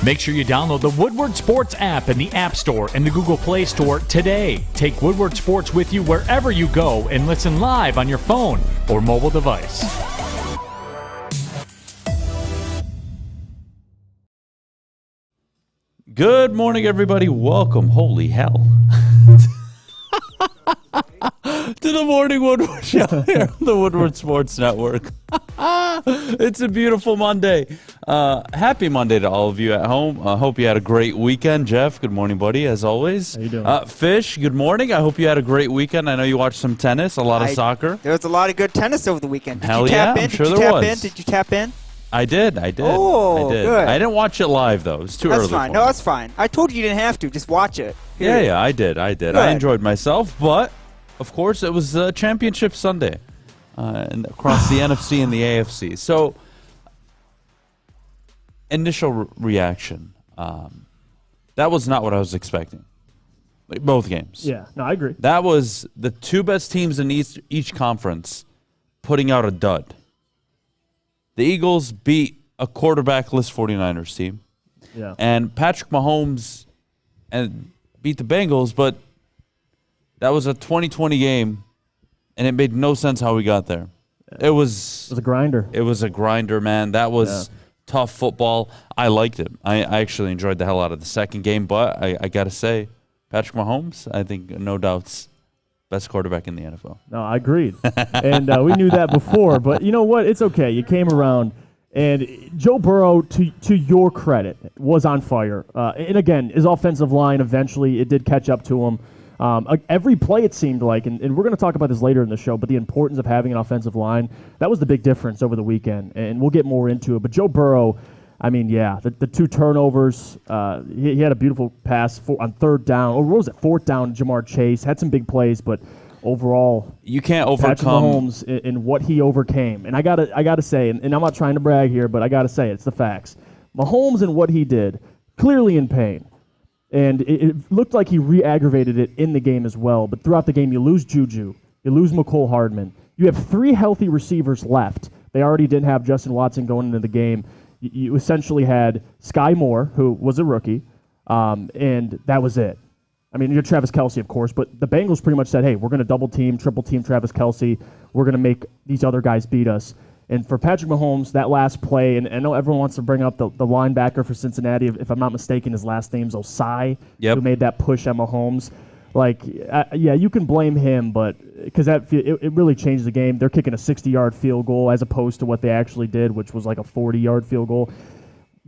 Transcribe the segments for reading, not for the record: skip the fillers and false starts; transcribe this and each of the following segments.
Make sure you download the Woodward Sports app in the App Store and the Google Play Store today. Take Woodward Sports with you wherever you go and listen live on your phone or mobile device. Good morning, everybody. Welcome. Holy hell. To the Morning Woodward Show here on the Woodward Sports Network. It's a beautiful Monday. Happy Monday to all of you at home. I hope you had a great weekend. Jeff, good morning, buddy, as always. How you doing? Fish, good morning. I hope you had a great weekend. I know you watched some tennis, a lot of soccer. There was a lot of good tennis over the weekend. Hell yeah, I'm sure there was. Did you tap in? I did. Oh, I did. good. I didn't watch it live, though. It was too early. That's fine. No, that's fine. I told you didn't have to. Just watch it. Yeah, I did. Good. I enjoyed myself, but, of course, it was Championship Sunday across the NFC and the AFC. So, initial reaction, that was not what I was expecting. Like, both games. Yeah, no, I agree. That was the two best teams in each conference putting out a dud. The Eagles beat a quarterbackless 49ers team. Yeah. And Patrick Mahomes beat the Bengals, but that was a 2020 game, and it made no sense how we got there. It was a grinder. It was a grinder, man. That was tough football. I liked it. I actually enjoyed the hell out of the second game, but I got to say, Patrick Mahomes, I think, no doubts, best quarterback in the NFL. No, I agreed. And we knew that before. But you know what? It's okay. You came around. And Joe Burrow, to your credit, was on fire. And again, his offensive line, eventually, it did catch up to him. Every play, it seemed like, and we're going to talk about this later in the show, but the importance of having an offensive line, that was the big difference over the weekend. And we'll get more into it. But Joe Burrow, I mean, yeah, the two turnovers, he had a beautiful pass on third down. Or what was it, fourth down, Jamar Chase. Had some big plays, but overall, you can't overcome Patrick Mahomes in what he overcame. And I gotta say, and I'm not trying to brag here, but I gotta say, it's the facts. Mahomes and what he did, clearly in pain. And it looked like he re-aggravated it in the game as well. But throughout the game, you lose Juju. You lose McCole Hardman. You have three healthy receivers left. They already didn't have Justin Watson going into the game. You essentially had Sky Moore, who was a rookie, and that was it. I mean, you're Travis Kelce, of course, but the Bengals pretty much said, hey, we're going to double-team, triple-team Travis Kelce. We're going to make these other guys beat us. And for Patrick Mahomes, that last play, and I know everyone wants to bring up the linebacker for Cincinnati. If I'm not mistaken, his last name's Osai, who made that push at Mahomes. Like, yeah, you can blame him, but because it really changed the game. They're kicking a 60-yard field goal as opposed to what they actually did, which was like a 40-yard field goal.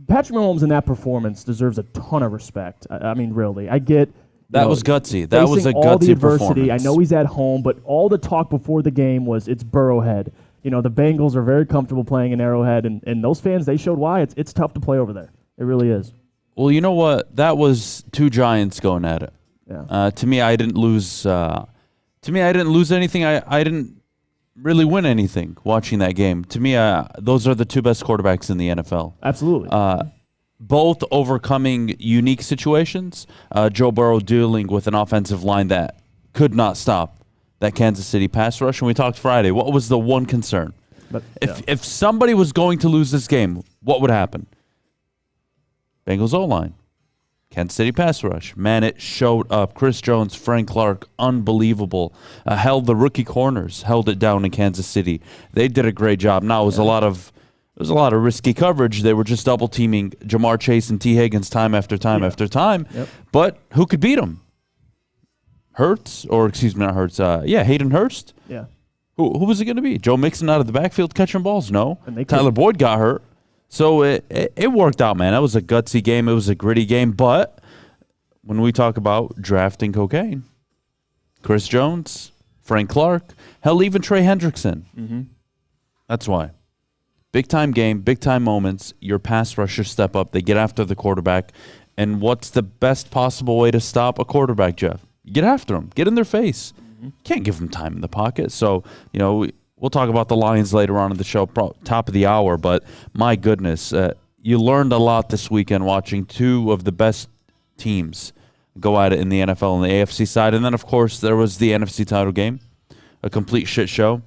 Patrick Mahomes in that performance deserves a ton of respect. I mean, really. I get... That was gutsy. That was a gutsy all the adversity. performance. I know he's at home, but all the talk before the game was it's Burrowhead. You know, the Bengals are very comfortable playing in Arrowhead, and those fans, they showed why. It's tough to play over there. It really is. Well, you know what? That was two giants going at it. Yeah. To me, I didn't lose. Anything. I didn't really win anything watching that game. To me, those are the two best quarterbacks in the NFL. Absolutely. Both overcoming unique situations. Joe Burrow dealing with an offensive line that could not stop that Kansas City pass rush. And we talked Friday. What was the one concern? If somebody was going to lose this game, what would happen? Bengals O-line. Kansas City pass rush. Man, it showed up. Chris Jones, Frank Clark, unbelievable. Held the rookie corners, held it down in Kansas City. They did a great job. Now, it was a lot of risky coverage. They were just double-teaming Jamar Chase and T. Higgins time after time after time. Yep. But who could beat them? Hayden Hurst? Yeah. Who was it going to be? Joe Mixon out of the backfield catching balls? No. Tyler Boyd got hurt. So it worked out, man. That was a gutsy game. It was a gritty game. But when we talk about drafting cocaine, Chris Jones, Frank Clark, hell, even Trey Hendrickson. Mm-hmm. That's why. Big-time game, big-time moments. Your pass rushers step up. They get after the quarterback. And what's the best possible way to stop a quarterback, Jeff? Get after them. Get in their face. Mm-hmm. Can't give them time in the pocket. So, you know, we'll talk about the Lions later on in the show, top of the hour. But, my goodness, you learned a lot this weekend watching two of the best teams go at it in the NFL on the AFC side. And then, of course, there was the NFC title game, a complete shit show.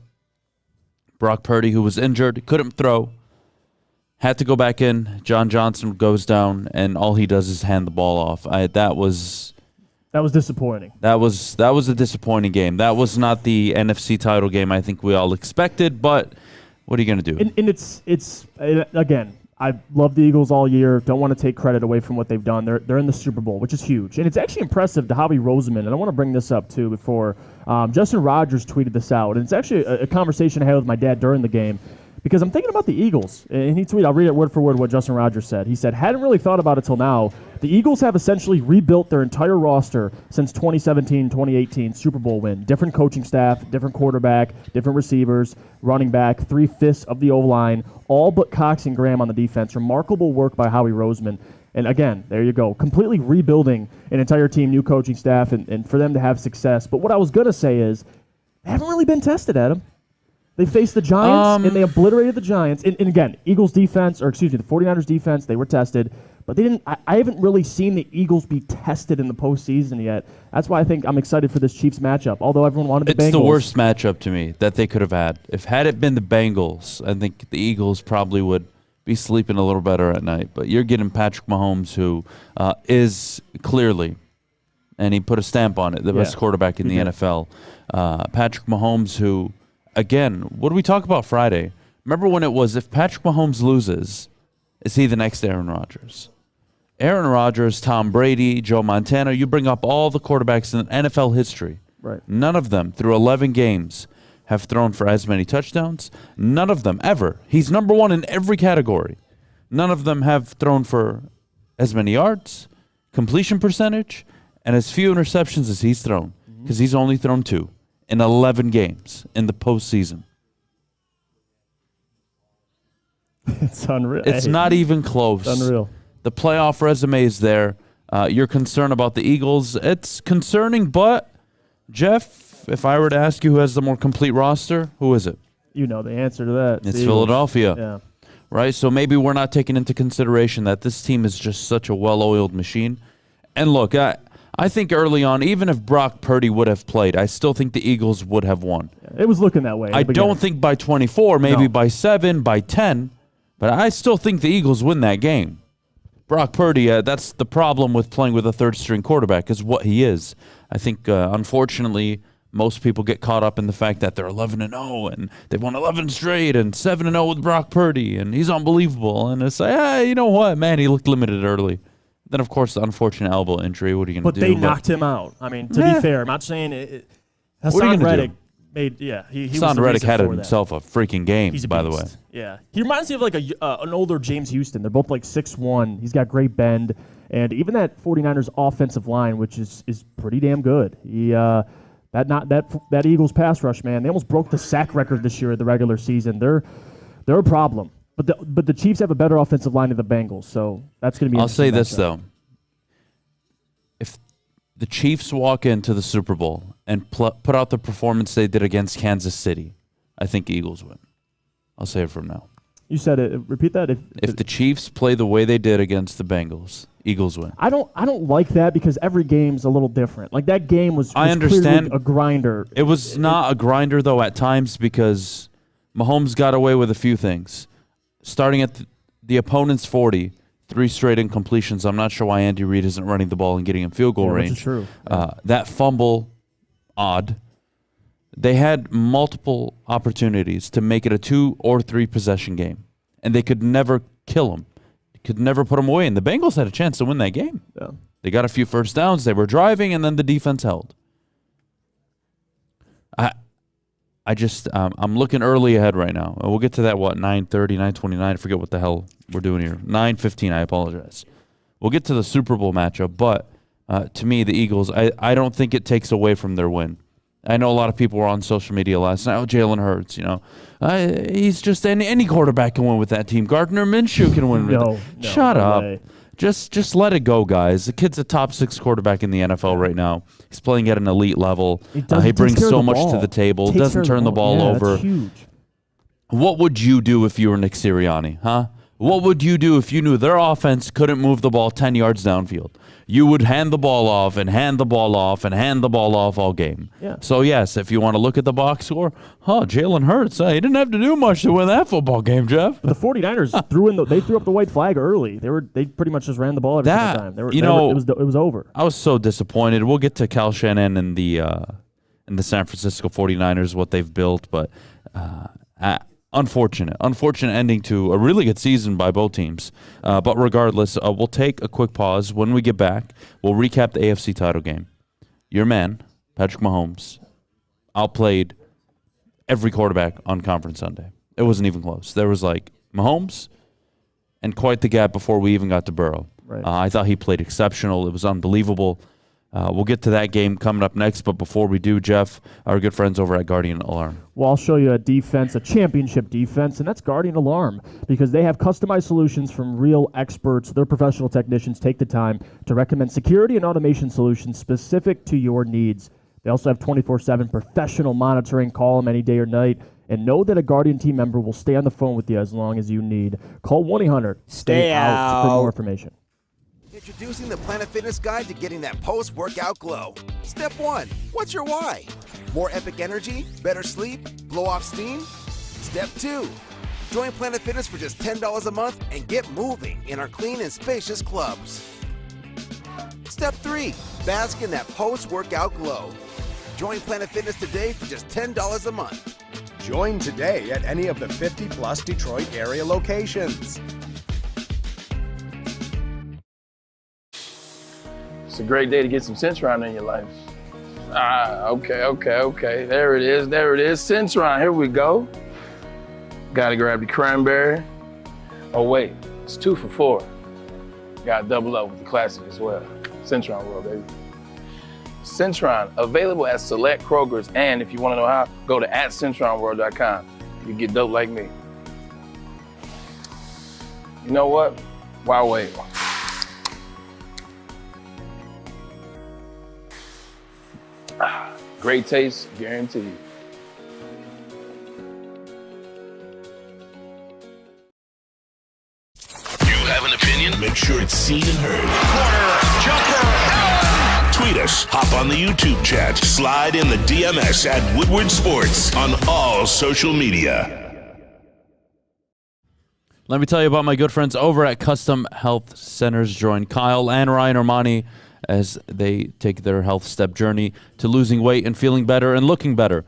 Brock Purdy, who was injured, couldn't throw. Had to go back in. John Johnson goes down, and all he does is hand the ball off. That was disappointing. That was a disappointing game. That was not the NFC title game I think we all expected, but what are you going to do? And it's again, I love the Eagles all year. Don't want to take credit away from what they've done. They're in the Super Bowl, which is huge. And it's actually impressive to Howie Roseman, and I want to bring this up too before Justin Rogers tweeted this out. And it's actually a conversation I had with my dad during the game. Because I'm thinking about the Eagles, and he tweeted, I'll read it word for word what Justin Rogers said. He said, hadn't really thought about it till now. The Eagles have essentially rebuilt their entire roster since 2017-2018 Super Bowl win. Different coaching staff, different quarterback, different receivers, running back, 3/5 of the O-line, all but Cox and Graham on the defense. Remarkable work by Howie Roseman. And again, there you go. Completely rebuilding an entire team, new coaching staff, and for them to have success. But what I was going to say is, they haven't really been tested, Adam. They faced the Giants, and they obliterated the Giants. And again, the 49ers defense, they were tested. But they didn't. I haven't really seen the Eagles be tested in the postseason yet. That's why I think I'm excited for this Chiefs matchup, although everyone wanted the Bengals. It's the worst matchup to me that they could have had. Had it been the Bengals, I think the Eagles probably would be sleeping a little better at night. But you're getting Patrick Mahomes, who is clearly, and he put a stamp on it, the best quarterback in the NFL. Patrick Mahomes, who... Again, what did we talk about Friday? Remember when it was, if Patrick Mahomes loses, is he the next Aaron Rodgers? Aaron Rodgers, Tom Brady, Joe Montana, you bring up all the quarterbacks in NFL history. Right. None of them, through 11 games, have thrown for as many touchdowns. None of them, ever. He's number one in every category. None of them have thrown for as many yards, completion percentage, and as few interceptions as he's thrown, because he's only thrown 2. In 11 games in the postseason. It's unreal. It's not even close. It's unreal. The playoff resume is there. You're concerned about the Eagles. It's concerning, but, Jeff, if I were to ask you who has the more complete roster, who is it? You know the answer to that. It's Philadelphia. Yeah. Right? So maybe we're not taking into consideration that this team is just such a well-oiled machine. And look, I think early on, even if Brock Purdy would have played, I still think the Eagles would have won. It was looking that way. I don't think by 24, maybe by 7, by 10, but I still think the Eagles win that game. Brock Purdy, that's the problem with playing with a third-string quarterback, is what he is. I think, unfortunately, most people get caught up in the fact that they're 11-0, and they've won 11 straight, and 7-0 with Brock Purdy, and he's unbelievable. And it's like, hey, you know what, man, he looked limited early. Then, of course, the unfortunate elbow injury. What are you going to do? But they knocked him out. I mean, to be fair, I'm not saying it. Hassan Reddick made, he Hassan Reddick had for himself a freaking game, He's a by the beast. way. Yeah. He reminds me of like an older James Houston. They're both like 6'1". He's got great bend. And even that 49ers offensive line, which is pretty damn good. That Eagles pass rush, man, they almost broke the sack record this year at the regular season. They're a problem. But the Chiefs have a better offensive line than the Bengals, so that's going to be. I'll say this though: if the Chiefs walk into the Super Bowl and put out the performance they did against Kansas City, I think Eagles win. I'll say it from now. You said it. Repeat that. If the Chiefs play the way they did against the Bengals, Eagles win. I don't like that because every game's a little different. Like that game was I understand a grinder. It was not a grinder though at times because Mahomes got away with a few things. Starting at the opponent's 40, 3 straight incompletions. I'm not sure why Andy Reid isn't running the ball and getting in field goal range. Which is true. That fumble, odd. They had multiple opportunities to make it a 2 or 3 possession game, and they could never kill him. Could never put him away, and the Bengals had a chance to win that game. Yeah. They got a few first downs. They were driving, and then the defense held. I'm looking early ahead right now. We'll get to that, 9:30, 9:29. I forget what the hell we're doing here. 9:15, I apologize. We'll get to the Super Bowl matchup, but to me, the Eagles, I don't think it takes away from their win. I know a lot of people were on social media last night. Oh, Jalen Hurts, he's just any quarterback can win with that team. Gardner Minshew can win with that. Shut up. Way. Just let it go, guys. The kid's a top 6 quarterback in the NFL right now. He's playing at an elite level. He brings so much to the table. Doesn't turn the ball over. That's huge. What would you do if you were Nick Sirianni, huh? What would you do if you knew their offense couldn't move the ball 10 yards downfield? You would hand the ball off and hand the ball off and hand the ball off all game. Yeah. So, yes, if you want to look at the box score, Jalen Hurts, he didn't have to do much to win that football game, Jeff. The 49ers threw up the white flag early. They pretty much just ran the ball every single time. It was over. I was so disappointed. We'll get to Cal Shanahan and the San Francisco 49ers, what they've built, but unfortunate ending to a really good season by both teams. But regardless, we'll take a quick pause. When we get back, we'll recap the AFC title game. Your man, Patrick Mahomes, outplayed every quarterback on Conference Sunday. It wasn't even close. There was Mahomes and quite the gap before we even got to Burrow. Right. I thought he played exceptional. It was unbelievable. We'll get to that game coming up next, but before we do, Jeff, our good friends over at Guardian Alarm. Well, I'll show you a defense, a championship defense, and that's Guardian Alarm, because they have customized solutions from real experts. Their professional technicians take the time to recommend security and automation solutions specific to your needs. They also have 24/7 professional monitoring. Call them any day or night, and know that a Guardian team member will stay on the phone with you as long as you need. Call 1-800-STAY-OUT for more information. Introducing the Planet Fitness Guide to getting that post-workout glow. Step 1, what's your why? More epic energy, better sleep, blow off steam? Step 2, join Planet Fitness for just $10 a month and get moving in our clean and spacious clubs. Step 3, bask in that post-workout glow. Join Planet Fitness today for just $10 a month. Join today at any of the 50-plus Detroit area locations. It's a great day to get some Centron in your life. Okay. There it is. Centron, here we go. Gotta grab the cranberry. Oh wait, it's 2 for $4. Gotta double up with the classic as well. Centron World, baby. Centron, available at select Krogers, and if you wanna know how, go to @CentronWorld.com. You get dope like me. You know what? Why wait? Great taste, guaranteed. You have an opinion? Make sure it's seen and heard. Corner, jumper. Tweet us, hop on the YouTube chat, slide in the DMS at Woodward Sports on all social media. Let me tell you about my good friends over at Custom Health Centers. Join Kyle and Ryan Ermanni as they take their health step journey to losing weight and feeling better and looking better.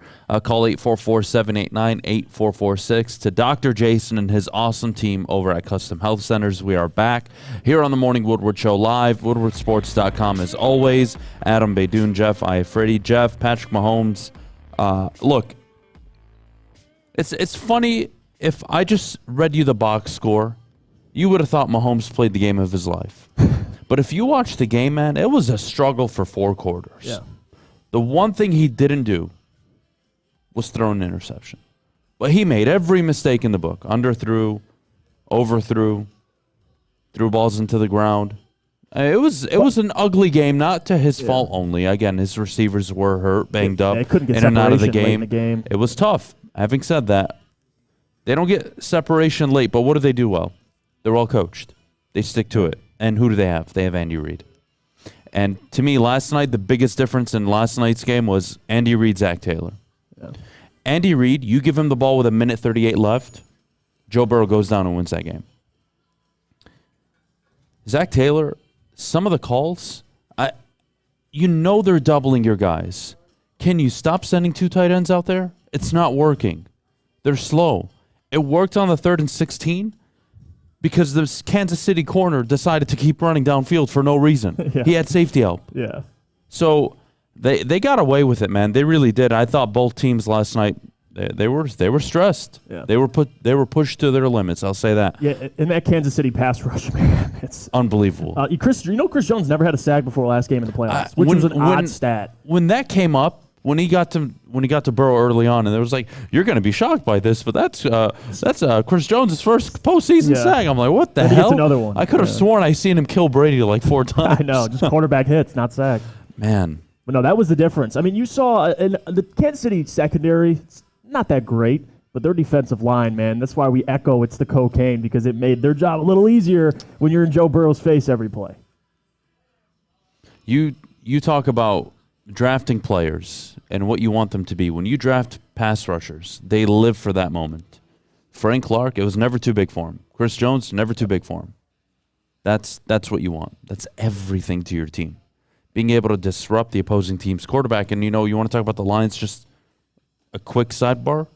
Call 844-789-8446 to Dr. Jason and his awesome team over at Custom Health Centers. We are back here on the Morning Woodward Show live, woodwardsports.com as always. Adham, Beydoun, Jeff, Iafrate, Jeff, Patrick Mahomes. Look, it's funny, if I just read you the box score, you would have thought Mahomes played the game of his life. But if you watch the game, man, it was a struggle for 4 quarters. Yeah. The one thing he didn't do was throw an interception. But he made every mistake in the book. Underthrew, overthrew, threw balls into the ground. It was an ugly game, not to his fault only. Again, his receivers were hurt, banged up, they couldn't get in and out of the separation late in game. the game. It was tough. Having said that, they don't get separation late, but what do they do well? They're well coached. They stick to it. And who do they have? They have Andy Reid. And to me, last night, the biggest difference in last night's game was Andy Reid, Zach Taylor. Yeah. Andy Reid, you give him the ball with 1:38 left, Joe Burrow goes down and wins that game. Zach Taylor, some of the calls, they're doubling your guys. Can you stop sending 2 tight ends out there? It's not working. They're slow. It worked on the 3rd and 16. Because the Kansas City corner decided to keep running downfield for no reason. Yeah. He had safety help. Yeah. So they got away with it, man. They really did. I thought both teams last night, they were stressed. Yeah. They were pushed to their limits. I'll say that. Yeah, in that Kansas City pass rush, man, it's unbelievable. Chris Jones never had a sack before last game in the playoffs, which was an odd stat. When that came up, when he got to Burrow early on, and it was like, you're going to be shocked by this, but that's Chris Jones' first postseason sack. I'm like, what the hell? It's another one. I could have sworn I seen him kill Brady like 4 times. I know, just quarterback hits, not sacks. Man. But no, that was the difference. I mean, you saw the Kansas City secondary, it's not that great, But their defensive line, man, that's why we echo it's the cocaine, because it made their job a little easier when you're in Joe Burrow's face every play. You talk about drafting players and what you want them to be. When you draft pass rushers, they live for that moment. Frank Clark, it was never too big for him. Chris Jones, never too big for him. That's what you want. That's everything to your team. Being able to disrupt the opposing team's quarterback. And, you want to talk about the Lions, just a quick sidebar.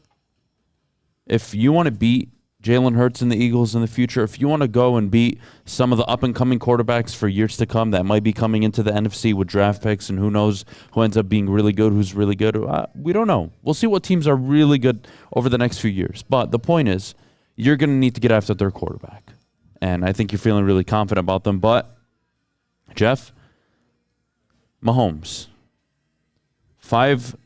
If you want to beat Jalen Hurts and the Eagles in the future, if you want to go and beat some of the up-and-coming quarterbacks for years to come that might be coming into the NFC with draft picks, and who knows who ends up being really good, who's really good, we don't know. We'll see what teams are really good over the next few years. But the point is, you're going to need to get after their quarterback. And I think you're feeling really confident about them. But, Jeff, Mahomes, 5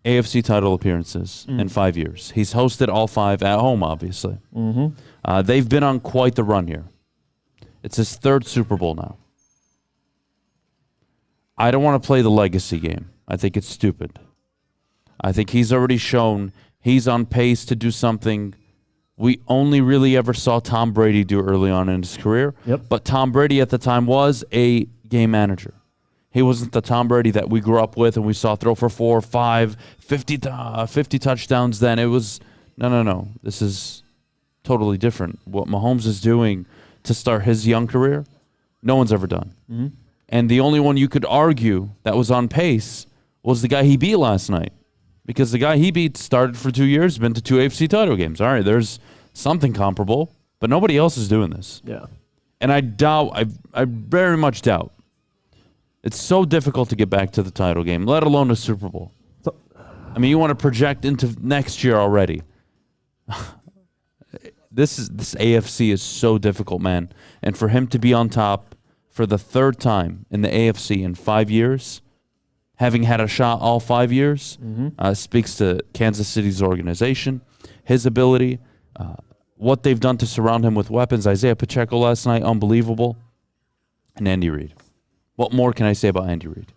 AFC title appearances in 5 years. He's hosted all 5 at home, obviously. Mm-hmm. They've been on quite the run here. It's his 3rd Super Bowl now. I don't want to play the legacy game. I think it's stupid. I think he's already shown he's on pace to do something we only really ever saw Tom Brady do early on in his career. Yep. But Tom Brady at the time was a game manager. He wasn't the Tom Brady that we grew up with and we saw throw for 4, 5, 50 touchdowns then. It was, no. This is totally different. What Mahomes is doing to start his young career, no one's ever done. Mm-hmm. And the only one you could argue that was on pace was the guy he beat last night. Because the guy he beat started for 2 years, been to 2 AFC title games. All right, there's something comparable, but nobody else is doing this. Yeah. And I very much doubt. It's so difficult to get back to the title game, let alone a Super Bowl. I mean, you want to project into next year already. This AFC is so difficult, man. And for him to be on top for the 3rd time in the AFC in 5 years, having had a shot all 5 years, speaks to Kansas City's organization, his ability, what they've done to surround him with weapons. Isaiah Pacheco last night, unbelievable. And Andy Reid. What more can I say about Andy Reid?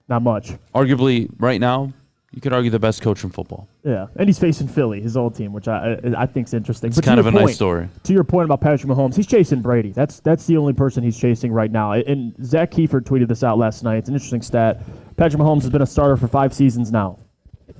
Not much. Arguably, right now, you could argue the best coach in football. Yeah, and he's facing Philly, his old team, which I think is interesting. It's kind of a nice story. To your point about Patrick Mahomes, he's chasing Brady. That's the only person he's chasing right now. And Zach Kiefer tweeted this out last night. It's an interesting stat. Patrick Mahomes has been a starter for 5 seasons now.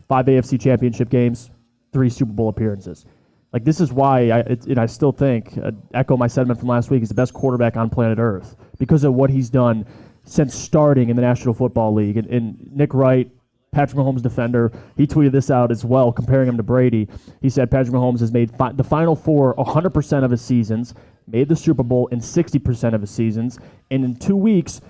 5 AFC championship games, 3 Super Bowl appearances. Like, this is why I still think, echo my sentiment from last week, he's the best quarterback on planet Earth because of what he's done since starting in the National Football League. And Nick Wright, Patrick Mahomes defender, he tweeted this out as well, comparing him to Brady. He said Patrick Mahomes has made the Final Four 100% of his seasons, made the Super Bowl in 60% of his seasons, and in 2 weeks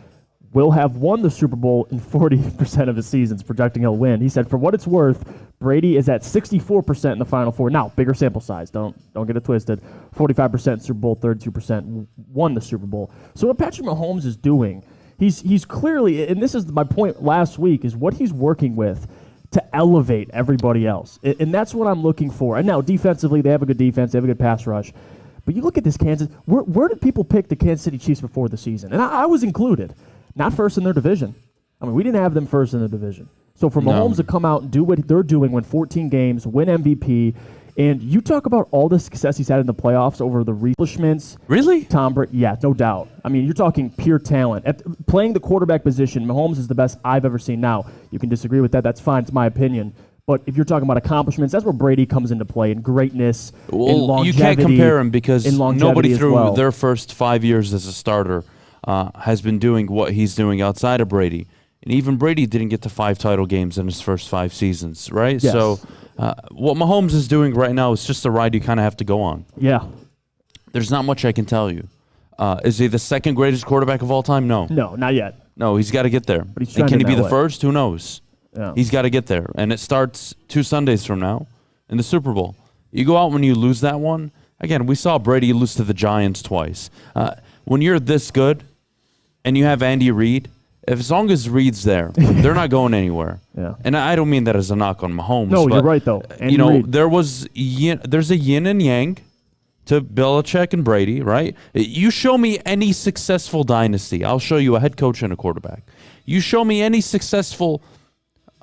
will have won the Super Bowl in 40% of his seasons, projecting he'll win. He said, for what it's worth, Brady is at 64% in the Final Four. Now, bigger sample size. Don't get it twisted. 45% Super Bowl, 32% won the Super Bowl. So what Patrick Mahomes is doing, he's clearly, and this is my point last week, is what he's working with to elevate everybody else. And that's what I'm looking for. And now, defensively, they have a good defense. They have a good pass rush. But you look at this Kansas, where did people pick the Kansas City Chiefs before the season? And I was included. Not first in their division. I mean, we didn't have them first in the division. So for Mahomes to come out and do what they're doing, win 14 games, win MVP, and you talk about all the success he's had in the playoffs over the accomplishments. Really? Tom Brady, yeah, no doubt. I mean, you're talking pure talent. Playing the quarterback position, Mahomes is the best I've ever seen. Now, you can disagree with that. That's fine. It's my opinion. But if you're talking about accomplishments, that's where Brady comes into play, and greatness, and longevity. You can't compare him because nobody through their first 5 years as a starter has been doing what he's doing outside of Brady. And even Brady didn't get to 5 title games in his first 5 seasons, right? Yes. So what Mahomes is doing right now is just a ride you kind of have to go on. Yeah. There's not much I can tell you. Is he the second greatest quarterback of all time? No. No, not yet. No, he's got to get there. But he's and can he be the way. first? Who knows? Yeah. He's got to get there. And it starts 2 Sundays from now in the Super Bowl. You go out when you lose that one. Again, we saw Brady lose to the Giants twice. When you're this good and you have Andy Reid, as long as Reid's there, they're not going anywhere. Yeah. And I don't mean that as a knock on Mahomes. No, but, you're right, though. Andy Reid. There's a yin and yang to Belichick and Brady, right? You show me any successful dynasty, I'll show you a head coach and a quarterback. You show me any successful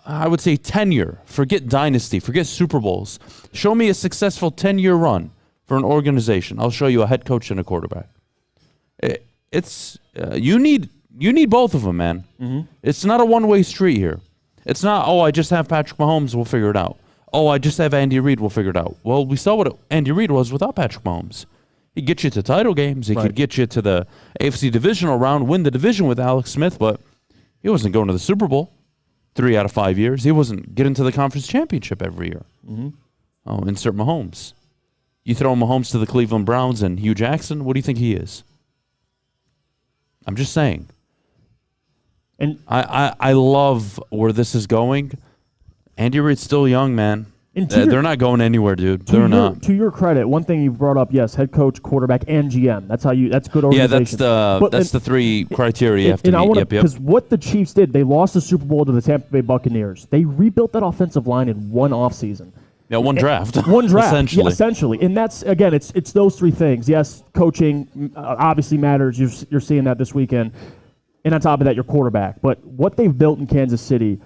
I would say, tenure. Forget dynasty. Forget Super Bowls. Show me a successful 10-year run for an organization. I'll show you a head coach and a quarterback. You need both of them, man. Mm-hmm. It's not a one-way street here. It's not, I just have Patrick Mahomes, we'll figure it out. I just have Andy Reid, we'll figure it out. Well, we saw what Andy Reid was without Patrick Mahomes. He'd get you to title games. He could get you to the AFC divisional round, win the division with Alex Smith, but he wasn't going to the Super Bowl 3 out of 5 years. He wasn't getting to the conference championship every year. Mm-hmm. Insert Mahomes. You throw Mahomes to the Cleveland Browns and Hugh Jackson, what do you think he is? I'm just saying. And I love where this is going. Andy Reid's still young, man. They're not going anywhere, dude. They're not. To your credit, one thing you've brought up, yes, head coach, quarterback, and GM. That's good organization. Yeah, that's the three criteria you have to meet. Because what the Chiefs did, they lost the Super Bowl to the Tampa Bay Buccaneers. They rebuilt that offensive line in one offseason. Yeah, one draft. One draft, essentially. Yeah, essentially. And that's, again, it's those three things. Yes, coaching obviously matters. You're seeing that this weekend. And on top of that, your quarterback. But what they've built in Kansas City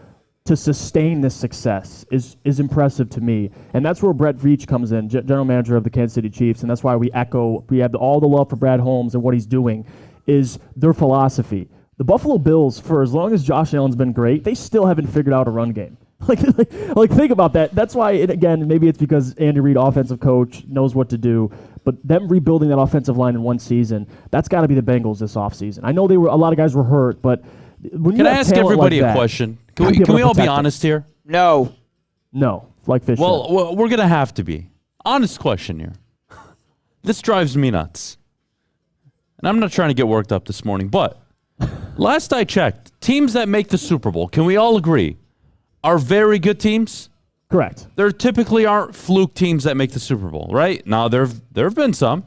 to sustain this success is impressive to me. And that's where Brett Veach comes in, general manager of the Kansas City Chiefs. And that's why we have all the love for Brad Holmes and what he's doing is their philosophy. The Buffalo Bills, for as long as Josh Allen's been great, they still haven't figured out a run game. Like think about that. That's why, again, maybe it's because Andy Reid, offensive coach, knows what to do. But them rebuilding that offensive line in one season, that's got to be the Bengals this offseason. I know a lot of guys were hurt, but when you can I ask everybody a question? Can we all be honest here? No. Like Fish. Well, we're going to have to be. Honest question here. This drives me nuts. And I'm not trying to get worked up this morning, but last I checked, teams that make the Super Bowl, can we all agree, are very good teams? Correct. There typically aren't fluke teams that make the Super Bowl, right? Now, there have been some.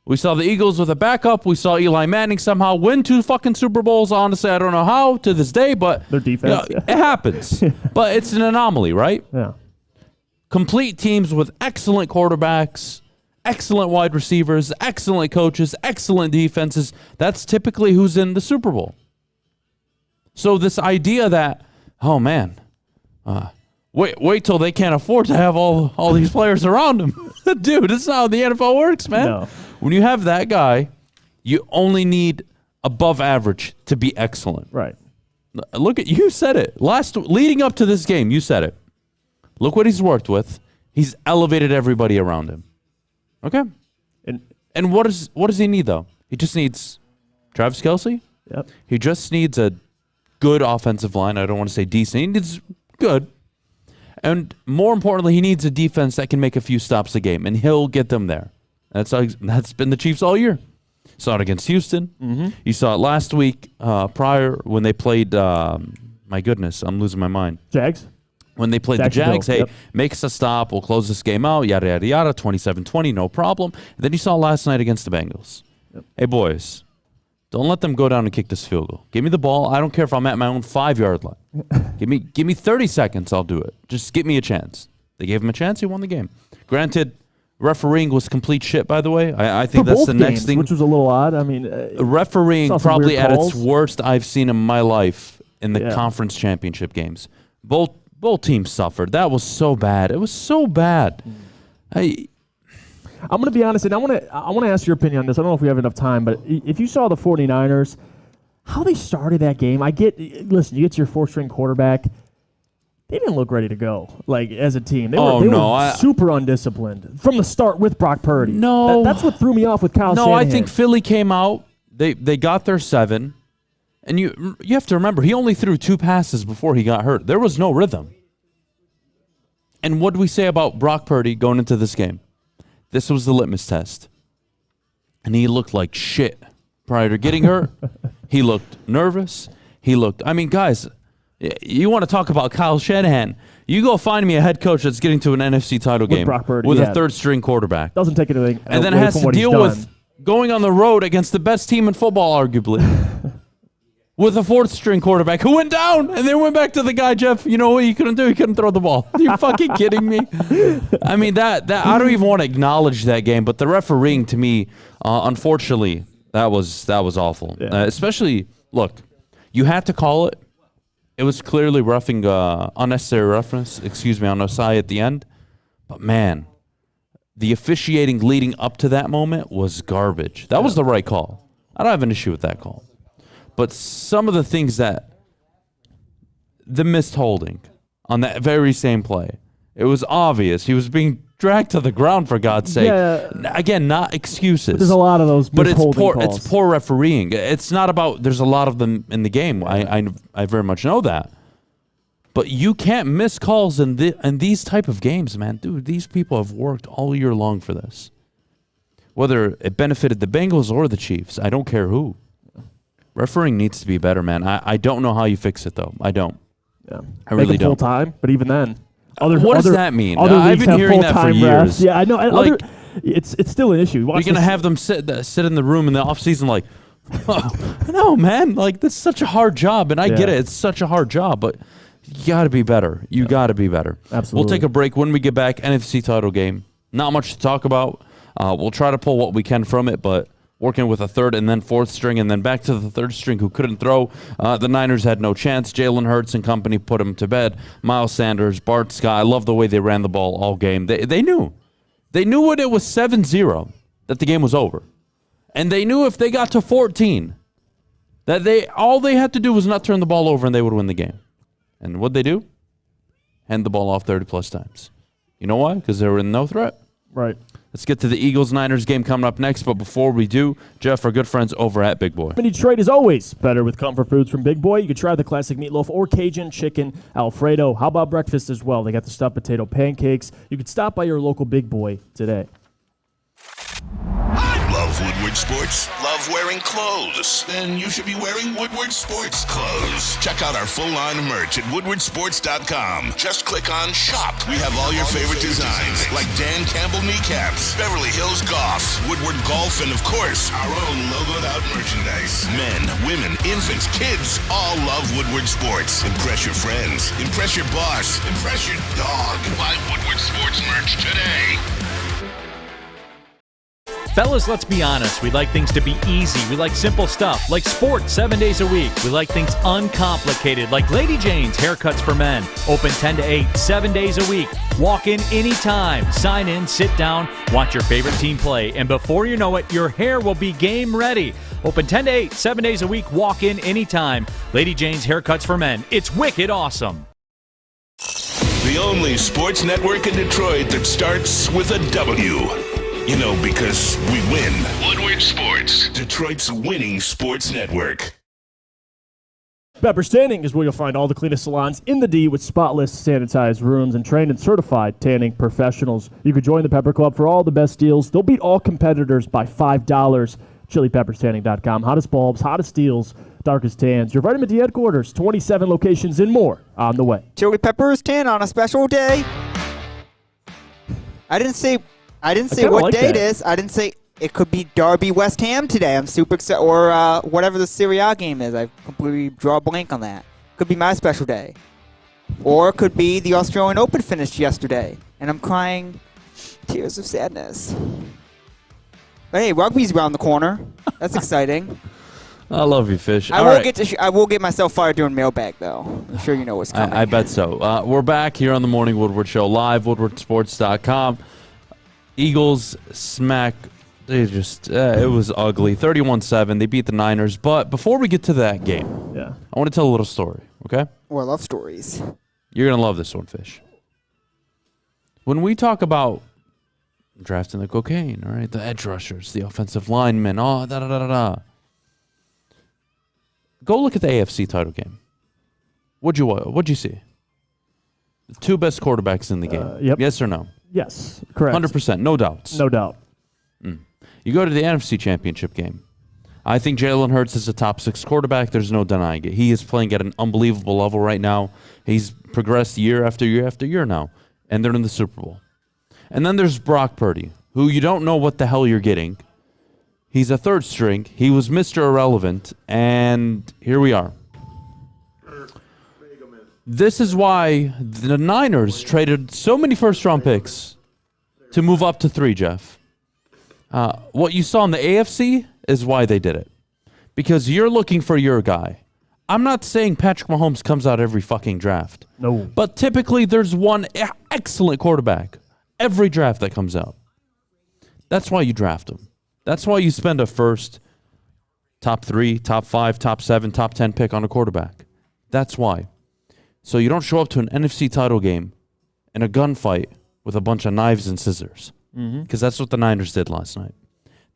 We saw the Eagles with a backup. We saw Eli Manning somehow win 2 fucking Super Bowls. Honestly, I don't know how to this day, but their defense, it happens. But it's an anomaly, right? Yeah. Complete teams with excellent quarterbacks, excellent wide receivers, excellent coaches, excellent defenses. That's typically who's in the Super Bowl. So this idea that, oh man, wait till they can't afford to have all these players around them. Dude, that's not how the NFL works, man. No. When you have that guy, you only need above average to be excellent. Right. Look at, you said it. Leading up to this game, you said it. Look what he's worked with. He's elevated everybody around him. Okay? And what does he need, though? He just needs Travis Kelce. Yep. He just needs a good offensive line. I don't want to say decent. He needs good. And more importantly, he needs a defense that can make a few stops a game, and he'll get them there. That's been the Chiefs all year. Saw it against Houston. Mm-hmm. You saw it last week prior when they played, my goodness, I'm losing my mind. Jags? When they played the Jags, hey, make us a stop, we'll close this game out, yada, yada, yada, 27-20, no problem. And then you saw last night against the Bengals. Yep. Hey, boys, don't let them go down and kick this field goal. Give me the ball. I don't care if I'm at my own 5-yard line. Give me 30 seconds, I'll do it. Just give me a chance. They gave him a chance, he won the game. Granted, refereeing was complete shit, by the way. I think that's the next thing. Which was a little odd. I mean, refereeing probably at its worst I've seen in my life in the conference championship games. Both teams suffered. That was so bad. It was so bad. I'm going to be honest, and I want to ask your opinion on this. I don't know if we have enough time, but if you saw the 49ers, how they started that game, listen, you get to your 4th-string quarterback, they didn't look ready to go, like, as a team. They were super undisciplined from the start with Brock Purdy. No. That's what threw me off with Kyle Shanahan. No, I think Philly came out. They got their 7. And you have to remember, he only threw 2 passes before he got hurt. There was no rhythm. And what do we say about Brock Purdy going into this game? This was the litmus test. And he looked like shit prior to getting hurt. He looked nervous. Guys, you want to talk about Kyle Shanahan. You go find me a head coach that's getting to an NFC title game Brock Purdy, with a 3rd-string quarterback. Doesn't take anything and then has to deal with going on the road against the best team in football, arguably. With a 4th-string quarterback who went down and then went back to the guy, Jeff, you know what he couldn't do? He couldn't throw the ball. Are you fucking kidding me? I mean, that I don't even want to acknowledge that game, but the refereeing to me, unfortunately, that was awful. Yeah. Especially, look, you had to call it. It was clearly roughing, unnecessary roughness, on Osai at the end. But, man, the officiating leading up to that moment was garbage. That was the right call. I don't have an issue with that call. But some of the things the missed holding on that very same play, it was obvious. He was being dragged to the ground, for God's sake. Yeah. Again, not excuses. There's a lot of those but it's poor. calls. It's poor refereeing. It's not about. There's a lot of them in the game. I very much know that. But you can't miss calls in these type of games, man. Dude, these people have worked all year long for this. Whether it benefited the Bengals or the Chiefs, I don't care who. Refereeing needs to be better, man. I don't know how you fix it, though. I don't. Yeah. I really don't. Full time, but even then, what does that mean? I've been hearing that for years. Refs. Yeah, I know. It's still an issue. You're going to have them sit in the room in the offseason like, oh, no, man. Like, that's such a hard job, and I get it. It's such a hard job, but you got to be better. You got to be better. Absolutely. We'll take a break. When we get back, NFC title game. Not much to talk about. We'll try to pull what we can from it, but working with a third and then fourth string and then back to the third string who couldn't throw. The Niners had no chance. Jalen Hurts and company put him to bed. Miles Sanders, Bart Scott. I love the way they ran the ball all game. They knew. They knew when it was 7-0 that the game was over. And they knew if they got to 14 that all they had to do was not turn the ball over and they would win the game. And what'd they do? Hand the ball off 30-plus times. You know why? Because they were in no threat. Right. Let's get to the Eagles-Niners game coming up next. But before we do, Jeff, our good friends over at Big Boy. Detroit is always better with comfort foods from Big Boy. You can try the classic meatloaf or Cajun chicken Alfredo. How about breakfast as well? They got the stuffed potato pancakes. You can stop by your local Big Boy today. Love Woodward Sports? Love wearing clothes? Then you should be wearing Woodward Sports clothes. Check out our full line of merch at woodwardsports.com. Just click on shop. We have all your favorite designs, like Dan Campbell kneecaps, Beverly Hills Golf, Woodward Golf, and of course, our own logoed out merchandise. Men, women, infants, kids, all love Woodward Sports. Impress your friends. Impress your boss. Impress your dog. Buy Woodward Sports merch today. Fellas, let's be honest. We like things to be easy. We like simple stuff, like sports 7 days a week. We like things uncomplicated, like Lady Jane's Haircuts for Men. Open 10 to 8, 7 days a week. Walk in anytime. Sign in, sit down, watch your favorite team play, and before you know it, your hair will be game ready. Open 10 to 8, 7 days a week. Walk in anytime. Lady Jane's Haircuts for Men. It's wicked awesome. The only sports network in Detroit that starts with a W. You know, because we win. Woodward Sports, Detroit's winning sports network. Pepper's Tanning is where you'll find all the cleanest salons in the D with spotless, sanitized rooms and trained and certified tanning professionals. You can join the Pepper Club for all the best deals. They'll beat all competitors by $5. ChiliPeppersTanning.com. Hottest bulbs, hottest deals, darkest tans. Your Vitamin D headquarters, 27 locations and more on the way. Chili Peppers tan on a special day. I didn't say what like day that. it is. I didn't say it could be Derby West Ham today. I'm super excited. Or whatever the Serie A game is. I completely draw a blank on that. Could be my special day. Or it could be the Australian Open finished yesterday. And I'm crying tears of sadness. But hey, rugby's around the corner. That's exciting. I love you, Fish. I will get myself fired doing Mailbag, though. I'm sure you know what's coming. I bet so. We're back here on the Morning Woodward Show, live, woodwardsports.com. Eagles smack. They just, it was ugly. 31-7. They beat the Niners. But before we get to that game, I want to tell a little story, okay? Oh, I love stories. You're going to love this one, Fish. When we talk about drafting the cocaine, all right, the edge rushers, the offensive linemen, go look at the AFC title game. What'd you see? The two best quarterbacks in the game. Yep. Yes or no? Yes, correct. 100%, no doubts. No doubt. You go to the NFC Championship game. I think Jalen Hurts is a top 6 quarterback. There's no denying it. He is playing at an unbelievable level right now. He's progressed year after year after year now, and they're in the Super Bowl. And then there's Brock Purdy, who you don't know what the hell you're getting. He's a third string. He was Mr. Irrelevant, and here we are. This is why the Niners traded so many first-round picks to move up to 3, Jeff. What you saw in the AFC is why they did it. Because you're looking for your guy. I'm not saying Patrick Mahomes comes out every fucking draft. No. But typically there's one excellent quarterback every draft that comes out. That's why you draft him. That's why you spend a first, top 3, top 5, top 7, top 10 pick on a quarterback. That's why. So you don't show up to an NFC title game in a gunfight with a bunch of knives and scissors. Because that's what the Niners did last night.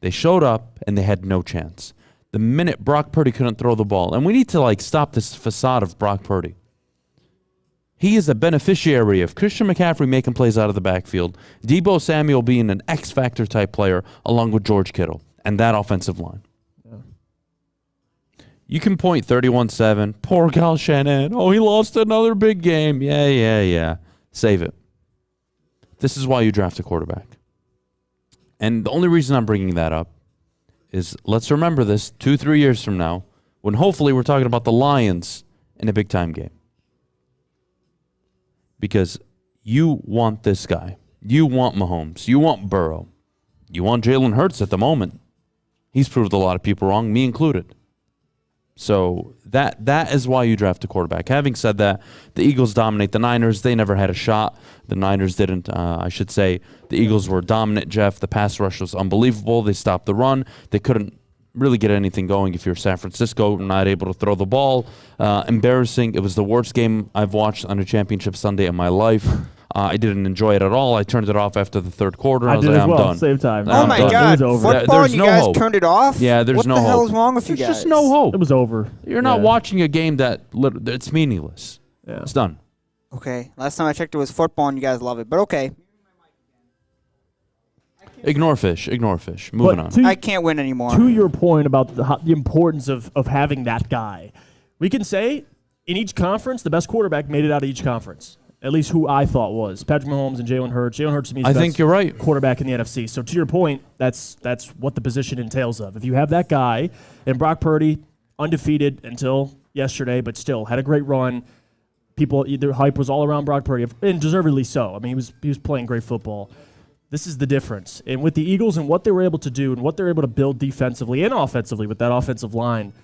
They showed up and they had no chance. The minute Brock Purdy couldn't throw the ball, and we need to stop this facade of Brock Purdy. He is a beneficiary of Christian McCaffrey making plays out of the backfield, Deebo Samuel being an X-Factor type player along with George Kittle and that offensive line. Yeah. You can point 31-7. Poor Kyle Shanahan. Oh, he lost another big game. Yeah. Save it. This is why you draft a quarterback. And the only reason I'm bringing that up is let's remember this 2-3 years from now when hopefully we're talking about the Lions in a big-time game. Because you want this guy. You want Mahomes. You want Burrow. You want Jalen Hurts at the moment. He's proved a lot of people wrong, me included. So that is why you draft a quarterback. Having said that, the Eagles dominate the Niners. They never had a shot. The Niners didn't. I should say the Eagles were dominant, Jeff. The pass rush was unbelievable. They stopped the run. They couldn't really get anything going if you're San Francisco, not able to throw the ball. Embarrassing. It was the worst game I've watched on a championship Sunday in my life. I didn't enjoy it at all. I turned it off after the third quarter. I was did like, as well, I'm done. same time. Oh my God! Football, There's you no guys hope. turned it off? Yeah, there's no hope. What the hell is wrong with you guys? There's just no hope. It was over. You're not watching a game it's meaningless. Yeah. It's done. Okay, last time I checked it was football and you guys love it, but okay. Ignore fish. Moving on. I can't win anymore. To your point about the importance of having that guy, we can say in each conference, the best quarterback made it out of each conference. At least who I thought was Patrick Mahomes and Jalen Hurts. Jalen Hurts to me is the best you're right. quarterback in the NFC. So to your point, that's what the position entails of. If you have that guy, and Brock Purdy, undefeated until yesterday, but still had a great run. The hype was all around Brock Purdy, and deservedly so. I mean, he was playing great football. This is the difference. And with the Eagles and what they were able to do and what they're able to build defensively and offensively with that offensive line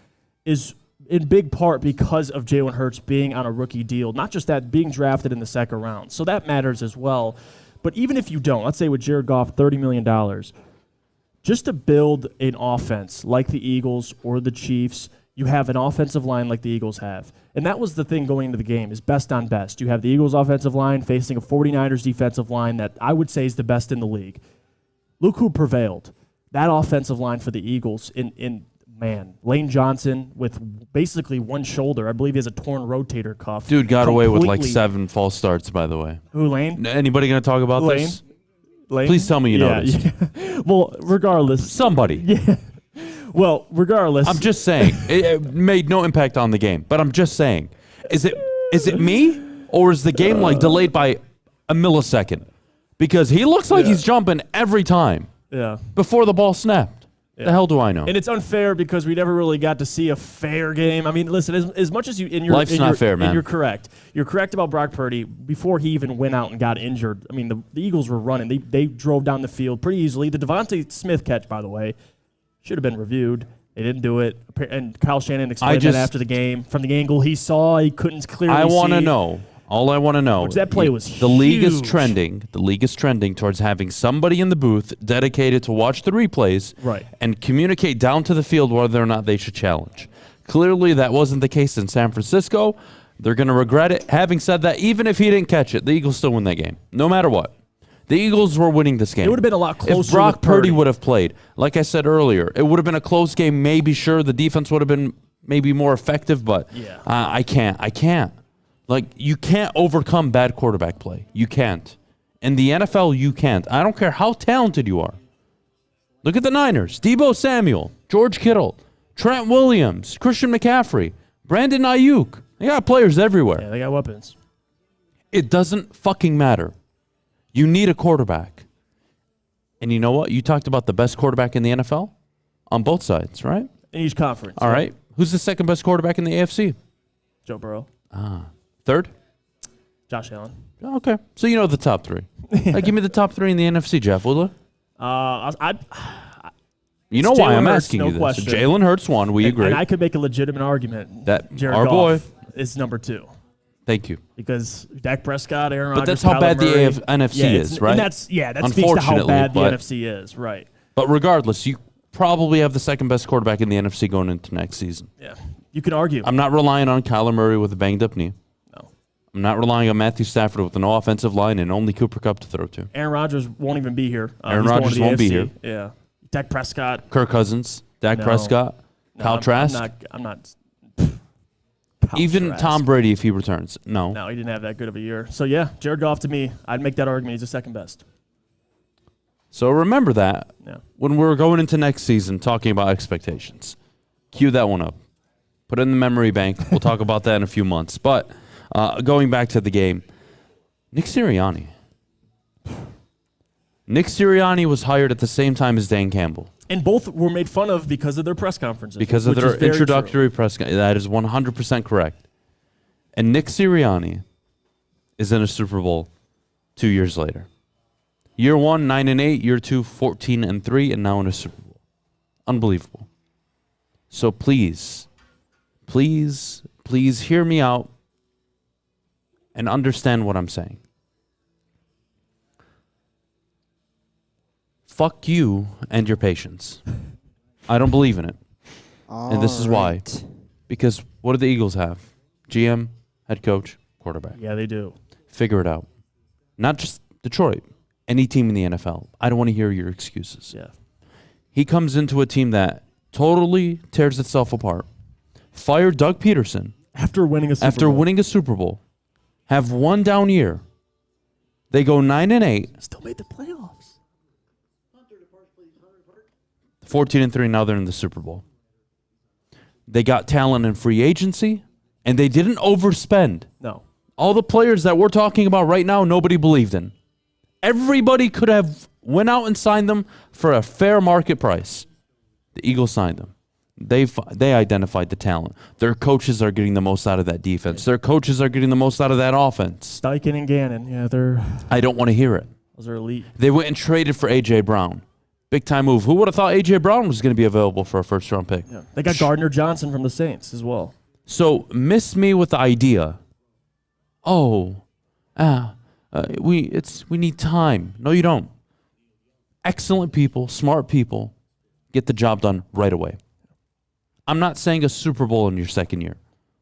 is in big part because of Jalen Hurts being on a rookie deal. Not just that, being drafted in the second round. So that matters as well. But even if you don't, let's say with Jared Goff, $30 million, just to build an offense like the Eagles or the Chiefs, you have an offensive line like the Eagles have. And that was the thing going into the game, is best on best. You have the Eagles offensive line facing a 49ers defensive line that I would say is the best in the league. Look who prevailed. That offensive line for the Eagles man, Lane Johnson with basically one shoulder. I believe he has a torn rotator cuff. Dude got away with 7 false starts, by the way. Who, Lane? Anybody going to talk about this? Lane? Please tell me you noticed. Yeah. Well, regardless. Somebody. Yeah. Well, regardless. I'm just saying. It made no impact on the game. But I'm just saying. Is it me? Or is the game delayed by a millisecond? Because he looks like he's jumping every time. Yeah. Before the ball snapped. Yeah. The hell do I know? And it's unfair because we never really got to see a fair game. I mean, listen, as much as life's not fair, man. And you're correct. You're correct about Brock Purdy. Before he even went out and got injured, I mean, the Eagles were running. They drove down the field pretty easily. The Devontae Smith catch, by the way, should have been reviewed. They didn't do it. And Kyle Shanahan explained that after the game. From the angle he saw, he couldn't clearly see. I want to know. All I want to know. Which that play was huge. The league is trending. The league is trending towards having somebody in the booth dedicated to watch the replays and communicate down to the field whether or not they should challenge. Clearly, that wasn't the case in San Francisco. They're going to regret it. Having said that, even if he didn't catch it, the Eagles still win that game. No matter what. The Eagles were winning this game. It would have been a lot closer. If Brock Purdy would have played, like I said earlier, it would have been a close game. Maybe, sure, the defense would have been maybe more effective, but I can't. Like, you can't overcome bad quarterback play. You can't. In the NFL, you can't. I don't care how talented you are. Look at the Niners. Deebo Samuel, George Kittle, Trent Williams, Christian McCaffrey, Brandon Ayuk. They got players everywhere. Yeah, they got weapons. It doesn't fucking matter. You need a quarterback. And you know what? You talked about the best quarterback in the NFL on both sides, right? In each conference. All right. Who's the second best quarterback in the AFC? Joe Burrow. Third? Josh Allen. Okay. So you know the top 3. Give me the top 3 in the NFC, Jeff, will you? You know It's why Jalen I'm Hurts, asking no you this. question. Jalen Hurts won. We agree. And I could make a legitimate argument That Jared our Goff boy- is number 2. Thank you. Because Dak Prescott, Aaron But Rodgers, that's how Kyler bad the Murray, NFC is, right? And that speaks to how Unfortunately, bad the but- NFC is, right? But regardless, you probably have the second best quarterback in the NFC going into next season. Yeah, you can argue. I'm not relying on Kyler Murray with a banged up knee. No. I'm not relying on Matthew Stafford with no offensive line and only Cooper Kupp to throw to. Aaron Rodgers won't even be here. Aaron He's going Rodgers to the won't be AFC. here. Yeah. Dak Prescott. Kirk Cousins, Dak No. Prescott, Kyle Trask. I'm not. Kyle Even Trask. Tom Brady if he returns. No. No, he didn't have that good of a year. So yeah, Jared Goff to me, I'd make that argument. He's the second best. So remember that Yeah. when we're going into next season talking about expectations. Cue that one up. Put it in the memory bank. We'll talk about that in a few months. But going back to the game, Nick Sirianni. Nick Sirianni was hired at the same time as Dan Campbell. And both were made fun of because of their press conferences. Because of which their is very introductory press. That is 100% correct. And Nick Sirianni is in a Super Bowl 2 years later. Year 1, 9-8. Year 2, 14-3, and now in a Super Bowl. Unbelievable. So please, please, please hear me out and understand what I'm saying. Fuck you and your patience. I don't believe in it. And this is why. Because what do the Eagles have? GM, head coach, quarterback. Yeah, they do. Figure it out. Not just Detroit. Any team in the NFL. I don't want to hear your excuses. Yeah. He comes into a team that totally tears itself apart. Fired Doug Peterson After winning a Super after Bowl. winning a Super Bowl. Have one down year. They go 9-8. Still made the playoffs. 14-3, now they're in the Super Bowl. They got talent in free agency, and they didn't overspend. No. All the players that we're talking about right now, nobody believed in. Everybody could have went out and signed them for a fair market price. The Eagles signed them. They identified the talent. Their coaches are getting the most out of that defense. Their coaches are getting the most out of that offense. Steichen and Gannon, yeah, I don't want to hear it. those are elite. They went and traded for A.J. Brown. Big time move. Who would have thought A.J. Brown was going to be available for a first round pick? Yeah. They got Gardner Johnson from the Saints as well. So miss me with the idea. We need time. No, you don't. Excellent people, smart people, get the job done right away. I'm not saying a Super Bowl in your second year,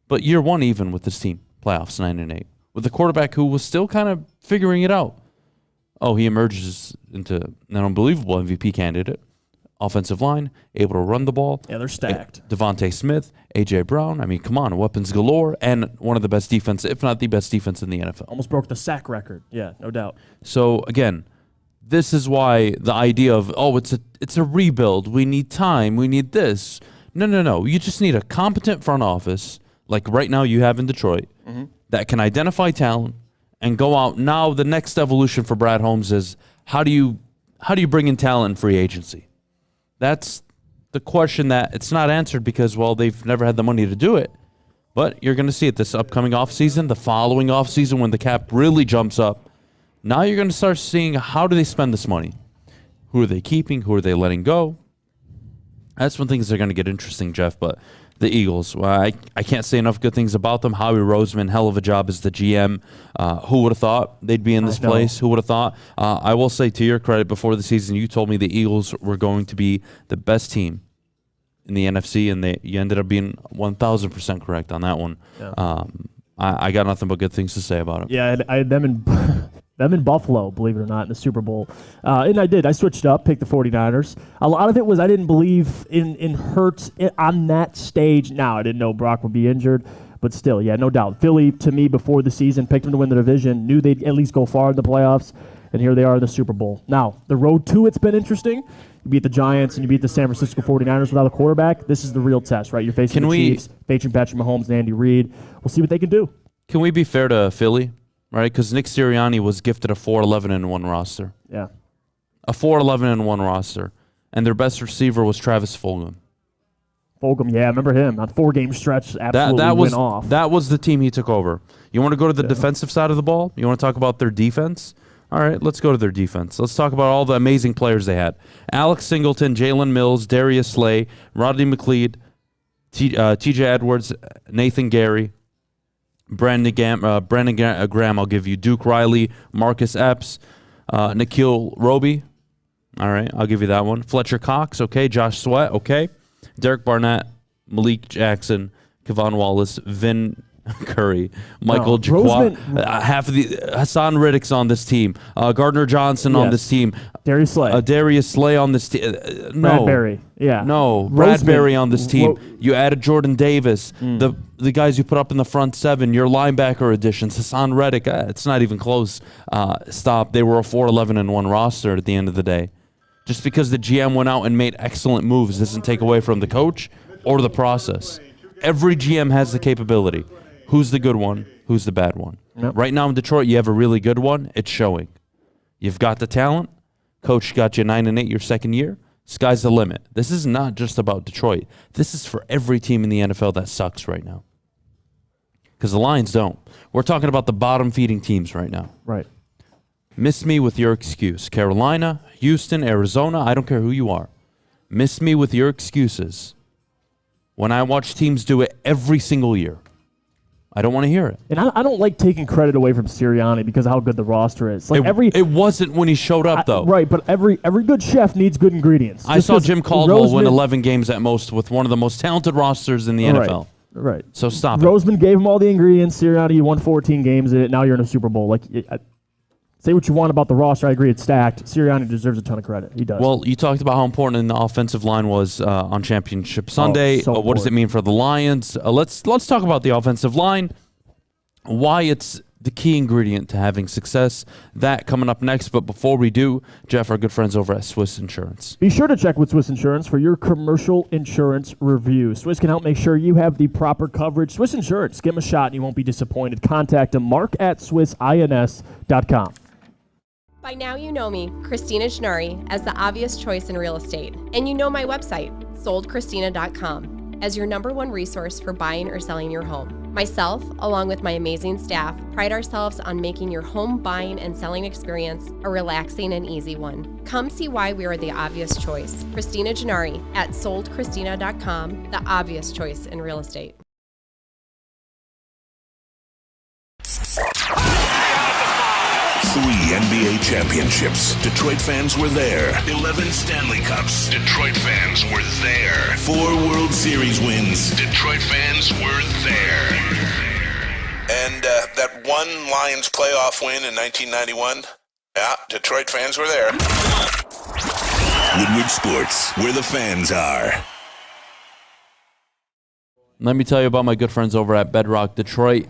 but year 1 even with this team, playoffs 9-8, with a quarterback who was still kind of figuring it out. He emerges into an unbelievable MVP candidate. Offensive line, able to run the ball. Yeah, they're stacked. Devontae Smith, A.J. Brown. I mean, come on, weapons galore, and one of the best defense, if not the best defense in the NFL. Almost broke the sack record. Yeah, no doubt. So again, this is why the idea of it's a rebuild. We need time. We need this. No. You just need a competent front office, like right now you have in Detroit, that can identify talent and go out. Now the next evolution for Brad Holmes is how do you bring in talent in free agency? That's the question that it's not answered because, they've never had the money to do it. But you're going to see it this upcoming offseason, the following offseason when the cap really jumps up. Now you're going to start seeing how do they spend this money? Who are they keeping? Who are they letting go? That's when things are going to get interesting, Jeff. But the Eagles, I can't say enough good things about them. Howie Roseman, hell of a job as the GM. Who would have thought they'd be in this place? Who would have thought? I will say, to your credit, before the season, you told me the Eagles were going to be the best team in the NFC, and you ended up being 1,000% correct on that one. Yeah. I got nothing but good things to say about it. Yeah, I had them in Buffalo, believe it or not, in the Super Bowl. And I did. I switched up, picked the 49ers. A lot of it was I didn't believe in Hurts on that stage. Now, I didn't know Brock would be injured. But still, yeah, no doubt. Philly, to me, before the season, picked them to win the division, knew they'd at least go far in the playoffs. And here they are in the Super Bowl. Now, the road to it's been interesting. You beat the Giants and you beat the San Francisco 49ers without a quarterback. This is the real test, right? You're facing the Chiefs, facing Patrick Mahomes and Andy Reid. We'll see what they can do. Can we be fair to Philly, right? Because Nick Sirianni was gifted a 4-11-1 roster. Yeah. A 4-11-1 roster. And their best receiver was Travis Fulgham. Yeah, I remember him. On 4-game stretch, absolutely went off. That was the team he took over. You want to go to the defensive side of the ball? You want to talk about their defense? All right, let's go to their defense. Let's talk about all the amazing players they had. Alex Singleton, Jalen Mills, Darius Slay, Rodney McLeod, TJ Edwards, Nathan Gary, Brandon Graham, I'll give you, Duke Riley, Marcus Epps, Nikhil Roby. All right, I'll give you that one. Fletcher Cox, okay. Josh Sweat, okay. Derek Barnett, Malik Jackson, Kevon Wallace, Vin Curry, Michael Jaqua, half of the Hassan Riddick's on this team. Gardner Johnson on this team. Darius Slay. Darius Slay on this team. No. Bradbury. Yeah. No. Bradbury on this team. You added Jordan Davis. The guys you put up in the front seven, your linebacker additions, Hassan Reddick. It's not even close. Stop. They were a 4-11-1 roster at the end of the day. Just because the GM went out and made excellent moves doesn't take away from the coach or the process. Every GM has the capability. Who's the good one? Who's the bad one? Yep. Right now in Detroit, you have a really good one. It's showing. You've got the talent. Coach got you 9-8 your second year. Sky's the limit. This is not just about Detroit. This is for every team in the NFL that sucks right now. Because the Lions don't. We're talking about the bottom-feeding teams right now. Right. Miss me with your excuse. Carolina, Houston, Arizona, I don't care who you are. Miss me with your excuses when I watch teams do it every single year. I don't want to hear it. And I don't like taking credit away from Sirianni because of how good the roster is. Like it wasn't when he showed up, though. Right, but every good chef needs good ingredients. I saw Jim Caldwell win 11 games at most with one of the most talented rosters in the NFL. Right. So stop it. Roseman gave him all the ingredients. Sirianni, you won 14 games in it. Now you're in a Super Bowl. Say what you want about the roster. I agree it's stacked. Sirianni deserves a ton of credit. He does. Well, you talked about how important the offensive line was on Championship Sunday. So what does it mean for the Lions? Let's talk about the offensive line. Why it's the key ingredient to having success. That coming up next. But before we do, Jeff, our good friends over at Swiss Insurance. Be sure to check with Swiss Insurance for your commercial insurance review. Swiss can help make sure you have the proper coverage. Swiss Insurance. Give them a shot and you won't be disappointed. Contact them, mark@swissins.com. By now you know me, Christina Gennari, as the obvious choice in real estate. And you know my website, soldchristina.com, as your #1 resource for buying or selling your home. Myself, along with my amazing staff, pride ourselves on making your home buying and selling experience a relaxing and easy one. Come see why we are the obvious choice. Christina Gennari at soldchristina.com, the obvious choice in real estate. 3 NBA championships. Detroit fans were there. 11 Stanley Cups. Detroit fans were there. 4 World Series wins. Detroit fans were there. And that one Lions playoff win in 1991. Yeah, Detroit fans were there. Woodward Sports, where the fans are. Let me tell you about my good friends over at Bedrock Detroit.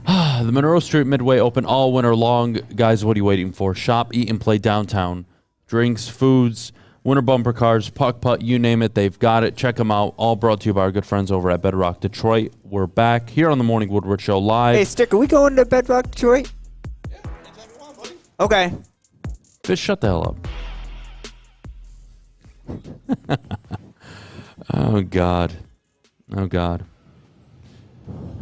The Monroe Street Midway open all winter long. Guys, what are you waiting for? Shop, eat, and play downtown. Drinks, foods, winter bumper cars, puck putt, you name it, they've got it. Check them out. All brought to you by our good friends over at Bedrock Detroit. We're back here on the Morning Woodward Show live. Hey, Stick, are we going to Bedrock Detroit? Yeah, anytime you want, buddy. Okay. Fish, shut the hell up. Oh, God. Oh, God.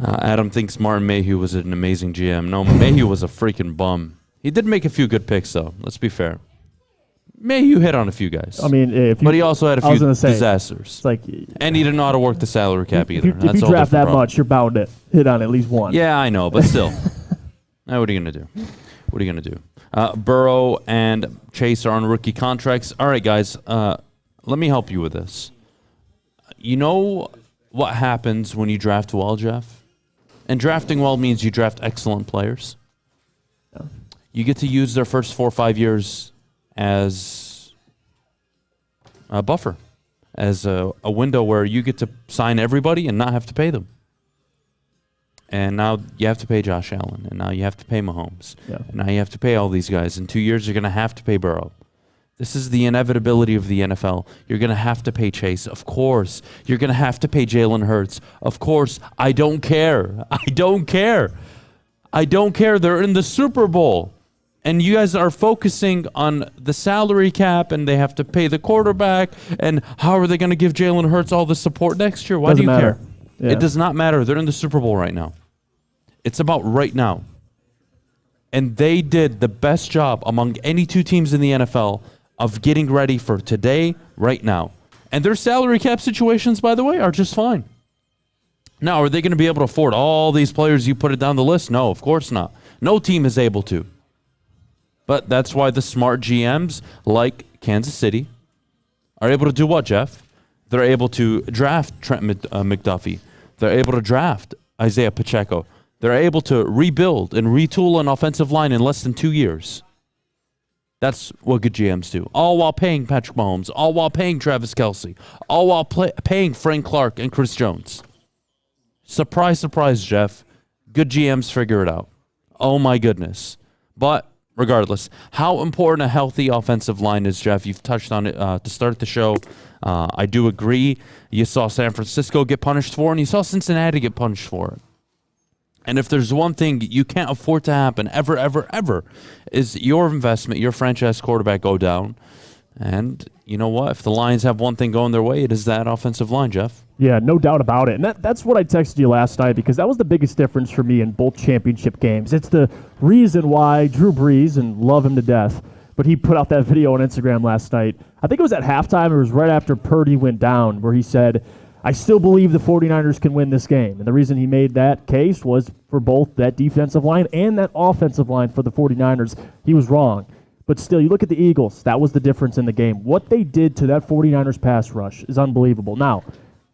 Adam thinks Martin Mayhew was an amazing GM. No, Mayhew was a freaking bum. He did make a few good picks, though. Let's be fair. Mayhew hit on a few guys. I mean, but he also had a few disasters. It's like, and he didn't know how to work the salary cap either. If you draft that much, you're bound to hit on at least one. Yeah, I know, but still. Now, what are you going to do? What are you going to do? Burrow and Chase are on rookie contracts. All right, guys, let me help you with this. You know what happens when you draft well, Jeff? And drafting well means you draft excellent players. Yeah. You get to use their first 4 or 5 years as a buffer, as a window where you get to sign everybody and not have to pay them. And now you have to pay Josh Allen, and now you have to pay Mahomes. Yeah. And now you have to pay all these guys. In 2 years, you're going to have to pay Burrow. This is the inevitability of the NFL. You're going to have to pay Chase. Of course. You're going to have to pay Jalen Hurts. Of course. I don't care. I don't care. I don't care. They're in the Super Bowl. And you guys are focusing on the salary cap, and they have to pay the quarterback. And how are they going to give Jalen Hurts all the support next year? Why do you care? Yeah. It does not matter. They're in the Super Bowl right now. It's about right now. And they did the best job among any two teams in the NFL of getting ready for today, right now. And their salary cap situations, by the way, are just fine. Now, are they going to be able to afford all these players you put it down the list? No, of course not. No team is able to. But that's why the smart GMs like Kansas City are able to do what, Jeff? They're able to draft Trent McDuffie. They're able to draft Isaiah Pacheco. They're able to rebuild and retool an offensive line in less than 2 years. That's what good GMs do. All while paying Patrick Mahomes. All while paying Travis Kelce. All while paying Frank Clark and Chris Jones. Surprise, surprise, Jeff. Good GMs figure it out. Oh, my goodness. But regardless, how important a healthy offensive line is, Jeff. You've touched on it to start the show. I do agree. You saw San Francisco get punished for it, and you saw Cincinnati get punished for it. And if there's one thing you can't afford to happen ever, ever, ever, is your investment, your franchise quarterback go down. And you know what? If the Lions have one thing going their way, it is that offensive line, Jeff. Yeah, no doubt about it. And that's what I texted you last night, because that was the biggest difference for me in both championship games. It's the reason why Drew Brees, and love him to death, but he put out that video on Instagram last night. I think it was at halftime. It was right after Purdy went down, where he said, I still believe the 49ers can win this game. And the reason he made that case was for both that defensive line and that offensive line for the 49ers. He was wrong. But still, you look at the Eagles. That was the difference in the game. What they did to that 49ers pass rush is unbelievable. Now,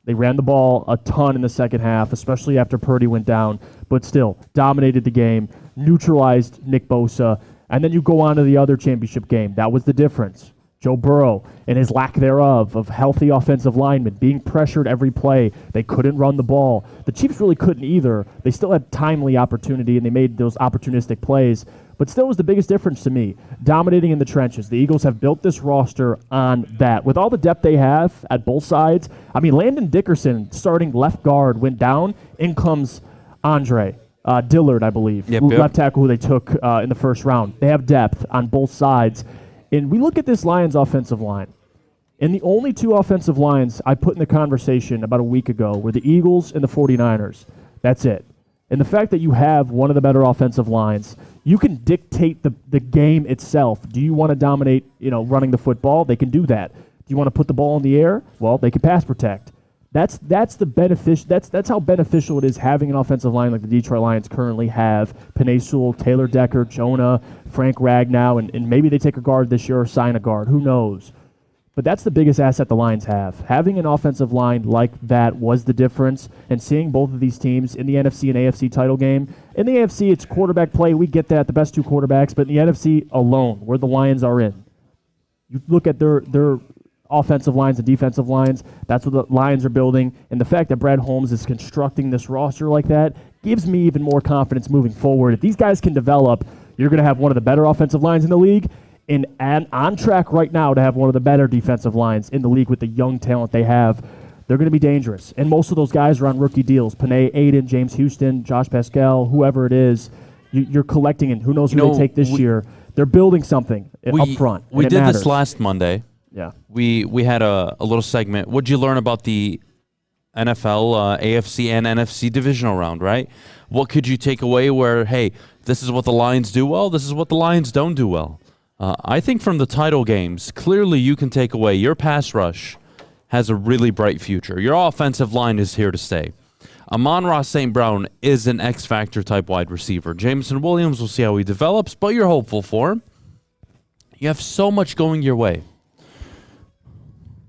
they ran the ball a ton in the second half, especially after Purdy went down, but still dominated the game, neutralized Nick Bosa, and then you go on to the other championship game. That was the difference. Joe Burrow and his lack thereof of healthy offensive linemen being pressured every play. They couldn't run the ball. The Chiefs really couldn't either. They still had timely opportunity, and they made those opportunistic plays. But still was the biggest difference to me, dominating in the trenches. The Eagles have built this roster on that. With all the depth they have at both sides, I mean, Landon Dickerson, starting left guard, went down. In comes Andre Dillard, I believe, left tackle who they took in the first round. They have depth on both sides. And we look at this Lions offensive line. And the only two offensive lines I put in the conversation about a week ago were the Eagles and the 49ers. That's it. And the fact that you have one of the better offensive lines, you can dictate the game itself. Do you want to dominate, running the football? They can do that. Do you want to put the ball in the air? Well, they can pass protect. That's the benefit. That's how beneficial it is having an offensive line like the Detroit Lions currently have. Penei Sewell, Taylor Decker, Jonah, Frank Ragnow, and maybe they take a guard this year or sign a guard. Who knows? But that's the biggest asset the Lions have. Having an offensive line like that was the difference, and seeing both of these teams in the NFC and AFC title game. In the AFC, it's quarterback play. We get that, the best two quarterbacks. But in the NFC alone, where the Lions are in, you look at their offensive lines and defensive lines. That's what the Lions are building. And the fact that Brad Holmes is constructing this roster like that gives me even more confidence moving forward. If these guys can develop, you're going to have one of the better offensive lines in the league, and on track right now to have one of the better defensive lines in the league with the young talent they have. They're going to be dangerous. And most of those guys are on rookie deals. Penei, Aiden, James Houston, Josh Pascal, whoever it is, you're collecting, and who knows who they take this year. They're building something up front. We did this last Monday. Yeah. We had a little segment. What'd you learn about the NFL, AFC, and NFC divisional round, right? What could you take away where, hey, this is what the Lions do well, this is what the Lions don't do well? I think from the title games, clearly you can take away your pass rush has a really bright future. Your offensive line is here to stay. Amon-Ra St. Brown is an X-Factor type wide receiver. Jameson Williams, we'll see how he develops, but you're hopeful for him. You have so much going your way.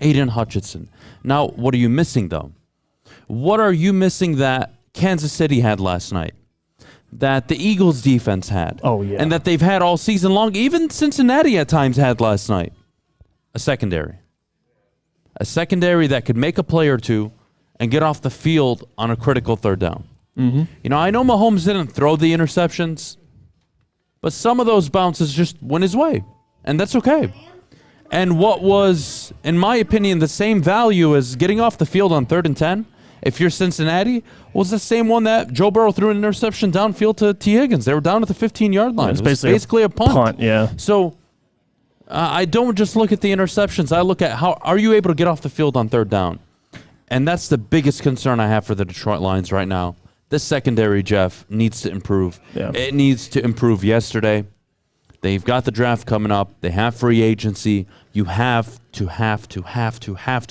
Aiden Hutchinson. Now, what are you missing, though? What are you missing that Kansas City had last night? That the Eagles defense had? Oh, yeah. And that they've had all season long, even Cincinnati at times had last night? A secondary. A secondary that could make a play or two and get off the field on a critical third down. Mm-hmm. I know Mahomes didn't throw the interceptions, but some of those bounces just went his way, and that's okay. And what was, in my opinion, the same value as getting off the field on 3rd and 10, if you're Cincinnati, was the same one that Joe Burrow threw an interception downfield to T. Higgins. They were down at the 15-yard line. Yeah, it was basically a punt. Yeah. So I don't just look at the interceptions. I look at how are you able to get off the field on 3rd down. And that's the biggest concern I have for the Detroit Lions right now. This secondary, Jeff, needs to improve. Yeah. It needs to improve yesterday. They've got the draft coming up. They have free agency. You have to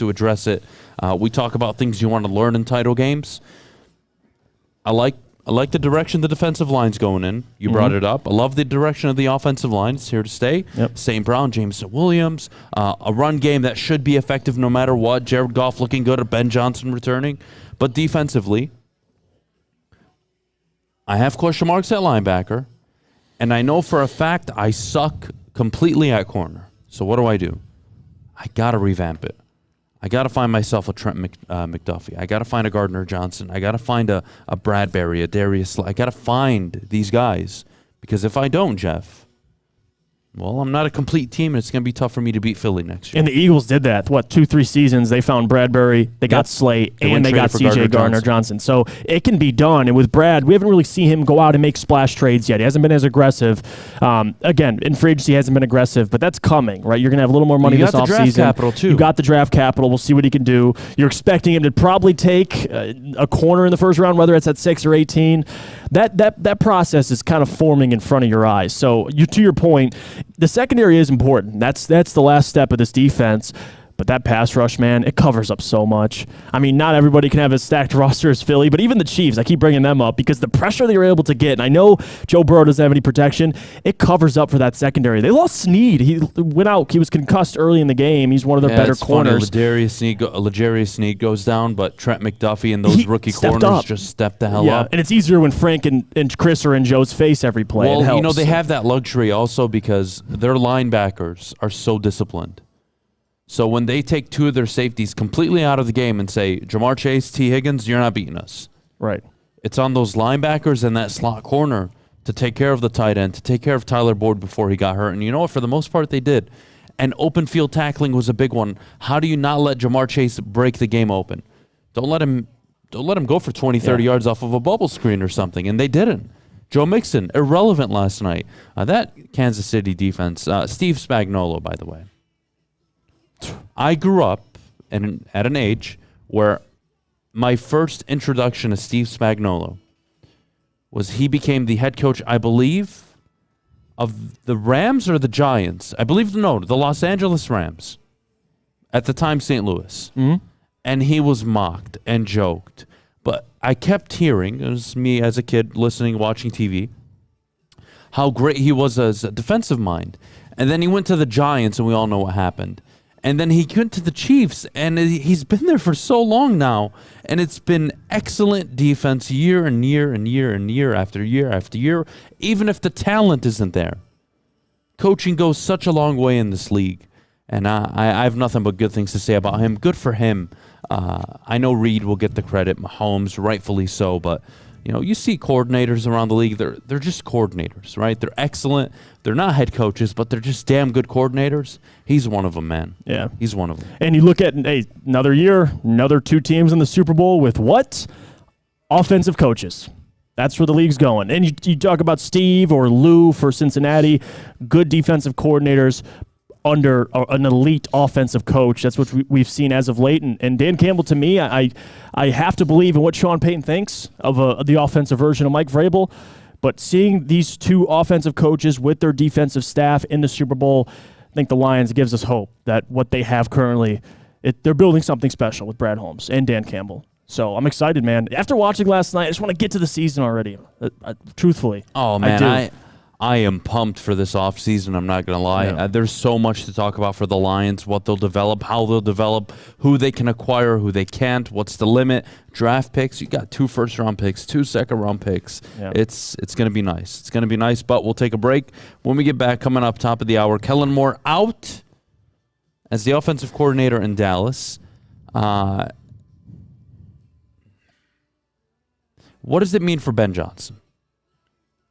address it. We talk about things you want to learn in title games. I like the direction the defensive line's going in. You brought it up. I love the direction of the offensive line. It's here to stay. Yep. St. Brown, Jameson Williams, a run game that should be effective no matter what. Jared Goff looking good, or Ben Johnson returning. But defensively, I have question marks at linebacker, and I know for a fact I suck completely at corner. So what do? I got to revamp it. I got to find myself a Trent McDuffie. I got to find a Gardner Johnson. I got to find a Bradbury, a Darius. I got to find these guys, because if I don't, Jeff, well, I'm not a complete team, and it's going to be tough for me to beat Philly next year. And the Eagles did that. 2-3 seasons? They found Bradbury, they got Slate, and they got C.J. Gardner-Johnson. So it can be done. And with Brad, we haven't really seen him go out and make splash trades yet. He hasn't been as aggressive. Again, in free agency, he hasn't been aggressive, but that's coming, right? You're going to have a little more money this offseason. You got the draft capital, too. You got the draft capital. We'll see what he can do. You're expecting him to probably take a corner in the first round, whether it's at 6 or 18. That process is kind of forming in front of your eyes. So to your point, the secondary is important. That's the last step of this defense. But that pass rush, man, it covers up so much. I mean, not everybody can have a stacked roster as Philly, but even the Chiefs, I keep bringing them up because the pressure they were able to get, and I know Joe Burrow doesn't have any protection, it covers up for that secondary. They lost Snead. He went out. He was concussed early in the game. He's one of their better corners. L'Jarius Snead goes down, but Trent McDuffie and those rookie corners just stepped the hell up. And it's easier when Frank and Chris are in Joe's face every play. Well, they have that luxury also because their linebackers are so disciplined. So when they take two of their safeties completely out of the game and say, Jamar Chase, T. Higgins, you're not beating us. Right. It's on those linebackers and that slot corner to take care of the tight end, to take care of Tyler Boyd before he got hurt. And you know what? For the most part, they did. And open field tackling was a big one. How do you not let Jamar Chase break the game open? Don't let him go for 20, 30 yards off of a bubble screen or something. And they didn't. Joe Mixon, irrelevant last night. That Kansas City defense, Steve Spagnuolo, by the way. I grew up at an age where my first introduction to Steve Spagnuolo was he became the head coach, I believe, of the Rams or the Giants. I believe, the Los Angeles Rams. At the time, St. Louis. Mm-hmm. And he was mocked and joked. But I kept hearing, it was me as a kid listening, watching TV, how great he was as a defensive mind. And then he went to the Giants, and we all know what happened. And then he went to the Chiefs, and he's been there for so long now, and it's been excellent defense year and year and year and year after year after year, even if the talent isn't there. Coaching goes such a long way in this league, and I have nothing but good things to say about him. Good for him. I know Reed will get the credit, Mahomes, rightfully so, but you see coordinators around the league, they're just coordinators, right? They're excellent. They're not head coaches, but they're just damn good coordinators. He's one of them, man. Yeah. He's one of them. And you look at, another year, another 2 teams in the Super Bowl with what? Offensive coaches. That's where the league's going. And you talk about Steve or Lou for Cincinnati, good defensive coordinators under an elite offensive coach. That's what we've seen as of late. And Dan Campbell, to me, I have to believe in what Sean Payton thinks of the offensive version of Mike Vrabel. But seeing these 2 offensive coaches with their defensive staff in the Super Bowl, I think the Lions gives us hope that what they have currently, they're building something special with Brad Holmes and Dan Campbell. So I'm excited, man. After watching last night, I just want to get to the season already, truthfully. Oh, man, I do. I am pumped for this offseason, I'm not going to lie. Yeah. There's so much to talk about for the Lions, what they'll develop, how they'll develop, who they can acquire, who they can't, what's the limit, draft picks. You got 2 first-round picks, 2 second-round picks. Yeah. It's going to be nice. It's going to be nice, but we'll take a break. When we get back, coming up top of the hour, Kellen Moore out as the offensive coordinator in Dallas. What does it mean for Ben Johnson?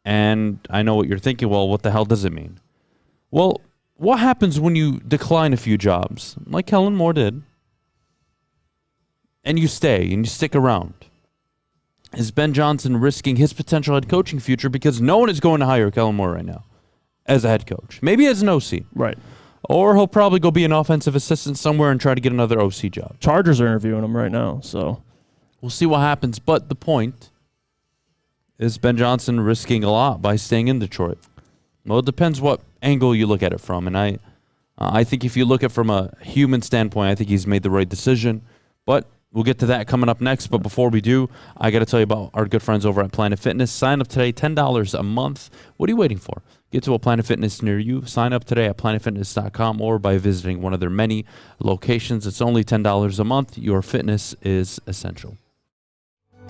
And I know what you're thinking, well, what the hell does it mean? Well, what happens when you decline a few jobs, like Kellen Moore did, and you stay and you stick around? Is Ben Johnson risking his potential head coaching future because no one is going to hire Kellen Moore right now as a head coach? Maybe as an OC. Right. Or he'll probably go be an offensive assistant somewhere and try to get another OC job. Chargers are interviewing him right now, so we'll see what happens. But the point Is Ben Johnson risking a lot by staying in Detroit? Well, it depends what angle you look at it from. And I think if you look at it from a human standpoint, I think he's made the right decision. But we'll get to that coming up next. But before we do, I got to tell you about our good friends over at Planet Fitness. Sign up today, $10 a month. What are you waiting for? Get to a Planet Fitness near you. Sign up today at planetfitness.com or by visiting one of their many locations. It's only $10 a month. Your fitness is essential.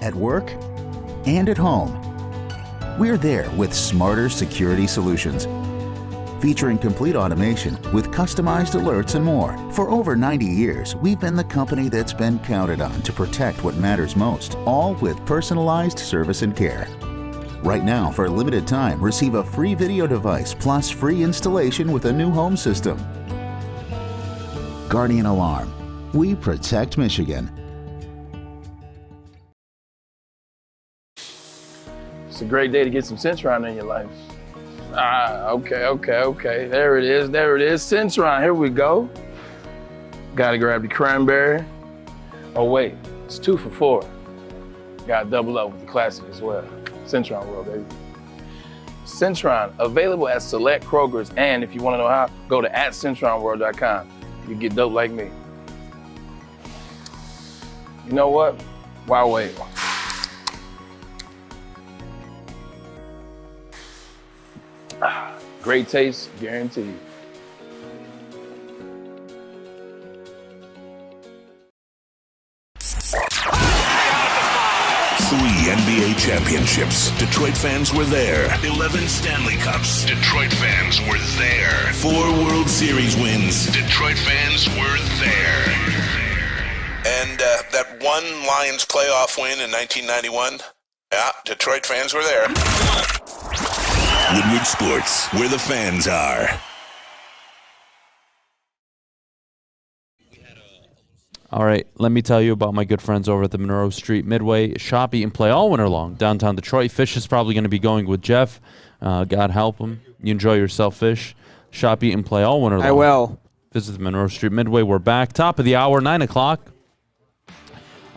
At work and at home, we're there with smarter security solutions. Featuring complete automation with customized alerts and more. For over 90 years, we've been the company that's been counted on to protect what matters most, all with personalized service and care. Right now, for a limited time, receive a free video device plus free installation with a new home system. Guardian Alarm. We protect Michigan. It's a great day to get some Cincinnati in your life. Okay. There it is. Cincinnati, here we go. Gotta grab the cranberry. Oh wait, it's 2 for $4. Gotta double up with the classic as well. Cincinnati World, baby. Cincinnati, available at select Krogers, and if you wanna know how, go to @CincinnatiWorld.com. You get dope like me. You know what? Why wait? Great taste, guaranteed. 3 NBA championships. Detroit fans were there. 11 Stanley Cups. Detroit fans were there. 4 World Series wins. Detroit fans were there. And that one Lions playoff win in 1991. Yeah, Detroit fans were there. Woodward Sports, where the fans are. All right, let me tell you about my good friends over at the Monroe Street Midway. Shop, eat, and play all winter long. Downtown Detroit. Fish is probably going to be going with Jeff. God help him. You enjoy yourself, Fish. Shop, eat, and play all winter long. I will. Visit the Monroe Street Midway. We're back. Top of the hour, 9 o'clock.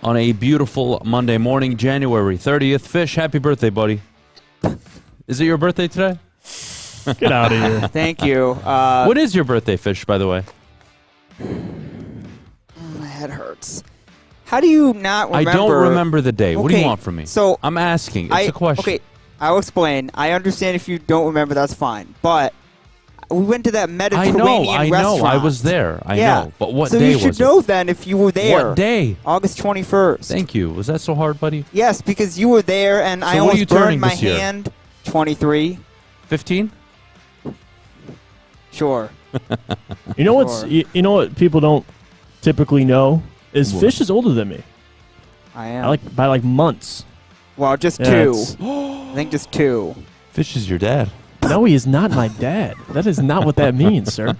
On a beautiful Monday morning, January 30th. Fish, happy birthday, buddy. Is it your birthday today? Get out of here. Thank you. What is your birthday, Fish, by the way? My head hurts. How do you not remember? I don't remember the day. What do you want from me? So I'm asking. It's a question. Okay, I'll explain. I understand if you don't remember, that's fine. But we went to that Mediterranean restaurant. I was there. I know. But what day was it? So you should know then if you were there. What day? August 21st. Thank you. Was that so hard, buddy? Yes, because you were there and I almost burned my hand. 23. 15? Sure. You know what's you know what people don't typically know is Fish is older than me. I am. By months. Well, just 2. I think just 2. Fish is your dad. No, he is not my dad. That is not what that means, sir.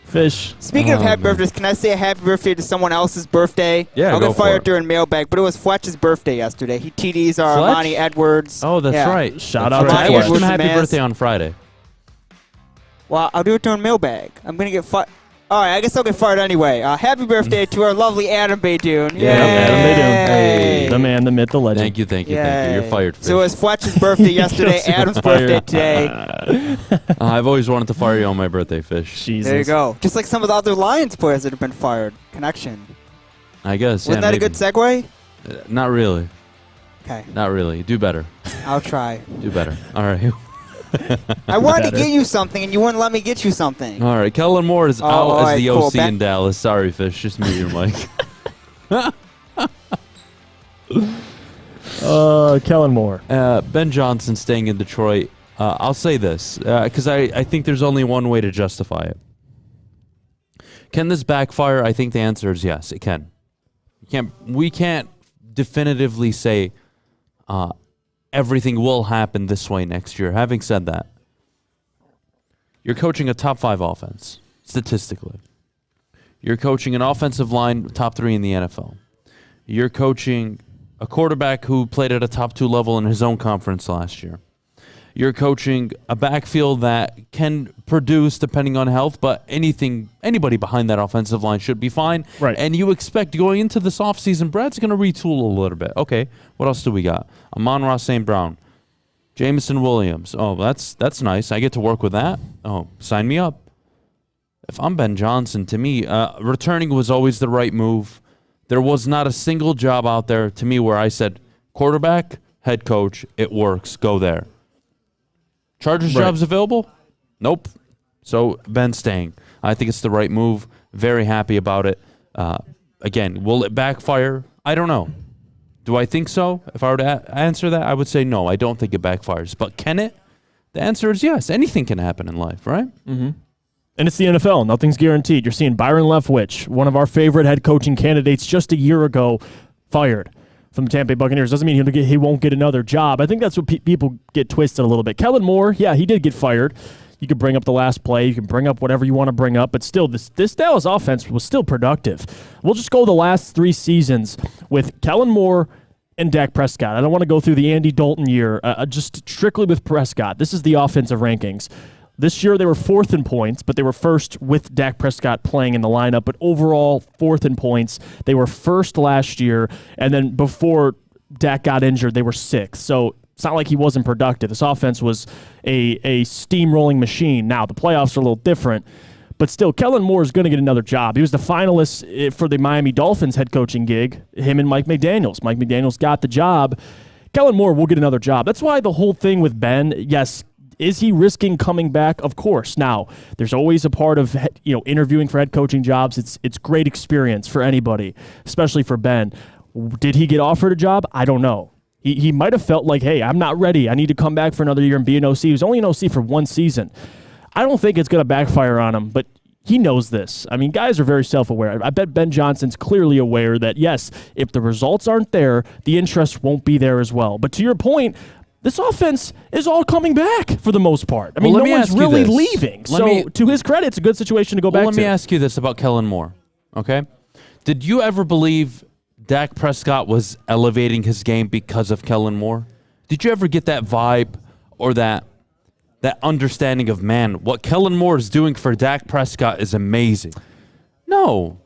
Fish. Speaking of happy birthdays, can I say a happy birthday to someone else's birthday? Yeah, I'll go get fired during Mailbag, but it was Fletch's birthday yesterday. He TDs our Armani Edwards. Oh, that's right. Shout out to I Fletch. wished him happy birthday on Friday. Well, I'll do it during Mailbag. I'm going to get fired. All right, I guess I'll get fired anyway. Happy birthday to our lovely Adham Beydoun. Yeah, Adham Beydoun. Hey. The man, the myth, the legend. Thank you. You're fired, Fish. So it was Fletch's birthday yesterday, Adam's birthday today. I've always wanted to fire you on my birthday, Fish. Jesus. There you go. Just like some of the other Lions players that have been fired. Connection. I guess, Wasn't that maybe. a good segue? Not really. Okay. Not really. Do better. I'll try. Do better. All right. I wanted to get you something, and you wouldn't let me get you something. All right. Kellen Moore is out as the cool. OC in Dallas. Sorry, Fish. Just mute your mic. Kellen Moore. Ben Johnson staying in Detroit. I'll say this, because I think there's only one way to justify it. Can this backfire? I think the answer is yes, it can. We can't definitively say everything will happen this way next year. Having said that, you're coaching a top 5 offense, statistically. You're coaching an offensive line top 3 in the NFL. You're coaching a quarterback who played at a top 2 level in his own conference last year. You're coaching a backfield that can produce depending on health, but anybody behind that offensive line should be fine. Right. And you expect going into this offseason, Brad's going to retool a little bit. Okay, what else do we got? Amon-Ra St. Brown. Jameson Williams. Oh, that's nice. I get to work with that. Oh, sign me up. If I'm Ben Johnson, to me, returning was always the right move. There was not a single job out there to me where I said, quarterback, head coach, it works, go there. Chargers jobs available? Nope. So Ben's staying. I think it's the right move. Very happy about it. Again, will it backfire? I don't know. Do I think so? If I were to answer that, I would say no. I don't think it backfires. But can it? The answer is yes. Anything can happen in life, right? Mm-hmm. And it's the NFL. Nothing's guaranteed. You're seeing Byron Leftwich, one of our favorite head coaching candidates just a year ago, fired from the Tampa Bay Buccaneers. Doesn't mean he won't get another job. I think that's what people get twisted a little bit. Kellen Moore, yeah, he did get fired. You could bring up the last play. You can bring up whatever you want to bring up. But still, this Dallas offense was still productive. We'll just go the last 3 seasons with Kellen Moore and Dak Prescott. I don't want to go through the Andy Dalton year, just strictly with Prescott. This is the offensive rankings. This year they were 4th in points, but they were 1st with Dak Prescott playing in the lineup. But overall, 4th in points. They were 1st last year, and then before Dak got injured, they were 6th. So it's not like he wasn't productive. This offense was a steamrolling machine. Now, the playoffs are a little different, but still, Kellen Moore is going to get another job. He was the finalist for the Miami Dolphins head coaching gig, him and Mike McDaniels. Mike McDaniels got the job. Kellen Moore will get another job. That's why the whole thing with Ben, yes, is he risking coming back? Of course. Now, there's always a part of interviewing for head coaching jobs. It's great experience for anybody, especially for Ben. Did he get offered a job? I don't know. He might have felt like, hey, I'm not ready. I need to come back for another year and be an OC. He was only an OC for 1 season. I don't think it's going to backfire on him, but he knows this. I mean, guys are very self-aware. I bet Ben Johnson's clearly aware that, yes, if the results aren't there, the interest won't be there as well. But to your point, this offense is all coming back for the most part. I mean, no one's really leaving. To his credit, it's a good situation to go back to. Let me ask you this about Kellen Moore, okay? Did you ever believe Dak Prescott was elevating his game because of Kellen Moore? Did you ever get that vibe or that understanding of, man, what Kellen Moore is doing for Dak Prescott is amazing? No.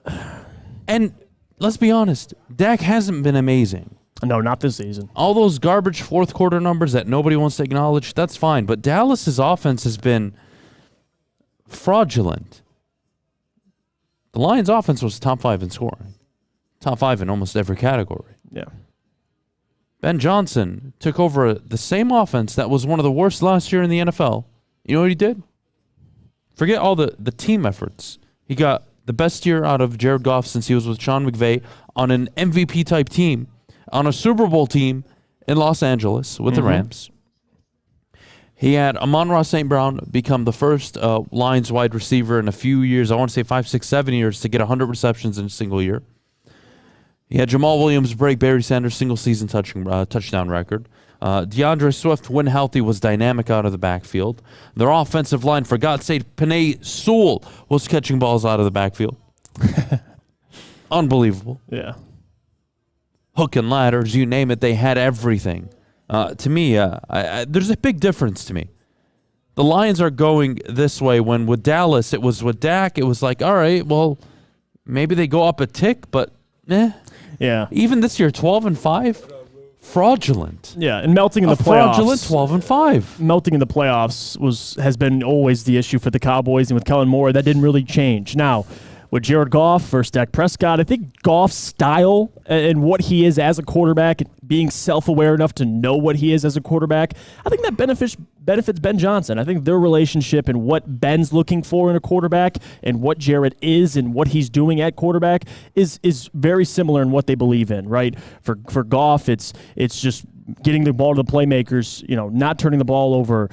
And let's be honest, Dak hasn't been amazing. No, not this season. All those garbage fourth quarter numbers that nobody wants to acknowledge, that's fine. But Dallas's offense has been fraudulent. The Lions' offense was top 5 in scoring. Top 5 in almost every category. Yeah. Ben Johnson took over the same offense that was one of the worst last year in the NFL. You know what he did? Forget all the team efforts. He got the best year out of Jared Goff since he was with Sean McVay on an MVP-type team, on a Super Bowl team in Los Angeles with the Rams. He had Amon-Ra St. Brown become the first Lions wide receiver in a few years, I want to say 5, 6, 7 years, to get 100 receptions in a single year. He had Jamal Williams break Barry Sanders' single-season touchdown record. DeAndre Swift, when healthy, was dynamic out of the backfield. Their offensive line, for God's sake, Penei Sewell was catching balls out of the backfield. Unbelievable. Yeah. Hook and ladders, you name it, they had everything. To me, there's a big difference to me. The Lions are going this way when with Dallas, it was with Dak, it was like, all right, well, maybe they go up a tick, but yeah. Even this year, 12-5, fraudulent. Yeah, and melting in the playoffs. Fraudulent 12-5. Melting in the playoffs has been always the issue for the Cowboys, and with Kellen Moore, that didn't really change. Now, with Jared Goff versus Dak Prescott, I think Goff's style and what he is as a quarterback, being self-aware enough to know what he is as a quarterback, I think that benefits Ben Johnson. I think their relationship and what Ben's looking for in a quarterback and what Jared is and what he's doing at quarterback is very similar in what they believe in, right? For Goff, it's just getting the ball to the playmakers, not turning the ball over,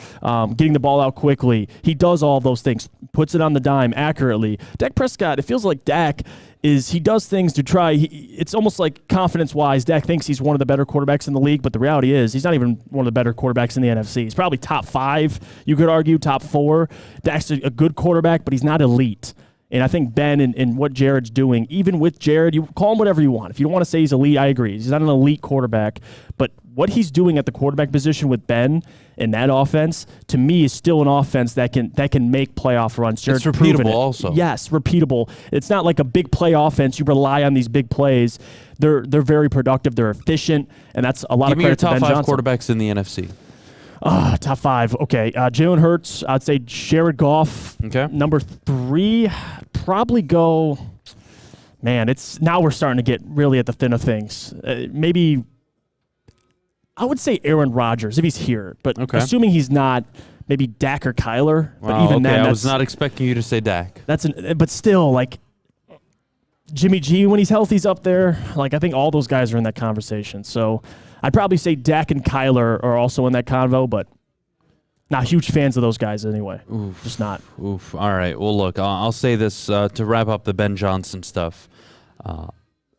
getting the ball out quickly. He does all those things, puts it on the dime accurately. Dak Prescott, it feels like Dak he does things to try. It's almost like confidence-wise, Dak thinks he's one of the better quarterbacks in the league, but the reality is he's not even one of the better quarterbacks in the NFC. He's probably top 5, you could argue, top 4. Dak's a good quarterback, but he's not elite. And I think Ben and what Jared's doing, even with Jared, you call him whatever you want. If you don't want to say he's elite, I agree. He's not an elite quarterback. But what he's doing at the quarterback position with Ben and that offense, to me, is still an offense that can make playoff runs. Jared's it's proven repeatable it. also. Yes, repeatable. It's not like a big play offense. You rely on these big plays. They're very productive. They're efficient, and that's a lot of credit to Ben Give me your top 5 Johnson. quarterbacks in the NFC. Top 5. Okay. Jalen Hurts. I'd say Jared Goff. Okay. Number 3, probably go. Man, now we're starting to get really at the thin of things. Maybe I would say Aaron Rodgers if he's here, but assuming he's not, maybe Dak or Kyler. Wow, but even then, I was not expecting you to say Dak. But still, like Jimmy G when he's healthy is up there. Like I think all those guys are in that conversation. So I'd probably say Dak and Kyler are also in that convo, but not huge fans of those guys anyway. Oof. Just not. Oof. All right. Well, look, I'll say this to wrap up the Ben Johnson stuff.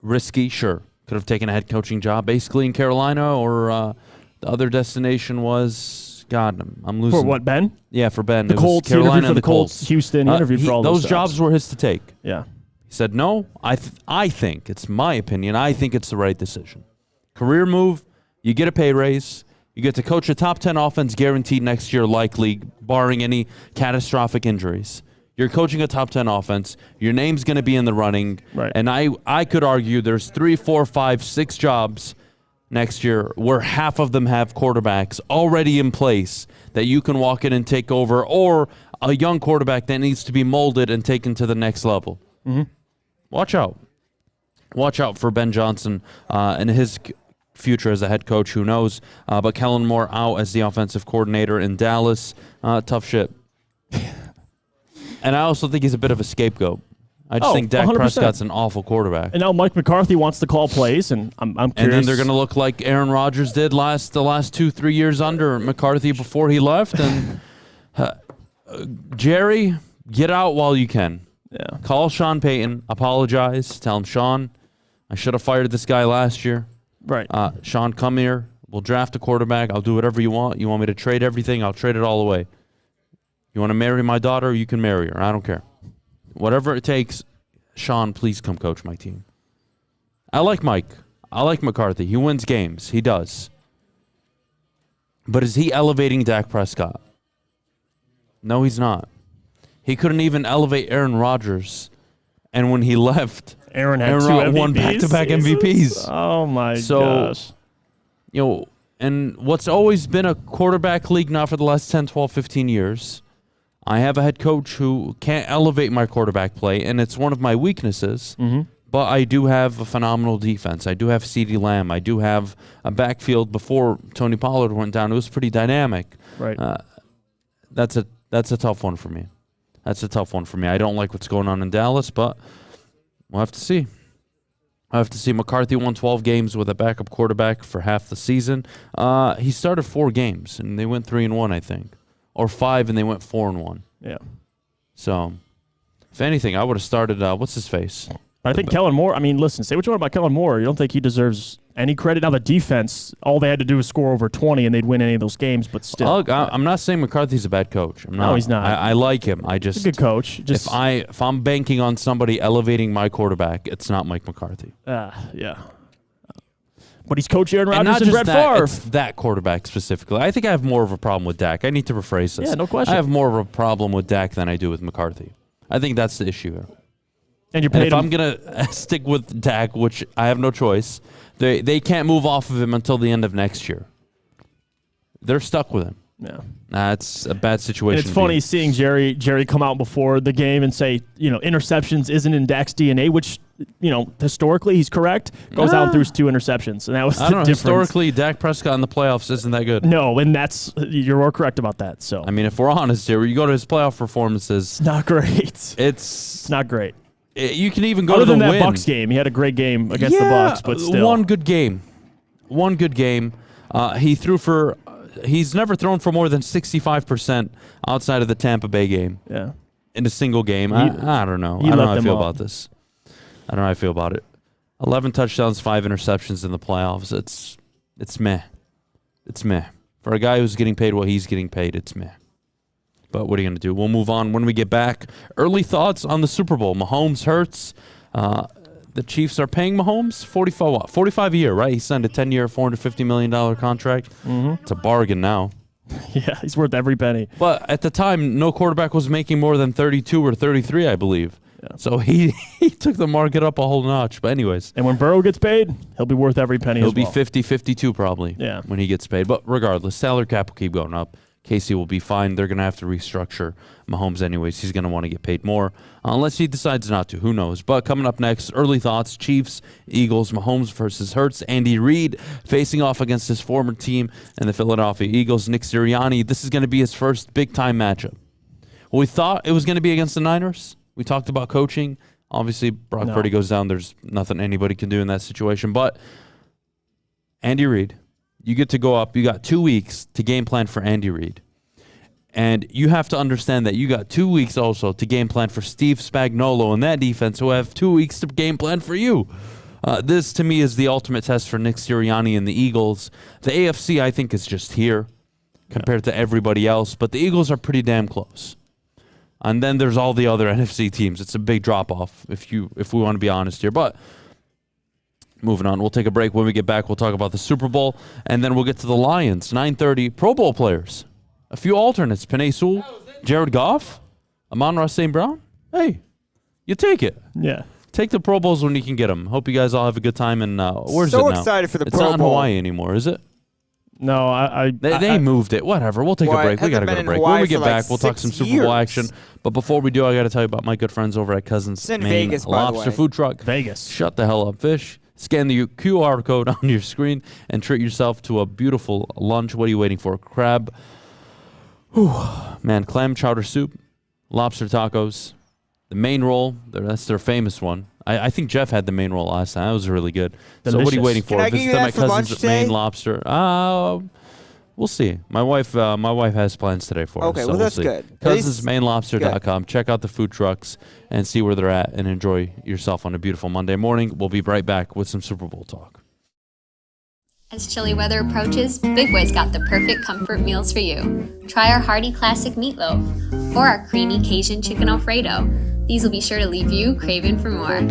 Risky, sure. Could have taken a head coaching job basically in Carolina, or the other destination was, God, I'm losing. For what, Ben? Yeah, for Ben. The Colts. He interviewed for the Colts, Houston. He interviewed for all those jobs were his to take. Yeah. He said, no, I think, it's my opinion, I think it's the right decision. Career move, you get a pay raise, you get to coach a top 10 offense guaranteed next year likely, barring any catastrophic injuries. You're coaching a top 10 offense. Your name's going to be in the running. Right. And I could argue there's 3, 4, 5, 6 jobs next year where half of them have quarterbacks already in place that you can walk in and take over, or a young quarterback that needs to be molded and taken to the next level. Mm-hmm. Watch out. Watch out for Ben Johnson and his future as a head coach. Who knows? But Kellen Moore out as the offensive coordinator in Dallas. Tough shit. And I also think he's a bit of a scapegoat. I just think Dak 100%. Prescott's an awful quarterback. And now Mike McCarthy wants to call plays, and I'm curious. And then they're going to look like Aaron Rodgers did the last 2-3 years under McCarthy before he left. And Jerry, get out while you can. Yeah. Call Sean Payton, apologize, tell him, Sean, I should have fired this guy last year. Right. Sean, come here. We'll draft a quarterback. I'll do whatever you want. You want me to trade everything? I'll trade it all away. You want to marry my daughter? You can marry her. I don't care. Whatever it takes, Sean, please come coach my team. I like Mike. I like McCarthy. He wins games. He does. But is he elevating Dak Prescott? No, he's not. He couldn't even elevate Aaron Rodgers. And when he left, Aaron won back-to-back MVPs. Oh, my gosh. You know, and what's always been a quarterback league now for the last 10, 12, 15 years, I have a head coach who can't elevate my quarterback play, and it's one of my weaknesses. Mm-hmm. But I do have a phenomenal defense. I do have CeeDee Lamb. I do have a backfield before Tony Pollard went down. It was pretty dynamic. Right. That's a tough one for me. That's a tough one for me. I don't like what's going on in Dallas, but we'll have to see. I have to see. McCarthy won 12 games with a backup quarterback for half the season. He started 4 games, and they went 3-1, I think. Or 5, and they went 4-1. Yeah. So, if anything, I would have started, what's his face? I think Kellen Moore, I mean, listen, say what you want about Kellen Moore. You don't think he deserves any credit? Now, the defense, all they had to do was score over 20, and they'd win any of those games, but still. Look, I'm not saying McCarthy's a bad coach. No, he's not. I like him. He's a good coach. Just if I'm banking on somebody elevating my quarterback, it's not Mike McCarthy. Yeah. But he's coached Aaron And Rodgers not and just Brett that, Favre. it's that quarterback specifically. I think I have more of a problem with Dak. I need to rephrase this. Yeah, no question. I have more of a problem with Dak than I do with McCarthy. I think that's the issue here. And if I'm going to stick with Dak, which I have no choice, they can't move off of him until the end of next year. They're stuck with him. Yeah. That's a bad situation. And it's funny seeing Jerry come out before the game and say, interceptions isn't in Dak's DNA, which, historically he's correct. Goes out and throws 2 interceptions. And that was the difference. Historically, Dak Prescott in the playoffs isn't that good. No, and you're correct about that. So I mean, if we're honest here, you go to his playoff performances. It's not great. It's not great. You can even go Other to the than that win. Bucs game. He had a great game against the Bucs, but still. One good game. He threw for... He's never thrown for more than 65% outside of the Tampa Bay game. Yeah. In a single game. I don't know. I don't know how I feel about this. I don't know how I feel about it. 11 touchdowns, 5 interceptions in the playoffs. It's meh. It's meh. For a guy who's getting paid what he's getting paid, it's meh. But what are you going to do? We'll move on when we get back. Early thoughts on the Super Bowl. Mahomes hurts. The Chiefs are paying Mahomes $45 a year, right? He signed a 10-year, $450 million contract. Mm-hmm. It's a bargain now. Yeah, he's worth every penny. But at the time, no quarterback was making more than 32 or 33, I believe. Yeah. So he took the market up a whole notch. But anyways. And when Burrow gets paid, he'll be worth every penny He'll be 50, 52 probably when he gets paid. But regardless, salary cap will keep going up. Casey will be fine. They're going to have to restructure Mahomes anyways. He's going to want to get paid more unless he decides not to. Who knows? But coming up next, early thoughts, Chiefs, Eagles, Mahomes versus Hurts. Andy Reid facing off against his former team and the Philadelphia Eagles. Nick Sirianni, this is going to be his first big-time matchup. Well, we thought it was going to be against the Niners. We talked about coaching. Obviously, Brock Purdy goes down. There's nothing anybody can do in that situation. But Andy Reid, you get to go up. You got 2 weeks to game plan for Andy Reid. And you have to understand that you got 2 weeks also to game plan for Steve Spagnuolo and that defense who have 2 weeks to game plan for you. This, to me, is the ultimate test for Nick Sirianni and the Eagles. The AFC, I think, is just here compared to everybody else. But the Eagles are pretty damn close. And then there's all the other NFC teams. It's a big drop-off if we want to be honest here. But moving on, we'll take a break. When we get back, we'll talk about the Super Bowl. And then we'll get to the Lions, 9:30 Pro Bowl players. A few alternates, Penei Sewell, Jared Goff, Amon-Ra St. Brown. Hey, you take it. Yeah. Take the Pro Bowls when you can get them. Hope you guys all have a good time. And where's it now? So excited for the Pro Bowl. It's not in Hawaii anymore, is it? No, They moved it. Whatever. We'll take a break. We got to go to break. When we get back, we'll talk some Super Bowl action. But before we do, I got to tell you about my good friends over at Cousins Maine Vegas, Lobster Food Truck. Vegas. Shut the hell up, fish. Scan the QR code on your screen and treat yourself to a beautiful lunch. What are you waiting for? Crab. Man, clam chowder soup, lobster tacos, the main roll. That's their famous one. I think Jeff had the main roll last time. That was really good. Delicious. So what are you waiting for? Can I get you that for lunch today? Maine Lobster. We'll see. My wife has plans today for us. Okay, So well, we'll that's see. good. CousInsMainLobster.com. Check out the food trucks and see where they're at and enjoy yourself on a beautiful Monday morning. We'll be right back with some Super Bowl talk. As chilly weather approaches, Big Boy's got the perfect comfort meals for you. Try our hearty classic meatloaf or our creamy Cajun chicken Alfredo. These will be sure to leave you craving for more.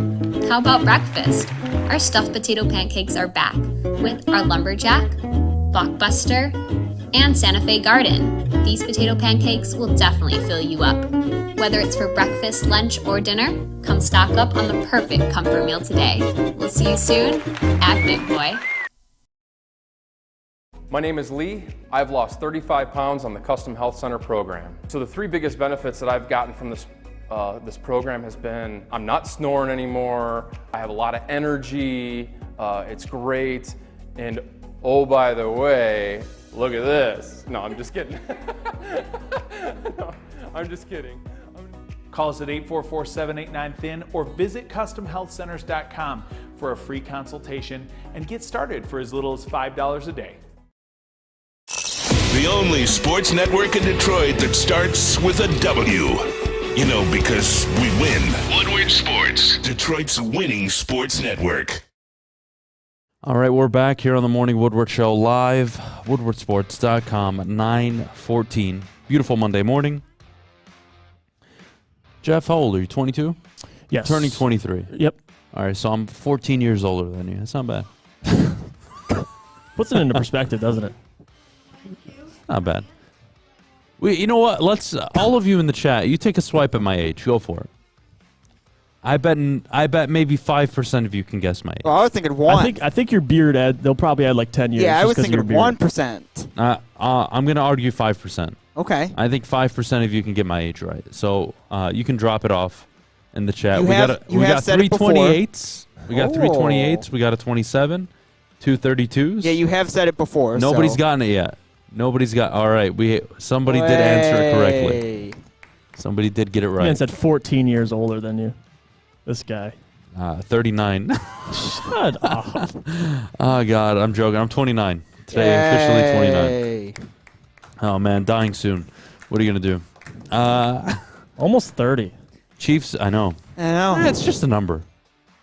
How about breakfast? Our stuffed potato pancakes are back with our lumberjack, blockbuster, and Santa Fe Garden. These potato pancakes will definitely fill you up. Whether it's for breakfast, lunch, or dinner, come stock up on the perfect comfort meal today. We'll see you soon at Big Boy. My name is Lee. I've lost 35 pounds on the Custom Health Center program. So the three biggest benefits that I've gotten from this program has been I'm not snoring anymore, I have a lot of energy, it's great, and oh, by the way, look at this. No, I'm just kidding. No, I'm just kidding. Call us at 844-789-THIN or visit CustomHealthCenters.com for a free consultation and get started for as little as $5 a day. The only sports network in Detroit that starts with a W. You know, because we win. Woodward Sports, Detroit's winning sports network. All right, we're back here on the Morning Woodward Show live, woodwardsports.com at 9:14. Beautiful Monday morning. Jeff, how old are you, 22? Yes. Turning 23. Yep. All right, so I'm 14 years older than you. That's not bad. Puts it into perspective, doesn't it? Not bad. You know what? Let's all of you in the chat. You take a swipe at my age. Go for it. I bet maybe 5% of you can guess my age. Well, I was thinking 1. I think your beard they'll probably add like 10 years. Yeah, I was thinking 1%. I'm gonna argue 5%. Okay. I think 5% of you can get my age right. So you can drop it off in the chat. We got 328s. We got 328s. We got a 27. 232s. Yeah, you have said it before. Nobody's gotten it yet. Nobody's got. All right, somebody did answer it correctly. Somebody did get it right. Man said 14 years older than you. This guy. 39. Shut up. Oh God, I'm joking. I'm 29 today. Officially 29. Oh man, dying soon. What are you gonna do? Almost 30. Chiefs. I know. I know. It's just a number.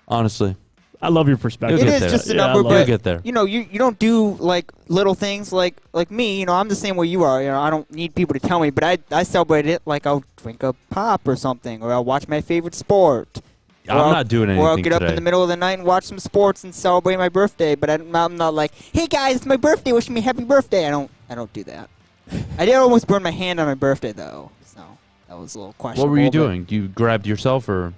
Honestly, I love your perspective. It is just a number, You'll but get there. you don't do like little things like me. I'm the same way you are. I don't need people to tell me, but I celebrate it like I'll drink a pop or something, or I'll watch my favorite sport. I'm not doing anything Or I'll get up today. in the middle of the night and watch some sports and celebrate my birthday. But I'm not like, hey guys, it's my birthday. Wish me happy birthday. I don't do that. I did almost burn my hand on my birthday though, so that was a little questionable. What were you doing? You grabbed yourself, or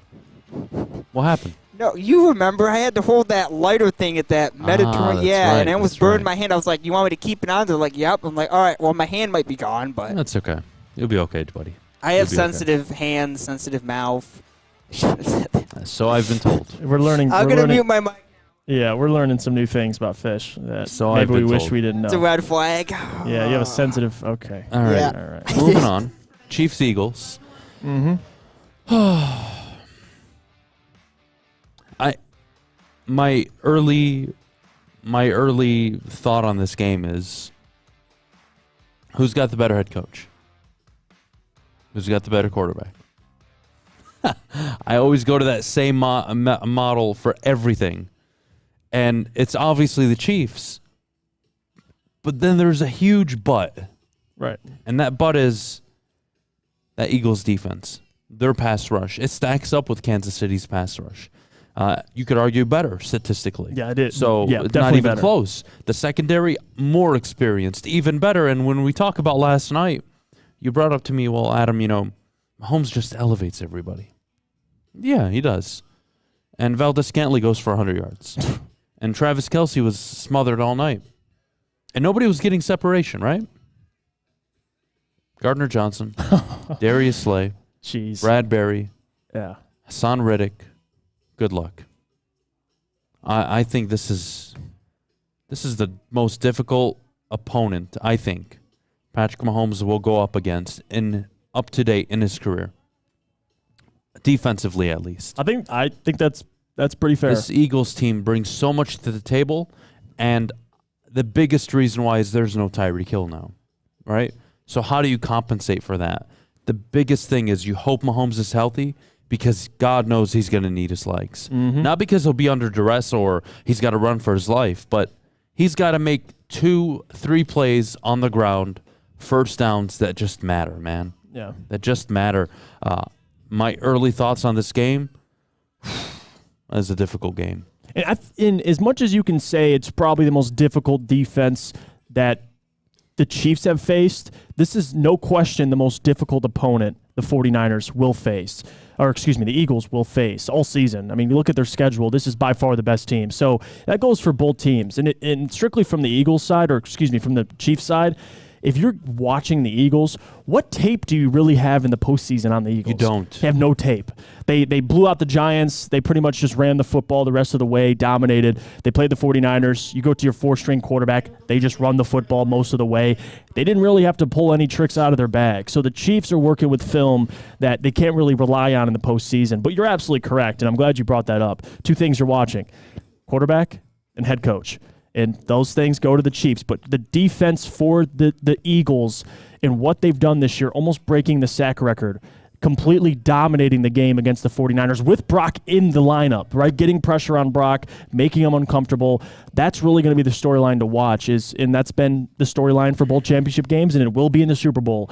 what happened? No, you remember I had to hold that lighter thing at that Mediterranean. that's Yeah, right, and it almost that's burned right. my hand. I was like, you want me to keep it on? They're like, yep. I'm like, all right, well, my hand might be gone, but That's okay. You'll be okay, buddy. I have You'll be okay. sensitive hands, sensitive mouth. Should have said that. So I've been told. We're learning. I'm we're going to learning- mute my mic. Yeah, we're learning some new things about fish that So maybe I've we been wish told. we didn't know. It's a red flag. Yeah, you have a sensitive. Okay. All right. Yeah. All right. Moving on. Chiefs Eagles. Mm-hmm. My early thought on this game is, who's got the better head coach? Who's got the better quarterback? I always go to that same model for everything, and it's obviously the Chiefs. But then there's a huge but. Right. And that but is that Eagles defense. Their pass rush. It stacks up with Kansas City's pass rush. You could argue better statistically. Yeah, it is. So Yeah, it's not definitely even better. close. The secondary, more experienced, even better. And when we talk about last night, you brought up to me, well, Adam, Mahomes just elevates everybody. Yeah, he does. And Valdez-Scantling goes for 100 yards. And Travis Kelce was smothered all night. And nobody was getting separation, right? Gardner Johnson, Darius Slay, Jeez. Bradbury, Yeah. Hassan Riddick. Good luck. I think this is the most difficult opponent, I think, Patrick Mahomes will go up against up to date in his career. Defensively, at least. I think that's pretty fair. This Eagles team brings so much to the table, and the biggest reason why is there's no Tyreek Hill now, right? So how do you compensate for that? The biggest thing is you hope Mahomes is healthy, because God knows he's going to need his legs. Mm-hmm. Not because he'll be under duress or he's got to run for his life, but he's got to make 2-3 plays on the ground, first downs that just matter, man. Yeah. That just matter. My early thoughts on this game, that is a difficult game. And in as much as you can say it's probably the most difficult defense that the Chiefs have faced, this is no question the most difficult opponent the 49ers will face. Or excuse me, the Eagles will face all season. I mean, you look at their schedule, this is by far the best team. So that goes for both teams. And strictly from the Eagles side, or excuse me, from the Chiefs side, if you're watching the Eagles, what tape do you really have in the postseason on the Eagles? You don't. They have no tape. They blew out the Giants. They pretty much just ran the football the rest of the way, dominated. They played the 49ers. You go to your 4-string quarterback. They just run the football most of the way. They didn't really have to pull any tricks out of their bag. So the Chiefs are working with film that they can't really rely on in the postseason. But you're absolutely correct, and I'm glad you brought that up. Two things you're watching, quarterback and head coach. And those things go to the Chiefs. But the defense for the Eagles and what they've done this year, almost breaking the sack record, completely dominating the game against the 49ers with Brock in the lineup, right? Getting pressure on Brock, making him uncomfortable. That's really going to be the storyline to watch. And that's been the storyline for both championship games, and it will be in the Super Bowl.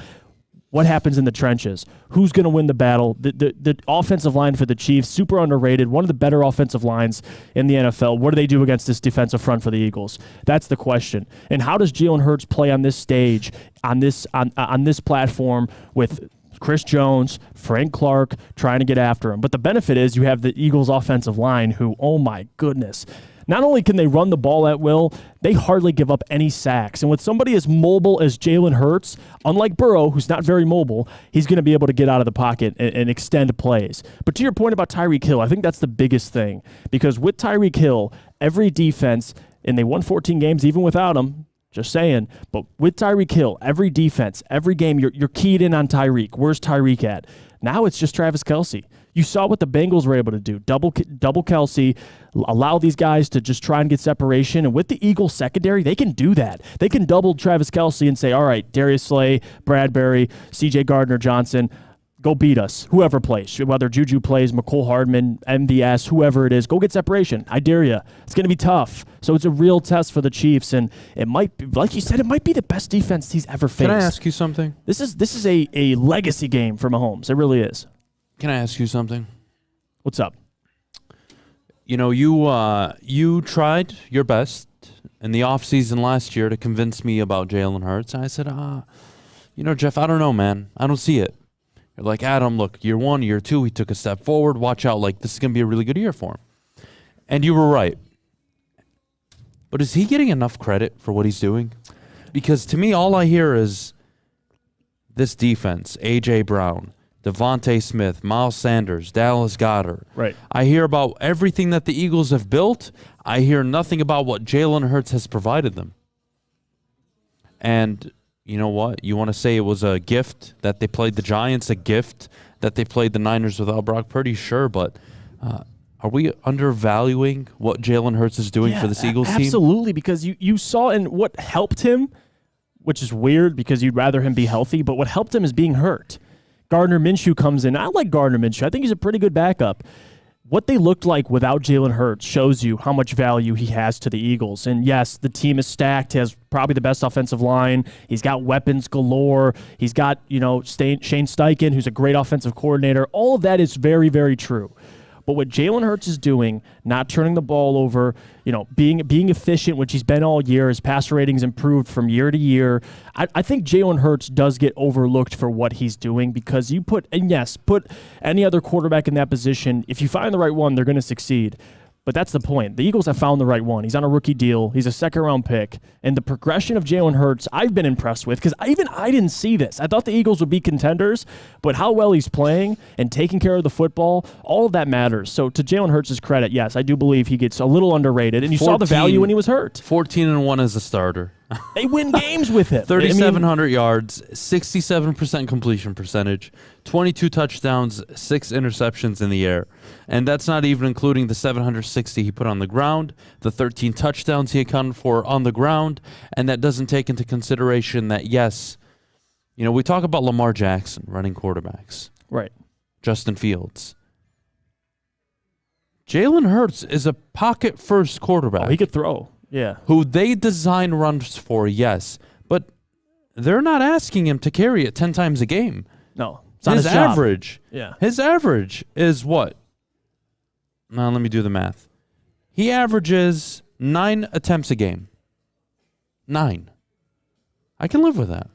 What happens in the trenches? Who's going to win the battle? The offensive line for the Chiefs, super underrated, one of the better offensive lines in the NFL. What do they do against this defensive front for the Eagles? That's the question. And how does Jalen Hurts play on this stage, on this platform with Chris Jones, Frank Clark trying to get after him? But the benefit is you have the Eagles offensive line who, oh my goodness, not only can they run the ball at will, they hardly give up any sacks. And with somebody as mobile as Jalen Hurts, unlike Burrow, who's not very mobile, he's going to be able to get out of the pocket and extend plays. But to your point about Tyreek Hill, I think that's the biggest thing. Because with Tyreek Hill, every defense, and they won 14 games even without him, just saying, but with Tyreek Hill, every defense, every game, you're keyed in on Tyreek. Where's Tyreek at? Now it's just Travis Kelce. You saw what the Bengals were able to do. Double Kelce, allow these guys to just try and get separation. And with the Eagles secondary, they can do that. They can double Travis Kelce and say, all right, Darius Slay, Bradbury, C.J. Gardner-Johnson, Go beat us, whoever plays, whether Juju plays, McCole Hardman, MVS, whoever it is. Go get separation. I dare you. It's going to be tough. So it's a real test for the Chiefs, and it might be, like you said, it might be the best defense he's ever faced. Can I ask you something? This is a legacy game for Mahomes. It really is. Can I ask you something? What's up? You know, you tried your best in the offseason last year to convince me about Jalen Hurts. And I said, Jeff, I don't know, man. I don't see it. You're like, Adam, look, year 1, year 2, he took a step forward. Watch out. Like, this is going to be a really good year for him. And you were right. But is he getting enough credit for what he's doing? Because to me, all I hear is this defense, A.J. Brown, Devontae Smith, Miles Sanders, Dallas Goedert. Right. I hear about everything that the Eagles have built. I hear nothing about what Jalen Hurts has provided them. And you know what? You want to say it was a gift that they played the Giants, a gift that they played the Niners without Brock Purdy? Sure, but are we undervaluing what Jalen Hurts is doing for this Eagles team? Absolutely, because you saw in what helped him, which is weird because you'd rather him be healthy, but what helped him is being hurt. Gardner Minshew comes in. I like Gardner Minshew. I think he's a pretty good backup. What they looked like without Jalen Hurts shows you how much value he has to the Eagles. And yes, the team is stacked. He has probably the best offensive line. He's got weapons galore. He's got, Shane Steichen, who's a great offensive coordinator. All of that is very, very true. But what Jalen Hurts is doing, not turning the ball over, being efficient, which he's been all year, his passer ratings improved from year to year. I think Jalen Hurts does get overlooked for what he's doing because put any other quarterback in that position. If you find the right one, they're going to succeed. But that's the point. The Eagles have found the right one. He's on a rookie deal. He's a second-round pick. And the progression of Jalen Hurts, I've been impressed with because I didn't see this. I thought the Eagles would be contenders, but how well he's playing and taking care of the football, all of that matters. So to Jalen Hurts' credit, yes, I do believe he gets a little underrated. And you saw the value when he was hurt. 14-1 as a starter. They win games with him. 3,700 yards, 67% completion percentage, 22 touchdowns, 6 interceptions in the air. And that's not even including the 760 he put on the ground, the 13 touchdowns he accounted for on the ground, and that doesn't take into consideration that, yes, we talk about Lamar Jackson running quarterbacks. Right. Justin Fields. Jalen Hurts is a pocket-first quarterback. Oh, he could throw. Yeah. Who they design runs for, yes. But they're not asking him to carry it 10 times a game. No. His average. Yeah. His average is what? Now, let me do the math. He averages 9 attempts a game. 9. I can live with that.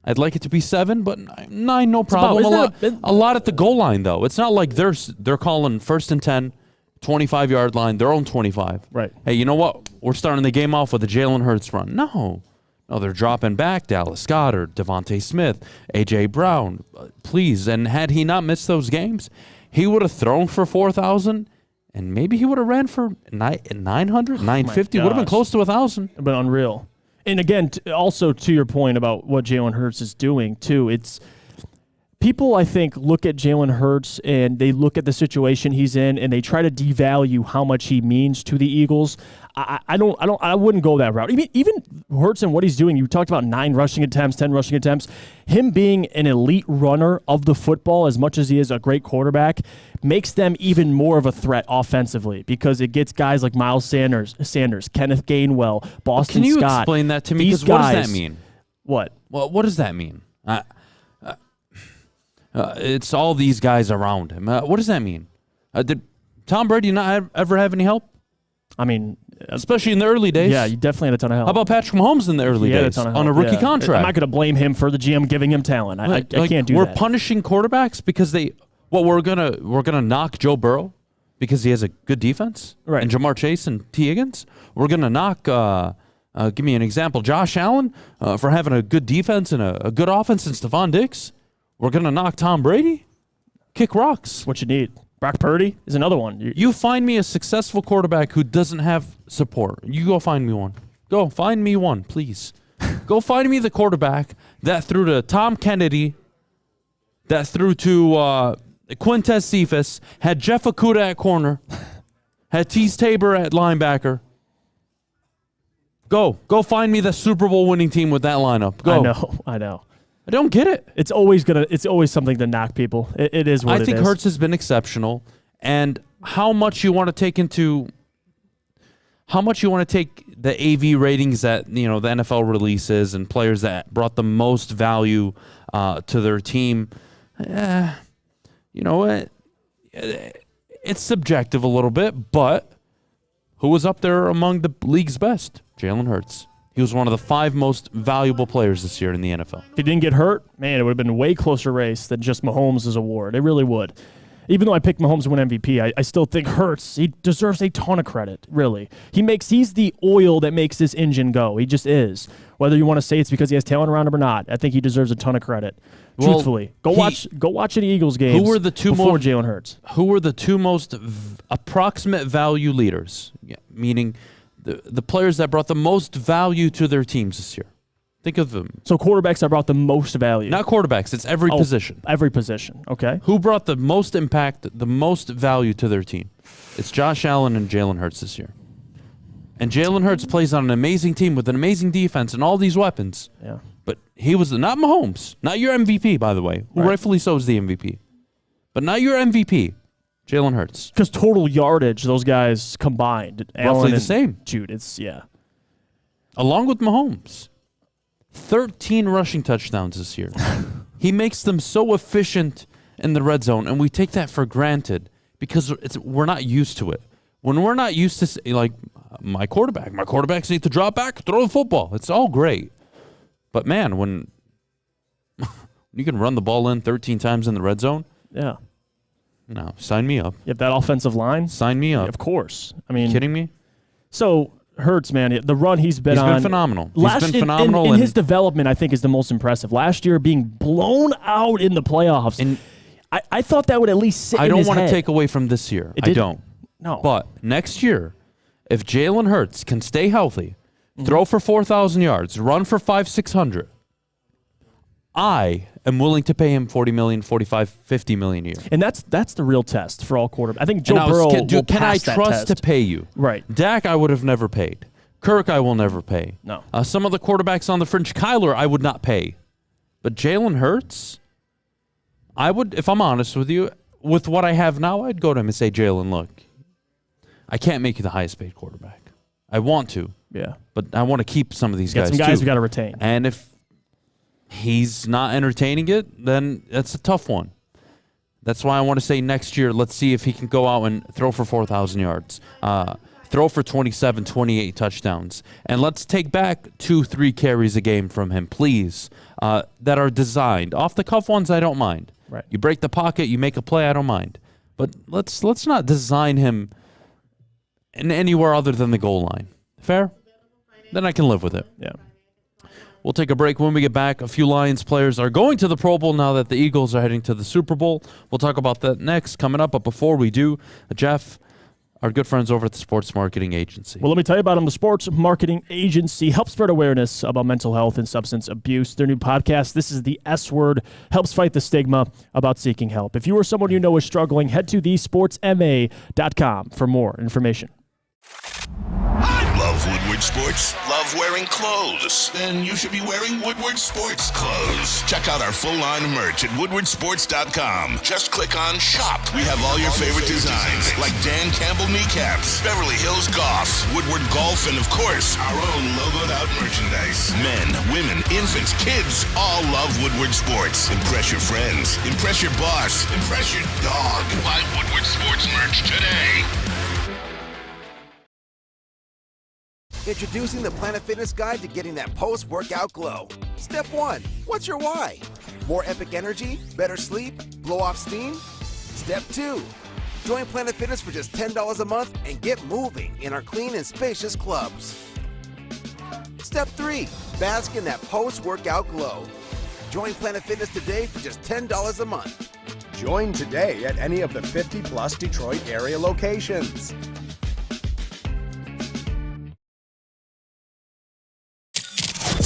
I'd like it to be 7, but 9, no problem. A lot at the goal line, though. It's not like they're calling 1st and 10, 25-yard line, their own 25. Right. Hey, you know what? We're starting the game off with a Jalen Hurts run. No, they're dropping back. Dallas Goedert, Devontae Smith, A.J. Brown. Please. And had he not missed those games, he would have thrown for 4,000, and maybe he would have ran for 900, 950. Would have been close to 1,000. But unreal. And again, also to your point about what Jalen Hurts is doing, too, it's people, I think, look at Jalen Hurts and they look at the situation he's in and they try to devalue how much he means to the Eagles. I wouldn't go that route. Even Hurts and what he's doing, you talked about 9 rushing attempts, 10 rushing attempts. Him being an elite runner of the football, as much as he is a great quarterback, makes them even more of a threat offensively because it gets guys like Miles Sanders, Kenneth Gainwell, Boston Scott. Can you explain that to me? Because what does that mean? What? Well, what does that mean? It's all these guys around him. What does that mean? Did Tom Brady not ever have any help? I mean, especially in the early days. Yeah, you definitely had a ton of help. How about Patrick Mahomes in the early days on a rookie contract? I'm not going to blame him for the GM giving him talent. I can't do that. We're punishing quarterbacks because we're gonna knock Joe Burrow because he has a good defense, right? And Jamar Chase and T. Higgins. We're gonna knock. Give me an example. Josh Allen for having a good defense and a good offense, and Stephon Diggs. We're gonna knock Tom Brady. Kick rocks. What you need. Brock Purdy is another one. You find me a successful quarterback who doesn't have support. You go find me one. Go find me one, please. Go find me the quarterback that threw to Tom Kennedy, that threw to Quintez Cephas, had Jeff Okudah at corner, had Tease Tabor at linebacker. Go find me the Super Bowl winning team with that lineup. Go. I know. I don't get it. It's always something to knock people. It is what it is. I think Hurts has been exceptional, and how much you want to take the AV ratings that the NFL releases and players that brought the most value to their team. It's subjective a little bit, but who was up there among the league's best? Jalen Hurts. He was one of the 5 most valuable players this year in the NFL. If he didn't get hurt, man, it would have been a way closer race than just Mahomes' award. It really would. Even though I picked Mahomes to win MVP, I still think Hurts, he deserves a ton of credit, really. He's the oil that makes this engine go. He just is. Whether you want to say it's because he has talent around him or not, I think he deserves a ton of credit. Truthfully. Go watch an Eagles game before Jalen Hurts. Who were the 2 most approximate value leaders? Yeah, meaning the players that brought the most value to their teams this year. Think of them. So quarterbacks that brought the most value. Not quarterbacks. It's every position. Every position. Okay. Who brought the most impact, the most value to their team? It's Josh Allen and Jalen Hurts this year. And Jalen Hurts plays on an amazing team with an amazing defense and all these weapons. Yeah. But he was not Mahomes. Not your MVP, by the way. Who rightfully so is the MVP. But not your MVP. Jalen Hurts. Because total yardage, those guys combined. Roughly the same. Jude, yeah. Along with Mahomes. 13 rushing touchdowns this year. He makes them so efficient in the red zone, and we take that for granted because we're not used to it. When we're not used to, like, my quarterbacks need to drop back, throw the football. It's all great. But, man, when you can run the ball in 13 times in the red zone. Yeah. No, sign me up. You have that offensive line? Sign me up. Yeah, of course. I mean, kidding me? So Hurts, man, the run he's been on. He's been phenomenal. He's been phenomenal. In his development, I think, is the most impressive. Last year, being blown out in the playoffs. And I thought that would at least sit in his head. I don't want to take away from this year. I don't. No. But next year, if Jalen Hurts can stay healthy, throw for 4,000 yards, run for 500-600, I am willing to pay him $40 million, $45, $50 million a year. And that's the real test for all quarterbacks. I think Joe Burrow will can I pass that trust test. to pay you? Right. Dak, I would have never paid. Kirk, I will never pay. No. Some of the quarterbacks on the fringe, Kyler, I would not pay. But Jalen Hurts, I would, if I'm honest with you, with what I have now, I'd go to him and say, Jalen, look, I can't make you the highest paid quarterback. I want to. Yeah. But I want to keep some of these guys, some guys too. we got to retain. And if he's not entertaining it, then that's a tough one. That's why I want to say next year, let's see if he can go out and throw for 4,000 yards, throw for 27, 28 touchdowns. And let's take back 2-3 carries a game from him, please, that are designed. Off-the-cuff ones, I don't mind. Right. You break the pocket, you make a play, I don't mind. But let's not design him in anywhere other than the goal line. Fair? Then I can live with it. Yeah. We'll take a break. When we get back, a few Lions players are going to the Pro Bowl now that the Eagles are heading to the Super Bowl. We'll talk about that next, coming up. But before we do, Jeff, our good friends over at the Sports Marketing Agency. Well, let me tell you about them. The Sports Marketing Agency helps spread awareness about mental health and substance abuse. Their new podcast, This is the S Word, helps fight the stigma about seeking help. If you or someone you know is struggling, head to thesportsma.com for more information. Love Woodward Sports? Love wearing clothes? Then you should be wearing Woodward Sports clothes. Check out our full line of merch at woodwardsports.com. Just click on Shop. We have all your favorite designs, like Dan Campbell kneecaps, Beverly Hills Golf, Woodward Golf, and of course, our own logoed out merchandise. Men, women, infants, kids all love Woodward Sports. Impress your friends. Impress your boss. Impress your dog. Buy Woodward Sports merch today. Introducing the Planet Fitness Guide to getting that post-workout glow. Step 1. What's your why? More epic energy? Better sleep? Blow off steam? Step 2. Join Planet Fitness for just $10 a month and get moving in our clean and spacious clubs. Step 3. Bask in that post-workout glow. Join Planet Fitness today for just $10 a month. Join today at any of the 50-plus Detroit area locations.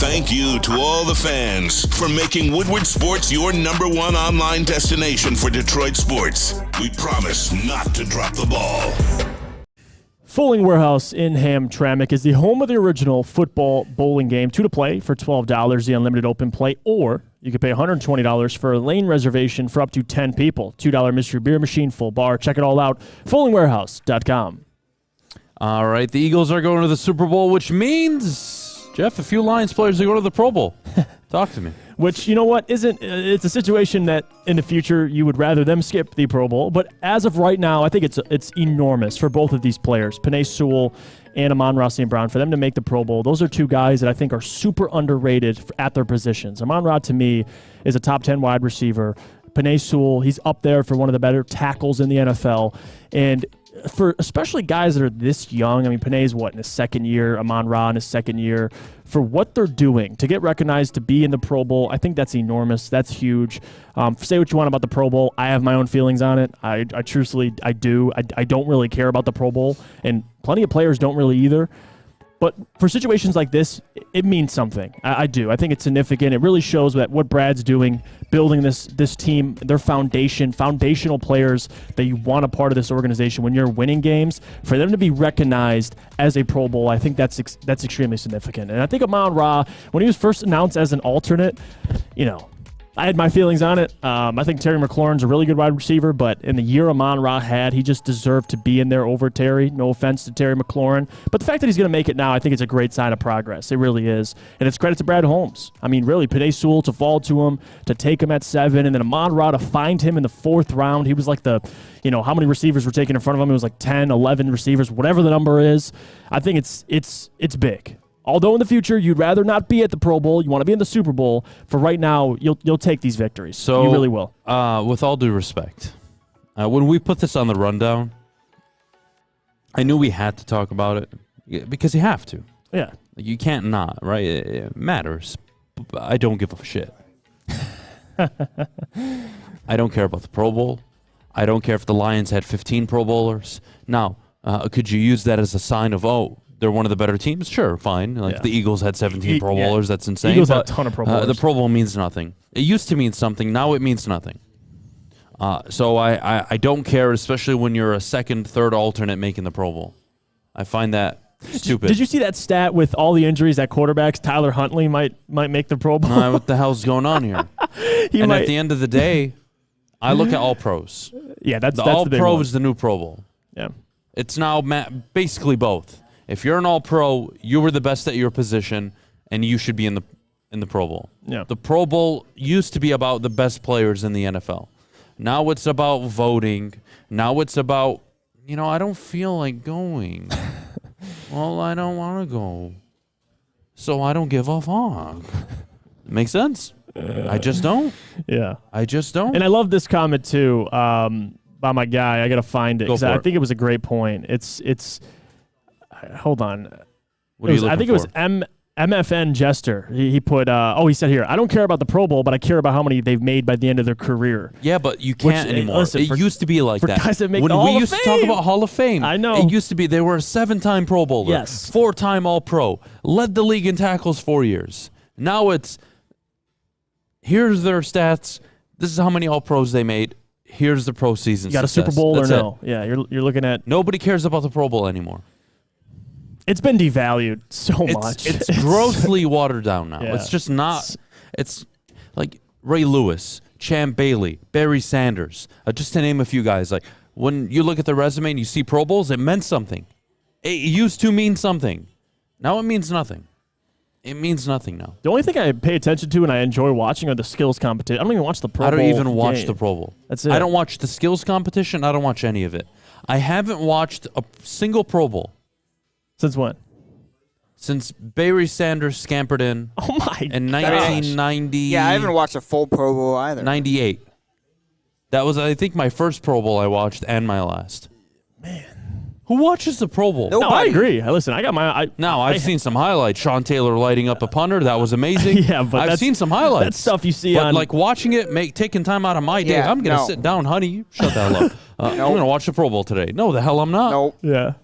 Thank you to all the fans for making Woodward Sports your #1 online destination for Detroit sports. We promise not to drop the ball. Fulling Warehouse in Hamtramck is the home of the original football bowling game. 2 to play for $12, the unlimited open play, or you could pay $120 for a lane reservation for up to 10 people. $2 mystery beer machine, full bar. Check it all out. FullingWarehouse.com. All right, the Eagles are going to the Super Bowl, which means, Jeff, a few Lions players are going to the Pro Bowl. Talk to me. Which, you know what, it's a situation that in the future you would rather them skip the Pro Bowl. But as of right now, I think it's enormous for both of these players, Penei Sewell and Amon-Ra St. Brown, for them to make the Pro Bowl. Those are two guys that I think are super underrated at their positions. Amon-Ra, to me, is a top 10 wide receiver. Penei Sewell, he's up there for one of the better tackles in the NFL. And for especially guys that are this young, I mean, Penei's in his second year, Amon-Ra in his second year, for what they're doing, to get recognized, to be in the Pro Bowl, I think that's enormous. That's huge. Say what you want about the Pro Bowl. I have my own feelings on it. I truthfully do. I don't really care about the Pro Bowl, and plenty of players don't really either. But for situations like this, it means something. I do. I think it's significant. It really shows that what Brad's doing, building this team, their foundational players that you want a part of this organization when you're winning games, for them to be recognized as a Pro Bowl, I think that's extremely significant. And I think Amon-Ra, when he was first announced as an alternate, I had my feelings on it. I think Terry McLaurin's a really good wide receiver, but in the year Amon-Ra had, he just deserved to be in there over Terry. No offense to Terry McLaurin. But the fact that he's going to make it now, I think it's a great sign of progress. It really is. And it's credit to Brad Holmes. I mean, really, Penei Sewell to fall to him, to take him at 7, and then Amon-Ra to find him in the 4th round. He was like how many receivers were taken in front of him? It was like 10, 11 receivers, whatever the number is. I think it's big. Although in the future you'd rather not be at the Pro Bowl, you want to be in the Super Bowl. For right now, you'll take these victories. So you really will. With all due respect, when we put this on the rundown, I knew we had to talk about it because you have to. Yeah, you can't not, right? It matters. But I don't give a shit. I don't care about the Pro Bowl. I don't care if the Lions had 15 Pro Bowlers. Now, could you use that as a sign of they're one of the better teams? Sure, fine. The Eagles had 17 Pro Bowlers. That's insane. Eagles had a ton of Pro Bowlers. The Pro Bowl means nothing. It used to mean something. Now it means nothing. So I don't care, especially when you're a second, third alternate making the Pro Bowl. I find that stupid. Did you see that stat with all the injuries at quarterbacks? Tyler Huntley might make the Pro Bowl. What the hell's going on here? At the end of the day, I look at all pros. Yeah, that's all the big pro one. is the new Pro Bowl. Yeah, it's now basically both. If you're an all-pro, you were the best at your position, and you should be in the Pro Bowl. Yeah. The Pro Bowl used to be about the best players in the NFL. Now it's about voting. Now it's about, I don't feel like going. Well, I don't want to go, so I don't give a fuck. Make sense? I just don't. Yeah. I just don't. And I love this comment, too, by my guy. I got to find it, because I think it was a great point. It's hold on. What are you looking I think for? It was MFN Jester. He put, he said here, I don't care about the Pro Bowl, but I care about how many they've made by the end of their career. Yeah, but you can't anymore. Listen, it used to be like that. Guys that make when the Hall we used of to talk Fame. about Hall of Fame, I know. It used to be they were a 7-time Pro Bowler, Yes. 4-time All-Pro, led the league in tackles 4 years. Now it's, here's their stats. This is how many All-Pros they made. Here's the pro season. You got success. a Super Bowl That's or no? it. Yeah, you're looking at. Nobody cares about the Pro Bowl anymore. It's been devalued so much. It's grossly watered down now. Yeah. It's just not. It's like Ray Lewis, Champ Bailey, Barry Sanders, just to name a few guys. Like when you look at the resume and you see Pro Bowls, it meant something. It used to mean something. Now it means nothing. It means nothing now. The only thing I pay attention to and I enjoy watching are the skills competition. I don't even watch the Pro Bowl. I don't even watch game. the Pro Bowl. That's it. I don't watch the skills competition. I don't watch any of it. I haven't watched a single Pro Bowl. Since when? Since Barry Sanders scampered in. Oh my in gosh. 1990. Yeah, I haven't watched a full Pro Bowl either. 98. That was, I think, my first Pro Bowl I watched and my last. Man. Who watches the Pro Bowl? No, I agree. Listen, I got my... I've seen some highlights. Sean Taylor lighting up a punter. That was amazing. Yeah, but I've seen some highlights. That's stuff you see but on... like watching it, taking time out of my day. Yeah, I'm going to sit down, honey. Shut the hell up. I'm going to watch the Pro Bowl today. No, the hell I'm not. Nope. Yeah.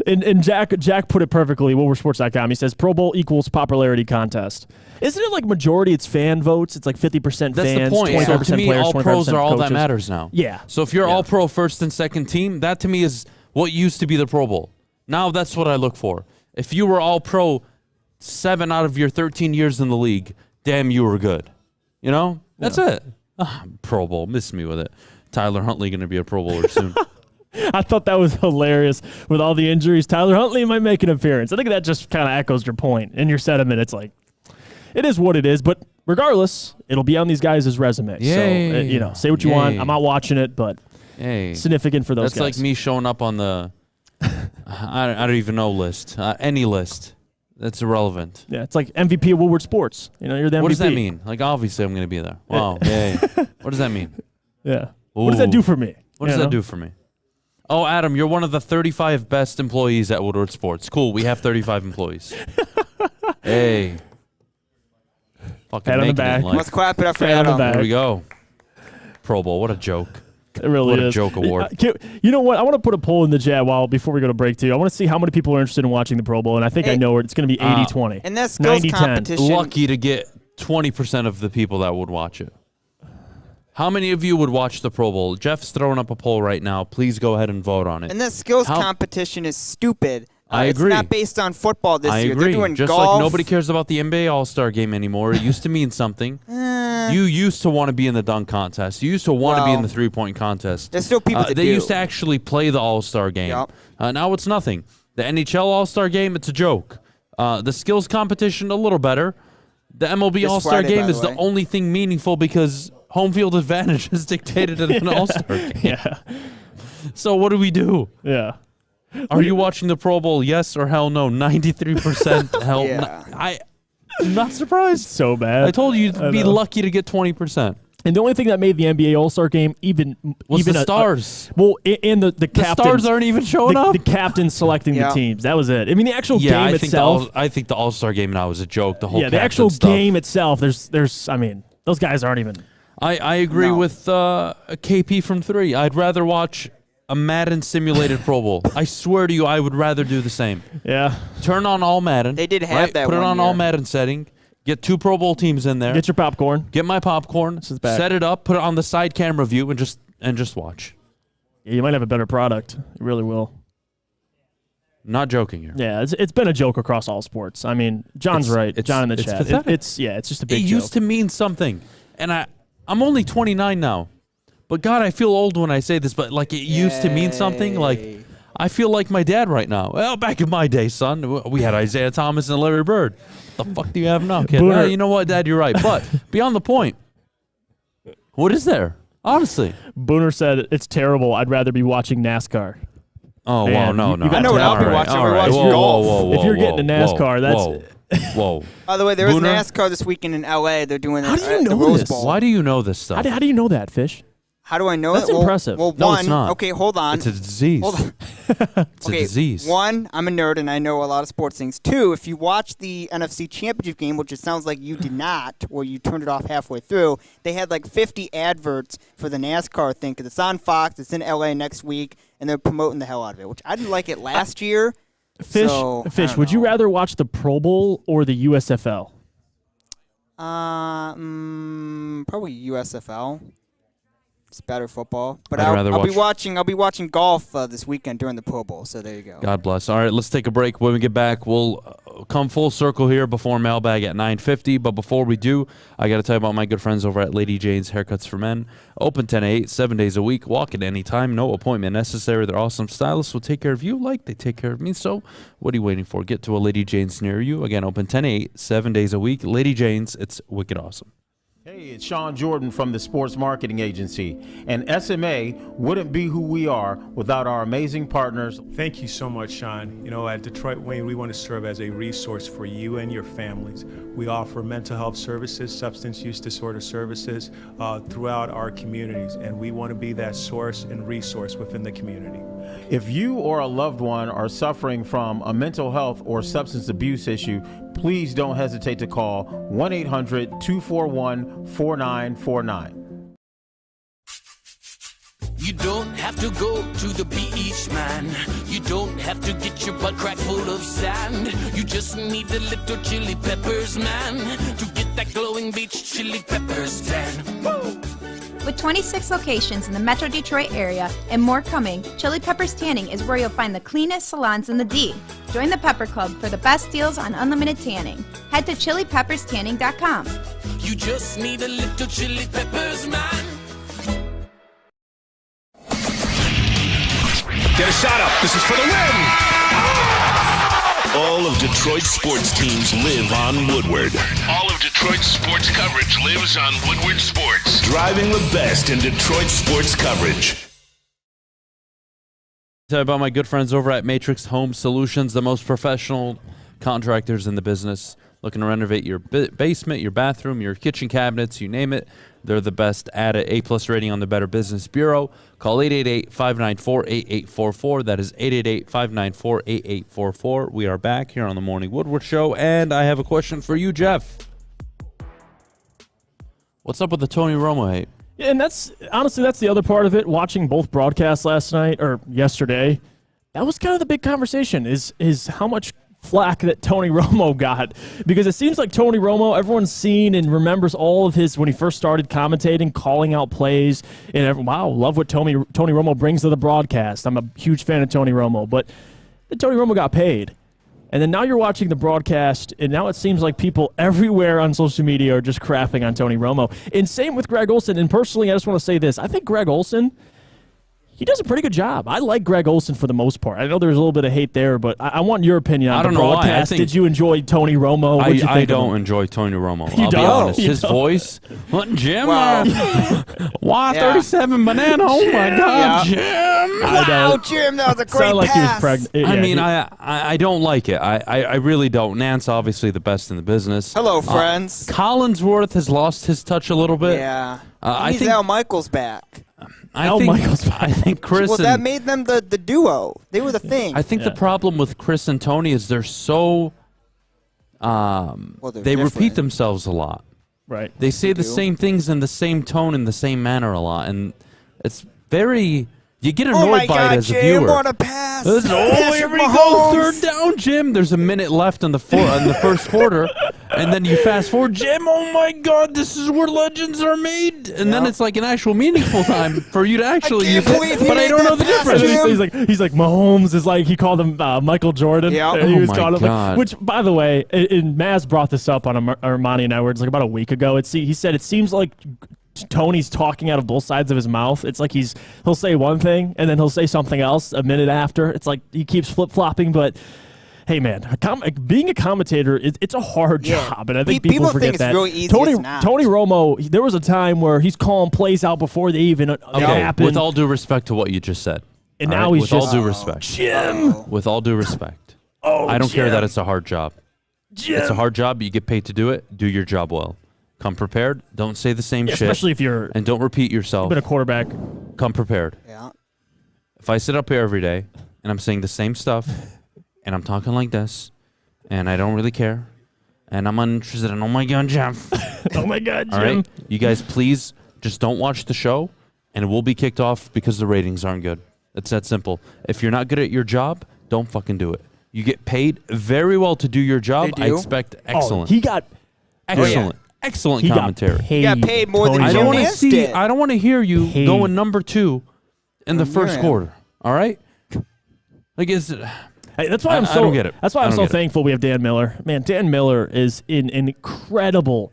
And Jack put it perfectly, WoodwardSports.com. He says, Pro Bowl equals popularity contest. Isn't it like majority, it's fan votes? It's like 50% fans, That's the point. 25% So to me, players, all 25% pros are all coaches. that matters now. Yeah. So if you're all pro first and second team, that to me is what used to be the Pro Bowl. Now that's what I look for. If you were all pro 7 out of your 13 years in the league, damn, you were good. You know? That's it. Pro Bowl. Miss me with it. Tyler Huntley going to be a Pro Bowler soon. I thought that was hilarious with all the injuries. Tyler Huntley might make an appearance. I think that just kind of echoes your point and your sentiment. It's like, it is what it is, but regardless, it'll be on these guys' resume. Yay. So, say what you want. I'm not watching it, but significant for those guys. That's like me showing up on the, I don't even know list. Any list. That's irrelevant. Yeah, it's like MVP of Woodward Sports. You're the MVP. What does that mean? Like, obviously, I'm going to be there. Wow. Yay. What does that mean? Yeah. Ooh. What does that do for me? What does that do for me? Oh, Adam, you're one of the 35 best employees at Woodward Sports. Cool. We have 35 employees. Hey. Fucking Pat on the making back. it. Like, Let's clap it up for Pat on the Adham. back. There we go. Pro Bowl. What a joke. It really what is. a joke award. You know what? I want to put a poll in the chat before we go to break, too. I want to see how many people are interested in watching the Pro Bowl, and I think I know it. It's going to be 80-20. And that skills 90-10. competition. Lucky to get 20% of the people that would watch it. How many of you would watch the Pro Bowl? Jeff's throwing up a poll right now. Please go ahead and vote on it. And that skills competition is stupid. I agree. It's not based on football this year. I agree. They're doing Just golf. like nobody cares about the NBA All-Star Game anymore. It used to mean something. You used to want to be in the dunk contest. You used to want to be in the three-point contest. There's still people that They do. used to actually play the All-Star Game. Yep. Now it's nothing. The NHL All-Star Game, it's a joke. The skills competition, a little better. The MLB This All-Star Friday, Game by is the the way. only thing meaningful because home field advantage is dictated in an All-Star Game. Yeah. So what do we do? Yeah. Are you watching the Pro Bowl? Yes or hell no? 93% hell. Yeah. I'm not surprised. So bad. I told you you'd be lucky to get 20%. And the only thing that made the NBA All-Star Game Was the stars. And the captains. Stars aren't even showing up? The captains selecting the teams. That was it. I mean, the actual game itself. I think the All-Star Game now is a joke. The whole the actual captain stuff. game itself, there's I mean, those guys aren't even. I agree with KP from 3. I'd rather watch a Madden simulated Pro Bowl. I swear to you, I would rather do the same. Yeah. Turn on all Madden. They did have that Put it one on year. all Madden setting. Get 2 Pro Bowl teams in there. Get your popcorn. Get my popcorn. Set it up. Put it on the side camera view and just watch. Yeah, you might have a better product. You really will. Not joking here. Yeah, it's been a joke across all sports. I mean, John's right. John in the chat. Pathetic. It's just a big It joke. used to mean something. And I'm only 29 now. But God, I feel old when I say this, but like it used to mean something. Like I feel like my dad right now. Well, back in my day, son, we had Isaiah Thomas and Larry Bird. The fuck do you have now, kid? Booner. You know what, Dad, you're right. But beyond the point, what is there? Honestly. Booner said it's terrible. I'd rather be watching NASCAR. Oh, Man, wow, no. you got I know what I'll be watching. I'll be watching golf. If you're getting to NASCAR, that's Whoa. By the way, there is Booner? NASCAR this weekend in LA. They're doing How do you the know Rose this? Bowl. Why do you know this stuff? how do you know that, Fish? How do I know That's that? impressive. Well, No, one. it's not. Okay, hold on. It's a disease. Hold on. It's a disease. One, I'm a nerd and I know a lot of sports things. 2, if you watch the NFC Championship game, which it sounds like you did not, or you turned it off halfway through, they had like 50 adverts for the NASCAR thing because it's on Fox, it's in LA next week, and they're promoting the hell out of it, which I didn't like it last year. Fish, so, Fish, would you rather watch the Pro Bowl or the USFL? Probably USFL. It's better football, but I'd rather I'll be watching golf this weekend during the Pro Bowl. So there you go. God bless. All right, let's take a break. When we get back, we'll come full circle here before Mailbag at 9:50. But before we do, I got to tell you about my good friends over at Lady Jane's Haircuts for Men. Open 10 to 8, 7 days a week. Walk at any time. No appointment necessary. They're awesome stylists. Will take care of you like they take care of me. So what are you waiting for? Get to a Lady Jane's near you. Again, open 10 to 8, 7 days a week. Lady Jane's. It's wicked awesome. Hey, it's Sean Jordan from the Sports Marketing Agency. And SMA wouldn't be who we are without our amazing partners. Thank you so much, Sean. You know, at Detroit Wayne, we want to serve as a resource for you and your families. We offer mental health services, substance use disorder services throughout our communities, and we want to be that source and resource within the community. If you or a loved one are suffering from a mental health or substance abuse issue, please don't hesitate to call 1-800-241-4949. You don't have to go to the beach, man. You don't have to get your butt crack full of sand. You just need a little chili peppers, man, to get that glowing beach chili peppers tan. Woo! With 26 locations in the Metro Detroit area and more coming, Chili Peppers Tanning is where you'll find the cleanest salons in the D. Join the Pepper Club for the best deals on unlimited tanning. Head to chilipepperstanning.com. You just need a little chili peppers, man. Get a shot up. This is for the win. All of Detroit's sports teams live on Woodward. All of Detroit's sports coverage lives on Woodward Sports. Driving the best in Detroit sports coverage. Tell you about my good friends over at Matrix Home Solutions, the most professional contractors in the business. Looking to renovate your basement, your bathroom, your kitchen cabinets, you name it. They're the best at it. A+ rating on the Better Business Bureau. Call 888-594-8844. That is 888-594-8844. We are back here on the Morning Woodward Show, and I have a question for you, Jeff. What's up with the Tony Romo hate? Yeah, and that's the other part of it. Watching both broadcasts last night or yesterday, that was kind of the big conversation is how much flack that Tony Romo got, because it seems like Tony Romo, everyone's seen and remembers all of his when he first started commentating, calling out plays, and wow, love what Tony Romo brings to the broadcast. I'm a huge fan of Tony Romo, but then Tony Romo got paid. And then now you're watching the broadcast, and now it seems like people everywhere on social media are just crapping on Tony Romo. And same with Greg Olsen. And personally, I just want to say this. I think Greg Olsen, he does a pretty good job. I like Greg Olsen for the most part. I know there's a little bit of hate there, but I want your opinion on the broadcast. Did you enjoy Tony Romo? I don't enjoy Tony Romo. I'll be honest. His voice. What, Jim? Y37 banana. Oh, my God, Jim. Wow, Jim, that was a great like pass. He was pregnant. I mean, I don't like it. I really don't. Nance, obviously the best in the business. Hello, friends. Collinsworth has lost his touch a little bit. Yeah. I He's think Al Michaels back. I think Chris. Well, that made them the duo. They were the thing. I think the problem with Chris and Tony is they're so. They repeat themselves a lot. Right. They say the same things in the same tone in the same manner a lot, and it's very. You get annoyed by it as a viewer. What a pass! Here we go, third down, Jim. There's a minute left in the first quarter, and then you fast forward, Jim. Oh my God, this is where legends are made, and then it's like an actual meaningful time for you to actually use it. But I don't know the difference. He's like Mahomes is like he called him Michael Jordan. Yeah. He was my calling him, God. which, by the way, and Maz brought this up on Ermanni and Edwards like about a week ago. He said it seems like Tony's talking out of both sides of his mouth. It's like he'll say one thing and then he'll say something else a minute after. It's like he keeps flip-flopping, but hey, man, being a commentator, it's a hard job, and I think people forget think that. It's really easy. Tony It's not. Romo, there was a time where he's calling plays out before they even happen. With all due respect to what you just said, and now he's with just all due respect, Jim. With all due respect, I don't care that it's a hard job. Jim. It's a hard job. You get paid to do it. Do your job well. Come prepared. Don't say the same shit. Especially if you're and don't repeat yourself. been a quarterback. Come prepared. Yeah. If I sit up here every day and I'm saying the same stuff and I'm talking like this and I don't really care and I'm uninterested in, oh my God, Jeff. Oh my God, Jim. All right? You guys, please just don't watch the show and we'll be kicked off because the ratings aren't good. It's that simple. If you're not good at your job, don't fucking do it. You get paid very well to do your job. I expect excellent. He got excellent. Excellent commentary. He got paid more than I Jim don't want to Nance see. did. I don't want to hear you going number 2 in the first quarter. All right. Like that's why I don't get it. That's why I'm so thankful we have Dan Miller. Man, Dan Miller is an incredible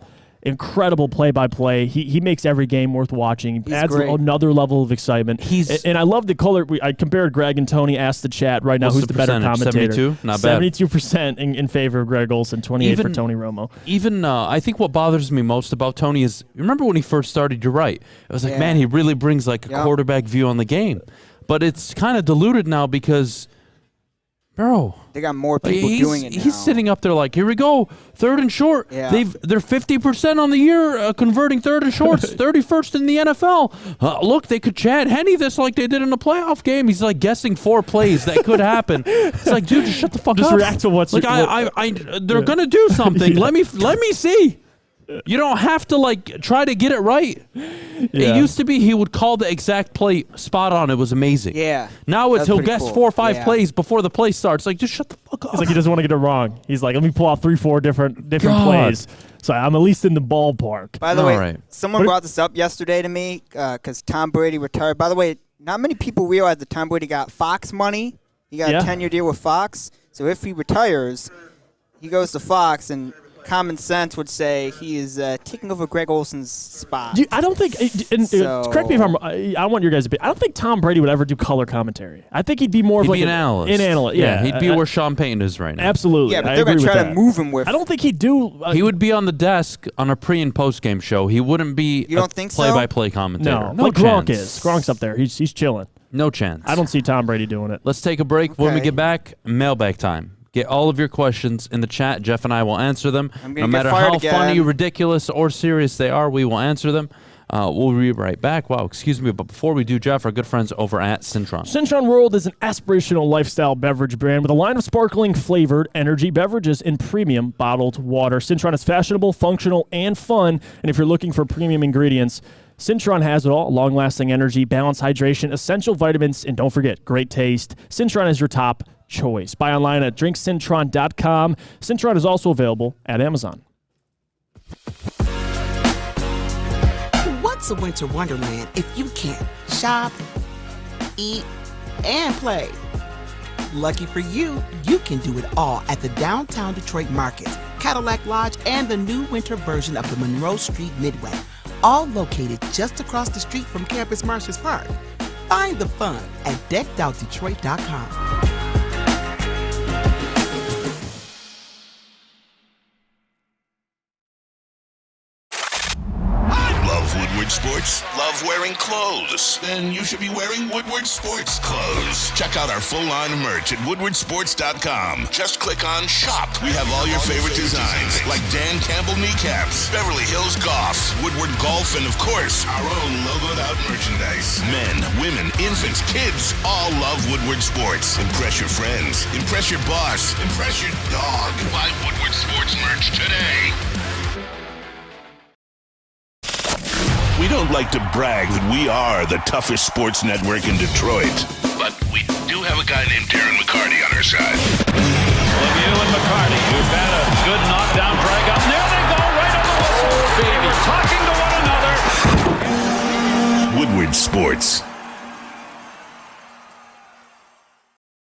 play-by-play. He makes every game worth watching. He adds another level of excitement. And I love the color. I compared Greg and Tony. Asked the chat right now who's the better commentator. 72? Not bad. 72% in favor of Greg Olsen, 28 for Tony Romo. Even I think what bothers me most about Tony is, remember when he first started, you're right. It was like, man, he really brings like a quarterback view on the game. But it's kind of diluted now because, bro, they got more people doing it now. He's sitting up there like, here we go, third and short. Yeah. They're 50% on the year converting third and shorts, 31st in the NFL. Look, they could Chad Henne this like they did in a playoff game. He's like guessing 4 plays that could happen. It's like, dude, just shut the fuck up. Just react to what's like. They're gonna do something. Let me see. You don't have to like try to get it right. It used to be he would call the exact play spot on. It was amazing. Yeah. Now it's he'll guess cool. 4 or 5 plays before the play starts. Like, just shut the fuck up. He's like, he doesn't want to get it wrong. He's like, let me pull out 3-4 different plays. So I'm at least in the ballpark. By the way, someone brought this up yesterday to me because Tom Brady retired. By the way, not many people realize that Tom Brady got Fox money. He got a 10-year deal with Fox. So if he retires, he goes to Fox, and common sense would say he is taking over Greg Olson's spot. I don't think, correct me if I'm I want your guys' opinion. I don't think Tom Brady would ever do color commentary. I think he'd be more of He'd like be an analyst. An analyst, yeah. He'd be where Sean Payton is right now. Absolutely. Yeah, but they're going to try to move him with. I don't think he'd do. He would be on the desk on a pre- and post-game show. He wouldn't be You don't think so? play-by-play commentator. No, like Gronk is. Gronk's up there. He's chilling. No chance. I don't see Tom Brady doing it. Let's take a break. When we get back, mailbag time. Get all of your questions in the chat. Jeff and I will answer them. No matter how funny, ridiculous, or serious they are, we will answer them. We'll be right back. Wow, excuse me. But before we do, Jeff, our good friends over at Cintron. Cintron World is an aspirational lifestyle beverage brand with a line of sparkling flavored energy beverages and premium bottled water. Cintron is fashionable, functional, and fun. And if you're looking for premium ingredients, Cintron has it all. Long-lasting energy, balanced hydration, essential vitamins, and don't forget, great taste. Cintron is your top choice. Buy online at drinkcintron.com. Cintron is also available at Amazon. What's a winter wonderland if you can't shop, eat, and play? Lucky for you, you can do it all at the Downtown Detroit Markets, Cadillac Lodge, and the new winter version of the Monroe Street Midway, all located just across the street from Campus Martius Park. Find the fun at deckedoutdetroit.com. Woodward Sports? Love wearing clothes? Then you should be wearing Woodward Sports clothes. Check out our full line of merch at woodwardsports.com. Just click on Shop. We have all your favorite designs, like Dan Campbell kneecaps, Beverly Hills Golf, Woodward Golf, and of course, our own logoed out merchandise. Men, women, infants, kids all love Woodward Sports. Impress your friends. Impress your boss. Impress your dog. Buy Woodward Sports merch today. We don't like to brag that we are the toughest sports network in Detroit, but we do have a guy named Darren McCarty on our side. Lemieux and McCarty, who've had a good knockdown drag up. There they go, right on the whistle. They were talking to one another. Woodward Sports.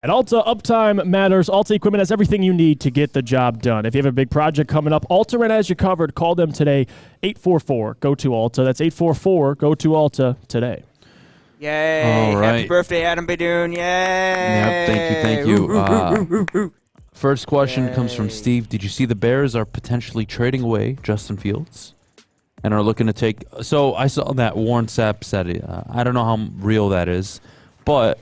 At Alta, uptime matters. Alta Equipment has everything you need to get the job done. If you have a big project coming up, Alta Rent has you covered. Call them today, 844-GO-TO-ALTA. That's 844-GO-TO-ALTA today. Yay. All right. Happy birthday, Adam Beydoun. Yay. Yep, thank you. First question comes from Steve. Did you see the Bears are potentially trading away Justin Fields and are looking to take... So I saw that Warren Sapp said it. I don't know how real that is, but...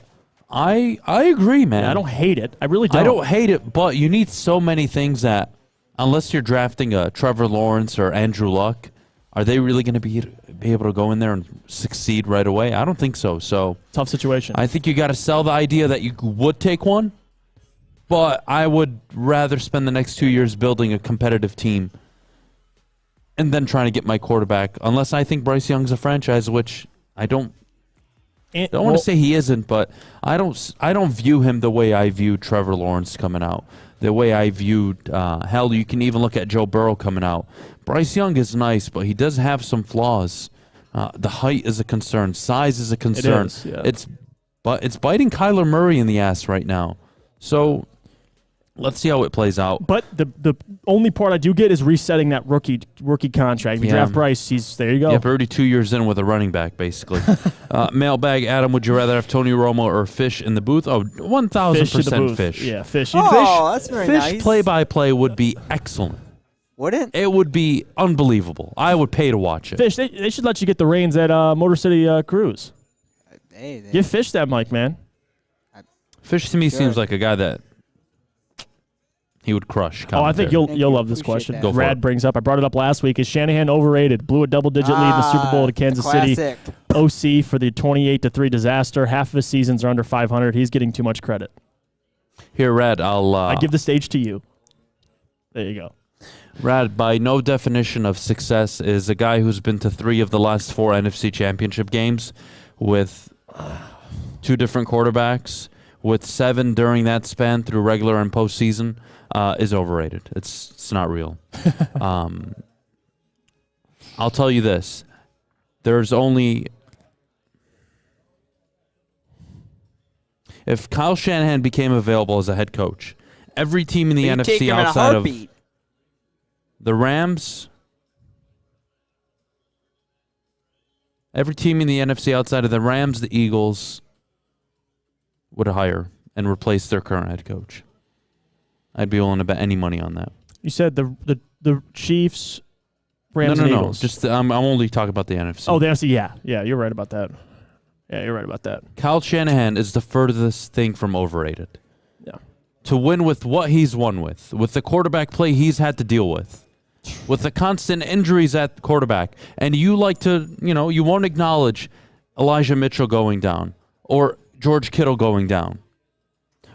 I agree, man. Yeah, I don't hate it. I really don't. I don't hate it, but you need so many things that, unless you're drafting a Trevor Lawrence or Andrew Luck, are they really going to be able to go in there and succeed right away? I don't think so. So tough situation. I think you got to sell the idea that you would take one, but I would rather spend the next 2 years building a competitive team and then trying to get my quarterback, unless I think Bryce Young's a franchise, which I don't. I don't want to say he isn't, but I don't view him the way I viewed Trevor Lawrence coming out. The way I viewed, hell, you can even look at Joe Burrow coming out. Bryce Young is nice, but he does have some flaws. The height is a concern. Size is a concern. It is, yeah. It's biting Kyler Murray in the ass right now. So let's see how it plays out. But the only part I do get is resetting that rookie contract. If you draft Bryce, there you go. Yeah, but already 2 years in with a running back, basically. Mailbag, Adam, would you rather have Tony Romo or Fish in the booth? Oh, 1,000% Fish. Yeah, Fish. That's very nice. Fish play-by-play would be excellent. Wouldn't? It would be unbelievable. I would pay to watch it. Fish, they should let you get the reins at Motor City Cruise. Give Fish that mic, man. Fish to me seems like a guy that he would crush. Oh, I think you'll love this question. Rad brings up. I brought it up last week. Is Shanahan overrated? Blew a double-digit lead in the Super Bowl to Kansas City. OC for the 28-3 disaster. Half of his seasons are under 500. He's getting too much credit. Here, Rad, I give the stage to you. There you go. Rad, by no definition of success, is a guy who's been to 3 of the last 4 NFC Championship games with 2 different quarterbacks, with 7 during that span through regular and postseason. Is overrated. It's not real. I'll tell you this. There's only... If Kyle Shanahan became available as a head coach, every team in the NFC outside of the Rams, every team in the NFC outside of the Rams, the Eagles, would hire and replace their current head coach. I'd be willing to bet any money on that. You said the Chiefs, Rams, and Eagles. Just I'm only talking about the NFC. Oh, the NFC. Yeah, you're right about that. Yeah, you're right about that. Kyle Shanahan is the furthest thing from overrated. Yeah. To win with what he's won with the quarterback play he's had to deal with the constant injuries at quarterback, and you like to, you won't acknowledge Elijah Mitchell going down or George Kittle going down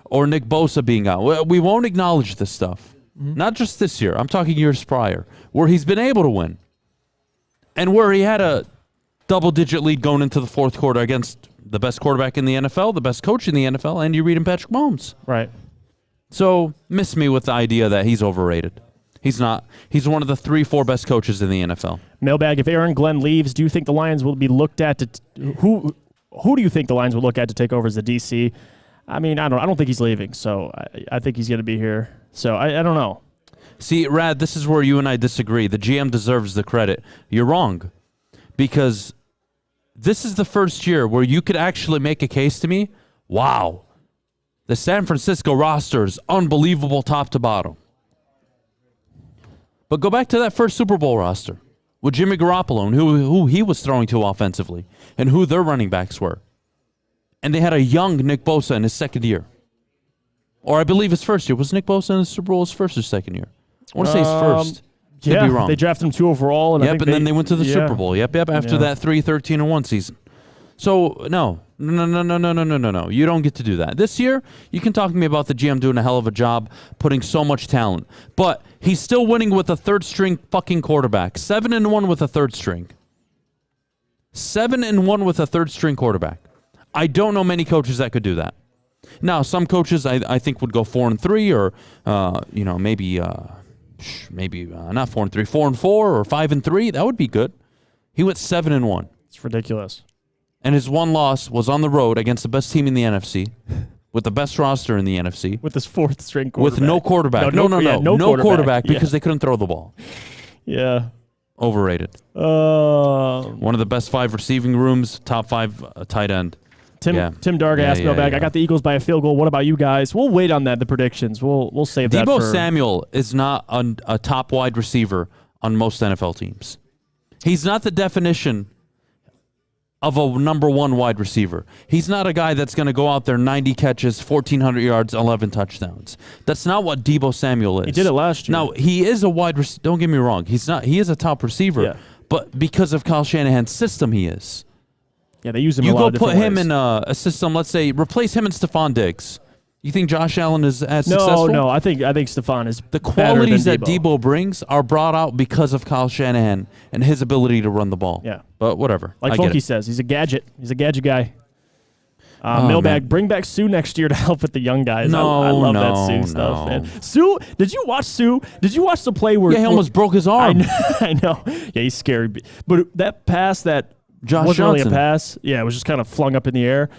or Nick Bosa being out. We won't acknowledge this stuff. Not just this year. I'm talking years prior, where he's been able to win and where he had a double-digit lead going into the fourth quarter against the best quarterback in the NFL, the best coach in the NFL, Andy Reid and Patrick Mahomes. Right. So, miss me with the idea that he's overrated. He's not. He's one of the 3-4 best coaches in the NFL. Mailbag, if Aaron Glenn leaves, do you think the Lions will be looked at to who do you think the Lions will look at to take over as the DC? I mean, I don't think he's leaving, so I think he's going to be here. So, I don't know. See, Rad, this is where you and I disagree. The GM deserves the credit. You're wrong. Because this is the first year where you could actually make a case to me, wow, the San Francisco roster is unbelievable top to bottom. But go back to that first Super Bowl roster with Jimmy Garoppolo and who he was throwing to offensively and who their running backs were. And they had a young Nick Bosa in his second year. Or I believe his first year. Was Nick Bosa in the Super Bowl his first or second year? I want to say his first. Could be wrong. They drafted him 2 overall. And then they went to the Super Bowl. Yep, after that 3-13-1 season. So, no. You don't get to do that. This year, you can talk to me about the GM doing a hell of a job, putting so much talent. But he's still winning with a third-string fucking quarterback. 7-1 with a third string. 7-1 with a third-string quarterback. I don't know many coaches that could do that. Now, some coaches I think would go 4-3 or, maybe not 4-3, 4-4 or 5-3. That would be good. He went 7-1. It's ridiculous. And his one loss was on the road against the best team in the NFC, with the best roster in the NFC. With his fourth-string quarterback. With no quarterback. No quarterback because they couldn't throw the ball. Yeah. Overrated. One of the best 5 receiving rooms, top 5 tight end. Tim Darga asked Mailbag, I got the Eagles by a field goal. What about you guys? We'll wait on that, the predictions. We'll save that for... Deebo Samuel is not a top wide receiver on most NFL teams. He's not the definition of a number 1 wide receiver. He's not a guy that's going to go out there 90 catches, 1,400 yards, 11 touchdowns. That's not what Deebo Samuel is. He did it last year. Now, he is a wide receiver. Don't get me wrong. He's not. He is a top receiver. But because of Kyle Shanahan's system, he is. Yeah, they use him a lot of different ways. You go put him in a system, let's say, replace him and Stephon Diggs. You think Josh Allen is as successful? No, I think Stephon is the qualities that Deebo brings are brought out because of Kyle Shanahan and his ability to run the ball. Yeah. But whatever. Like Funky says, he's a gadget. He's a gadget guy. Mailbag, bring back Sue next year to help with the young guys. I love that Sue stuff, man. Sue, did you watch Sue? Did you watch the play where... Yeah, he almost broke his arm. I know. Yeah, he's scary. But that pass that Josh wasn't Johnson. really a pass. Yeah, it was just kind of flung up in the air.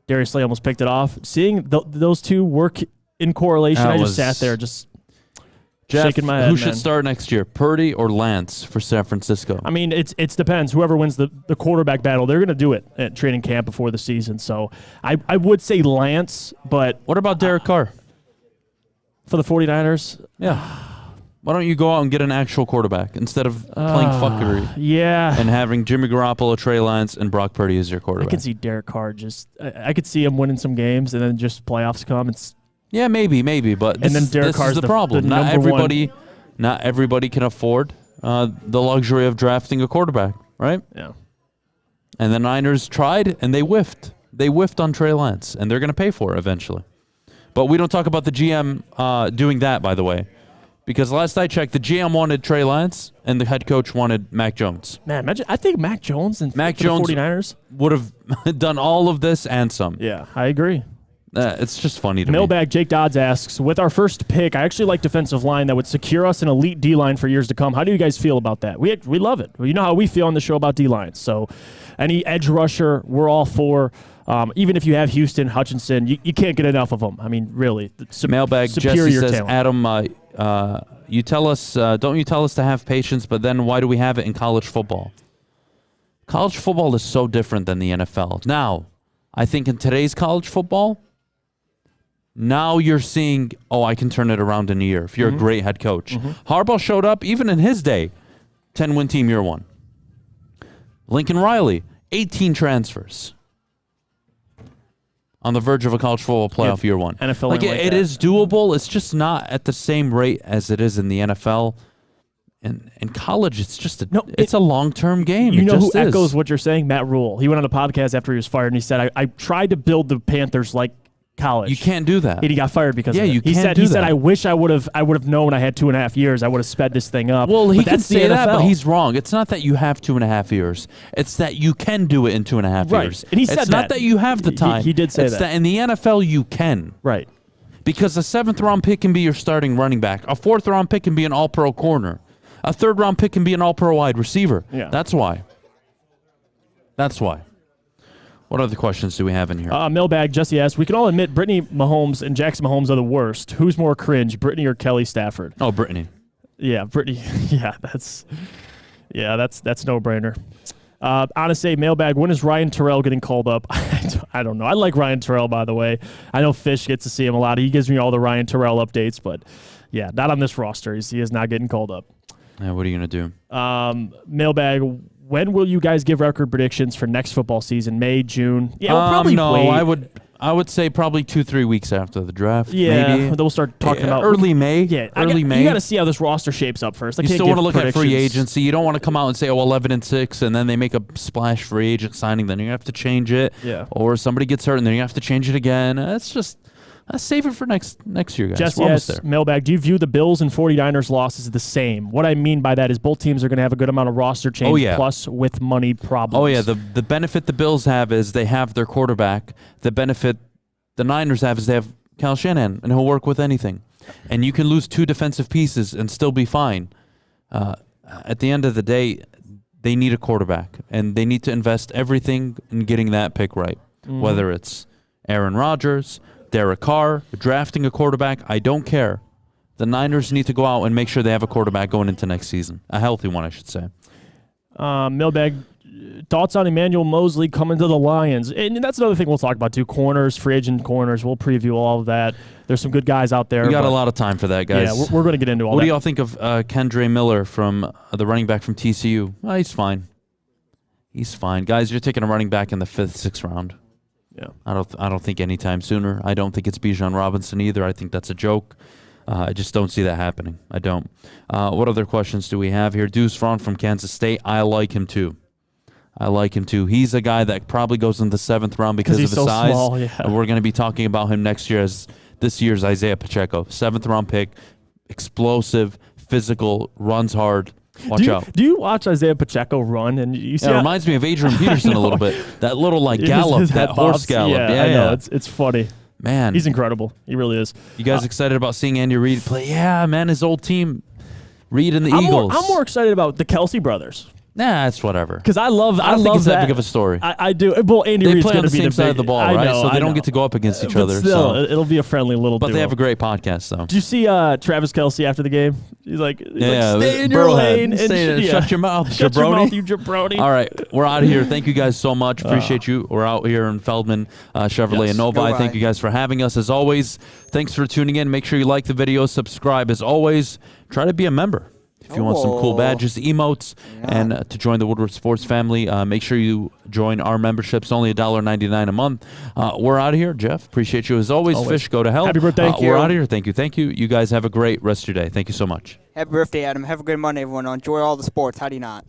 Darius Slay almost picked it off. Seeing those two work in correlation, I just sat there just shaking my head. Who should start next year, Purdy or Lance for San Francisco? I mean, it depends. Whoever wins the quarterback battle, they're going to do it at training camp before the season. So I would say Lance, but... What about Derek Carr? For the 49ers? Yeah. Why don't you go out and get an actual quarterback instead of playing fuckery? Yeah. And having Jimmy Garoppolo, Trey Lance, and Brock Purdy as your quarterback. I could see Derek Carr I could see him winning some games and then just playoffs come and... Yeah, maybe, but this is the problem. Not everybody can afford the luxury of drafting a quarterback, right? Yeah. And the Niners tried, and they whiffed. They whiffed on Trey Lance, and they're going to pay for it eventually. But we don't talk about the GM doing that, by the way, because last I checked, the GM wanted Trey Lance, and the head coach wanted Mac Jones. Man, imagine, I think Mac Jones and the 49ers would have done all of this and some. Yeah, I agree. It's just funny to me. Mailbag Jake Dodds asks, with our first pick, I actually like defensive line that would secure us an elite D-line for years to come. How do you guys feel about that? We love it. You know how we feel on the show about D-lines. So any edge rusher, we're all for. Even if you have Houston, Hutchinson, you can't get enough of them. I mean, really. Mailbag Jesse says, talent. Adam, you tell us, don't you tell us to have patience, but then why do we have it in college football? College football is so different than the NFL. Now, I think in today's college football, now you're seeing, I can turn it around in a year if you're a great head coach. Harbaugh showed up, even in his day, 10-win team year one. Lincoln Riley, 18 transfers. On the verge of a college football playoff year one. NFL it is doable. It's just not at the same rate as it is in the NFL. And in college, it's just it's a long-term game. You know who echoes what you're saying? Matt Rule. He went on the podcast after he was fired, and he said, I tried to build the Panthers like college. You can't do that. And he got fired because of it. He said, I wish I would have known I had 2.5 years. I would have sped this thing up. Well, he can say that, NFL. but he's wrong. It's not that you have 2.5 years. It's that you can do it in 2.5 years. And he said it's not that you have the time. He did say it's that in the NFL you can. Right. Because a 7th-round pick can be your starting running back. A 4th-round pick can be an all-pro corner. A 3rd-round pick can be an all-pro wide receiver. Yeah. That's why. What other questions do we have in here? Mailbag Jesse asks, we can all admit Brittany Mahomes and Jackson Mahomes are the worst. Who's more cringe, Brittany or Kelly Stafford? Oh, Brittany. Yeah, Brittany. that's no brainer. Honestly, Mailbag, when is Ryan Terrell getting called up? I don't know. I like Ryan Terrell, by the way. I know Fish gets to see him a lot. He gives me all the Ryan Terrell updates, but yeah, not on this roster. He is not getting called up. Yeah, what are you going to do? Mailbag, when will you guys give record predictions for next football season? May, June? Yeah, we'll probably wait. I would say probably 2-3 weeks after the draft. Yeah, maybe. then we'll start talking about early May. Yeah, May. You got to see how this roster shapes up first. You still want to look at free agency. You don't want to come out and say 11-6, and then they make a splash free agent signing. Then you have to change it. Yeah. Or somebody gets hurt, and then you have to change it again. It's just. Save it for next year, guys. Jesse, we're almost there. Mailbag, do you view the Bills and 49ers losses the same? What I mean by that is both teams are going to have a good amount of roster change plus with money problems. Oh, yeah. The benefit the Bills have is they have their quarterback. The benefit the Niners have is they have Kyle Shanahan, and he'll work with anything. And you can lose 2 defensive pieces and still be fine. At the end of the day, they need a quarterback, and they need to invest everything in getting that pick right, whether it's Aaron Rodgers, Derek Carr, drafting a quarterback, I don't care. The Niners need to go out and make sure they have a quarterback going into next season. A healthy one, I should say. Mailbag, thoughts on Emmanuel Mosley coming to the Lions? And that's another thing we'll talk about, too. Corners, free agent corners. We'll preview all of that. There's some good guys out there. We got a lot of time for that, guys. Yeah, we're going to get into all that. What do y'all think of Kendre Miller from the running back from TCU? He's fine. He's fine. Guys, you're taking a running back in the 5th, 6th round. Yeah, I don't think anytime sooner. I don't think it's Bijan Robinson either. I think that's a joke. I just don't see that happening. I don't. What other questions do we have here? Deuce Vaughn from Kansas State. I like him too. He's a guy that probably goes in the 7th round because of his so size. Small, yeah. And we're going to be talking about him next year as this year's Isaiah Pacheco. 7th round pick, explosive, physical, runs hard. Watch out. Do you watch Isaiah Pacheco run? And you see it reminds me of Adrian Peterson a little bit. That little gallop, that horse gallop. Yeah, I know. It's funny. Man. He's incredible. He really is. You guys excited about seeing Andy Reid play? Yeah, man, his old team, Reid and the Eagles. I'm more excited about the Kelsey brothers. Nah, it's whatever. Because I love think it's that big of a story. I do. Well, Andy Reid's play on going the to be same side of the ball, right? So they don't get to go up against each other. Still, it'll be a friendly little duo. But they have a great podcast, though. Did you see Travis Kelsey after the game? He's like, stay in your Burrowhead. lane. And Shut your mouth, Shut your mouth, you jabroni. All right, we're out of here. Thank you guys so much. Appreciate you. We're out here in Feldman, Chevrolet, and Novi. Thank you guys for having us. As always, thanks for tuning in. Make sure you like the video, subscribe. As always, try to be a member. If you want some cool badges, emotes, and to join the Woodward Sports family, make sure you join our memberships. Only $1.99 a month. We're out of here. Jeff, appreciate you. As always, Fish, go to hell. Happy birthday. We're out of here. Thank you. You guys have a great rest of your day. Thank you so much. Happy birthday, Adam. Have a good Monday, everyone. Enjoy all the sports. How do you not?